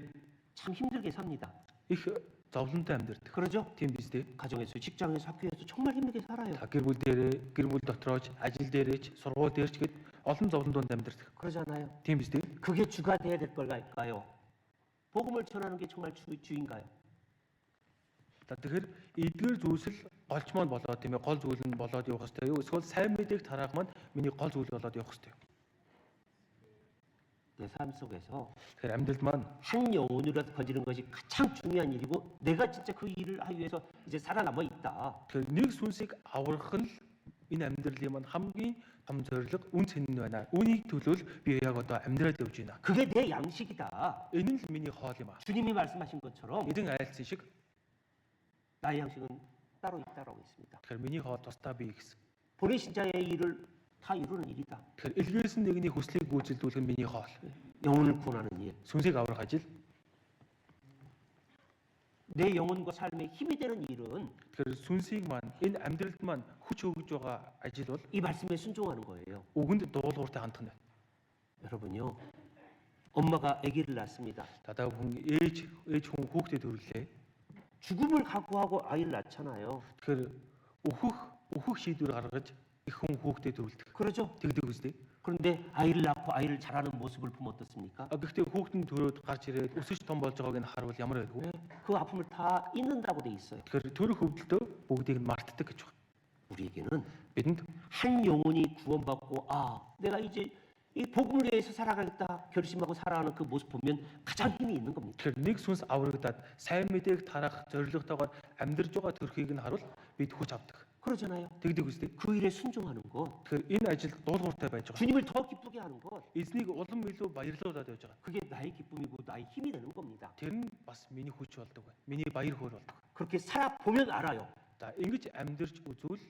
참 힘들게 삽니다. их зовлонтой амьдардаг. 그러죠? Тийм биз дээ. 가정에서, 직장에서, 학교에서 정말 힘들게 살아요. За гэр бүл дээрээ, гэр бүл дотрооч, ажил дээрээч, сургууль дээрч гээд олон зовлонд амьдардаг. 그러잖아요. Тийм биз дээ. 그게 주가 돼야 될 걸까요? 복음을 전하는 게 정말 주인가요? За тэгэхээр эдгээр зүйлсэл голч маань болоод тийм ээ гол зүйл нь болоод явах хэрэгтэй юу? Эсвэл сайн мэдээг тараах маань миний гол зүйл болоод явах хэрэгтэй. 내 삶 속에서 Тэгэхээр амьдрал маань 한 영혼이라도 건지는 것이 가장 중요한 일이고 내가 진짜 그 일을 하기 위해서 이제 살아남아 있다. тэгэхээр нэг сүнсийг аврах нь Энэ амьдралын маань хамгийн том зорилго үн цэн нь байна. Үүнийг төлөөл би яг одоо амьдрал явж байна. 그게 내 양식이다. Энэ л миний хоол юм аа. 주님이 말씀하신 것처럼 Эдэн айлцсан шиг 나의 양식은 따로 있다라고 했습니다. тэгэхээр миний хоол тусдаа бий гэсэн. 보내신 자의 일을 다 이루는 일이다. Тэгэхээр илгээсэн нэгний хүслийг гүйцэлдүүлэх нь миний хоол. 영혼을 구원하는 일. Сүнсийг аврах ажил. 내 영혼과 삶에 힘이 되는 일은 Тэгэхээр сүнсийг маань энэ амьдралд маань хүч өгж байгаа ажил бол 이 말씀에 순종하는 거예요. үгэнд дуулууртай хандах нь. 여러분요. 엄마가 아기를 낳습니다. Дадаа хүн ээж хүн хүүхдэд төрүүлээ. 죽음을 각오하고 아이를 낳잖아요. Тэгэхээр өөхөх шийдвэр гаргаж их хүн хүүхдэд төрүүлдэг. 그러죠? Тэгдэг үстэй. 그런데 아이를 낳고 아이를 자라는 모습을 보면 어떻습니까? Гэхдээ хүүхэд нь төрөөд гарч ирээд өсөж том болж байгааг нь харуул ямар байдгүй. 그 아픔을 다 잊는다고 돼 있어요. Тэгэхээр төрөх хөвдөлтөө бүгдийг нь мартдаг гэж байна. 우리에게는 Бидэнд 한 영혼이 구원받고 내가 이제 이 복음을 위해서 살아가겠다 결심하고 살아가는 그 모습 보면 가장 힘이 있는 겁니다. тэгэхээр нэг сүнс аврагдаад сайн мэдээг тарах зорилготойгоор амьдарж байгаа төрхийг нь харуул бид хүч авдаг. 그러잖아요. Тэгдэг үстэй. 그 일에 순종하는 것, Тэгэхээр энэ ажил дуулууртай байж байгаа. 주님을 더 기쁘게 하는 것, Эзнийг улам илүү баярлуулад байж байгаа. 그게 나의 기쁨이고 나의 힘이 되는 겁니다. Тэр нь бас миний хүч болдог байна. Миний баяр хөөр болдог. 그렇게 살아보면 알아요. За ингэж амьдарч үзвэл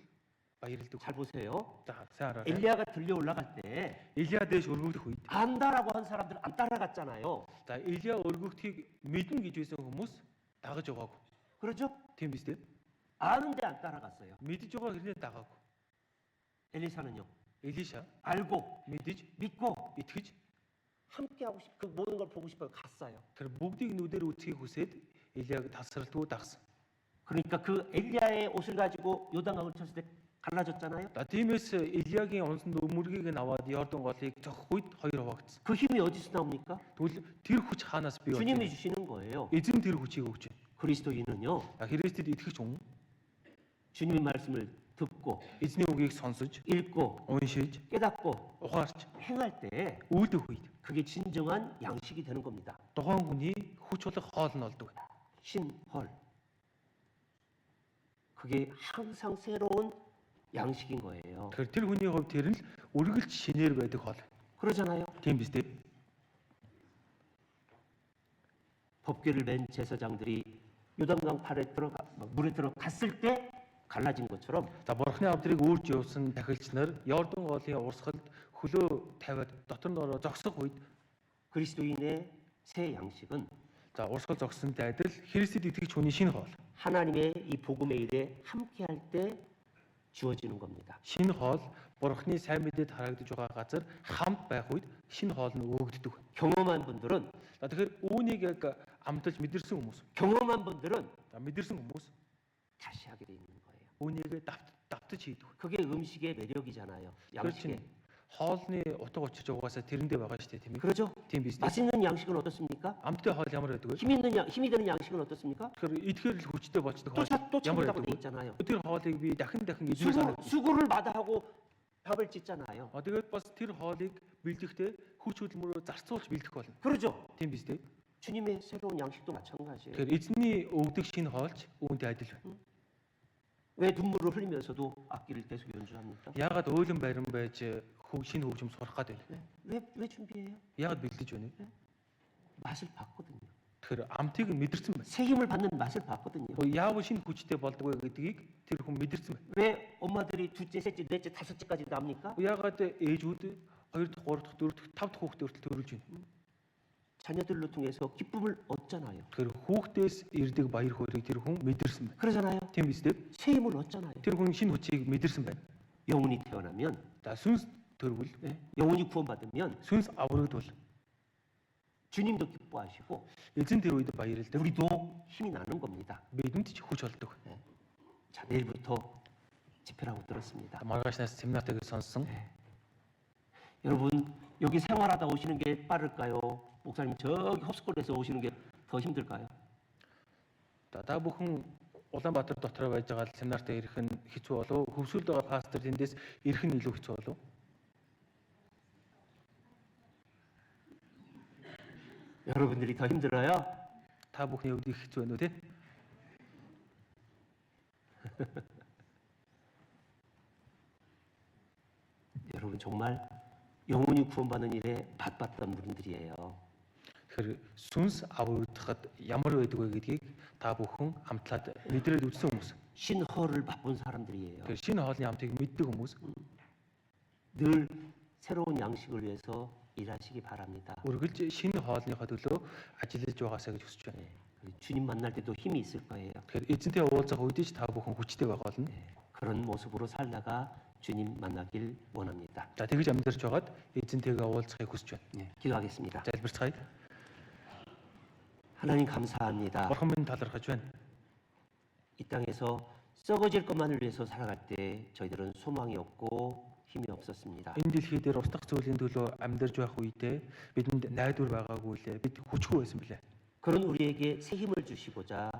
баярлдаг. 잘 보세요. За сайн хараарай. 엘리야가 들려 올라갈 때 Илия дэш өргөгдөх үед 안다라고 한 사람들은 안 따라갔잖아요. за Илия өргөгдөхийг мэднэ гэж байсан хүмүүс дагаж байгаагүй. 그렇죠? Тийм биз дээ. 아는데 안 따라갔어요. Мэдж байгаа хэрнээ дагаагүй. 엘리사는요. Элиша 알고 мэдж 믿고 итгэж 함께 하고 그 모든 걸 보고 싶어요. 갔어요. тэр бүгдийг нүдээр үзхийг хүсээд Илияг тасралтгүй дагсан. 그러니까 그 엘리야의 옷을 가지고 요단강을 쳤을 때 갈라졌잖아요. За тиймээс Илиягийн унсанд өмөргийг нь аваад Йордан голыг зохих үед хоёр хуваагдсан. 그 힘이 어디서 나옵니까? Тэгвэл тэр хүч хаанаас бий болж 주님이 байна? 주시는 거예요. Эзэн тэр хүчийг өгч байна. 그리스도인은요. Христэд итгэж хүн 주님의 말씀을 듣고 эзний үгийг сонсож, 읽고 уншиж, 깨닫고 ухаарч 행할 때 үйлдэх үед 그게 진정한 양식이 되는 겁니다. тухайн хүний хүч болох хоол нь болдог. 신헐. 그게 항상 새로운 양식인 거예요. Тэгэхээр тэр хүний хувьд тэр нь л үргэлж шинээр байдаг хоол. 그러잖아요. Тийм биз дээ. 법궤를 맨 제사장들이 요단강 물에 들어갔을 때 갈라진 것처럼 За бурхны авдрыг үүрж явсан тахилч нар Йордан голын урсгалд хөлөө тавиад дотор нь ороо зогсох үед 그리스도인의 새 양식은 за урсгал зогсонтой адил Христэд итгэж хүний шинэ хоол. 하나님의 이 복음의 일에 함께할 때 주어지는 겁니다. Шинэ хоол бурхны сайн мэдээд харагдаж байгаа газар хамт байх үед шинэ хоол нь өгөгддөг. 경험한 분들은 За тэгэхээр үүнийг яг амталж мэдэрсэн хүмүүс. 경험한 분들은 За мэдэрсэн хүмүүс 다시 하게 돼 있는 거예요. үүнийг давтаж хийдэг. 그게 음식의 매력이잖아요. 그렇지. 양식의. Хоолны утга учир угаасаа тэрэндээ байгаа шүү дээ тийм ээ. 그렇죠? Тийм биз дээ. 맛있는 양식은 어떻습니까? Амттай хоол ямар байдаг вэ? 힘이 되는 양식은 어떻습니까? Тэгэхээр идэхээр л хүчтэй болчдөг 또, хоол 또 ямар 찾는다고 байдаг 돼 вэ? 있잖아요. Тэр хоолыг би дахин эзэн санаад. 수고를 마다하고 밥을 짓잖아요. Тэгээд бас тэр хоолыг бэлдэхдээ хүч хөдөлмөрөөр зарцуулж бэлдэх болно. 그렇죠? Тийм биз дээ. 주님의 새로운 양식도 마찬가지예요. Тэгэхээр эзний өгдөг шинэ хоолч үүнтэй адил байна. 왜 눈물을 흘리면서도 악기를 계속 연주합니까? Яагаад ойлон барин байж шинэ хөгжим сурах гэдэг вэ? 왜 준비해요? Яагаад бэлдэж байна вэ? 맛을 봤거든요. Тэгэхээр амтыг нь мэдэрсэн байна. 새 힘을 받는 맛을 봤거든요. Яавал шинэ хүчтэй болдог вэ гэдгийг тэр хүн мэдэрсэн байна. 왜 엄마들이 둘째, 셋째, 넷째, 다섯째까지 납니까? Яагаад ээжүүд 2 дахь, 3 дахь, 4 дахь, 5 дахь хүүхдээ хүртэл төрүүлж байна. 자녀들로 통해서 기쁨을 얻잖아요. Тэгэхээр хүүхдээс ирдэг баяр хөөргийг тэр хүн мэдэрсэн байна. 그러잖아요. Тийм биз дээ. 새 힘을 얻잖아요. Тэр хүн шинэ хүчийг мэдэрсэн байна. 영혼이 태어나면, За сүнс төрвөл 영혼이 구원받으면 сүнс аврагдвал 주님도 기뻐하시고 эзэн тэр үед баярлдаг. 우리도 힘이 나는 겁니다. Бидэнд ч хүч болдог. 자, 내일부터 집회라고 들었습니다. Маргаашнаас семинартыг сонссон. 여러분, 여기 생활하다 오시는 게 빠를까요? 목사님 저기 홉스콜에서 오시는 게 더 힘들까요? Та бүхэн Улаанбаатар дотор байж байгаа семинартаа ирэх нь хэцүү болов? Хөвсгөлд байгаа пастор тэндээс ирэх нь илүү хэцүү болов? 여러분들이 더 힘들어요? Та бүхний хувьд их хэцүү байна уу те? 여러분 정말 영혼이 구원받는 일에 바빴던 분들이에요. Тэгэхээр сүнс аврагдахад ямар байдаг вэ гэдгийг та бүхэн амтлаад мэдрээд үзсэн хүмүүс. 신허를 바쁜 사람들이에요. Тэгэхээр шинэ хоолны амтыг мэддэг хүмүүс 늘 새로운 양식을 위해서 일하시기 바랍니다. үргэлж шинэ хоолныхоо төлөө ажиллаж байгаасаа гэж хүсэж байна. 네, 그리고 주님 만날 때도 힘이 있을 거예요. Тэгэхээр эзэнтэй уулзах үед ч та бүхэн хүчтэй байгаа болно. 그런 모습으로 살다가 주님 만나길 원합니다. За тэгж амьдарч байгаад эзэнтэйгээ уулзахыг хүсэж байна. 네, 기도하겠습니다. Залбирцгаая. 하나님 감사합니다. Бурхан минь талархаж байна. 이 땅에서 썩어질 것만을 위해서 살아갈 때 저희들은 소망이 없고 힘이 없었습니다. Энэ дэлхий дээр устдах зүйлийн төлөө амьдарч байх үедээ бидэнд найдвар байгаагүй лээ. Бид хүчгүй байсан билээ. 그런 우리에게 새 힘을 주시고자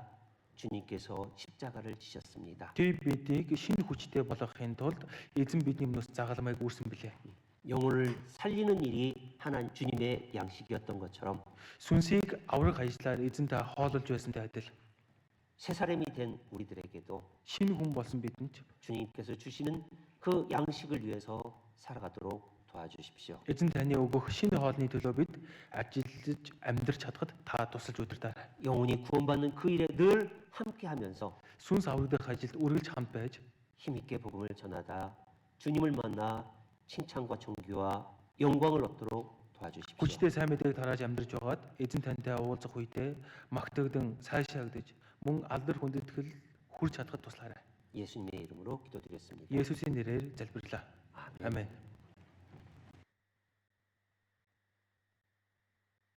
주님께서 십자가를 지셨습니다. Тэг бидийг шинэ хүчтэй болгохын тулд эзэн бидний өмнөөс загалмайг үүрсэн билээ. 영혼을 살리는 일이 하나님 주님의 양식이었던 것처럼 Сүнсийг авраг ажиллаар эзэнтэй хоололж байсантай адил 새 사람이 된 우리들에게도 шинэ хүн болсон бидэнд 주님께서 주시는 그 양식을 위해서 살아가도록 도와주십시오. эзэн таны өгөх шинэ хоолны төлөө бид ажиллаж амьдрч чадхад та тусалж удирдаарай. 영혼이 구원받는 그 일에 늘 함께하면서 Сүнс аврагдах ажилд үргэлж хамт байж 힘있게 복음을 전하다 주님을 만나 칭찬과 존귀와 영광을 얻도록 도와주십시오. хүчтэй сайн мэдээг тарааж амьдрч байгаад эзэн тантай уулзах үедээ магтагдан сайшаагдаж мөн алдар хүндэтгэл хүрч чадхад туслаарай. 예수님의 이름으로 기도드렸습니다. Есүсийн нэрээр залбирлаа. Амен.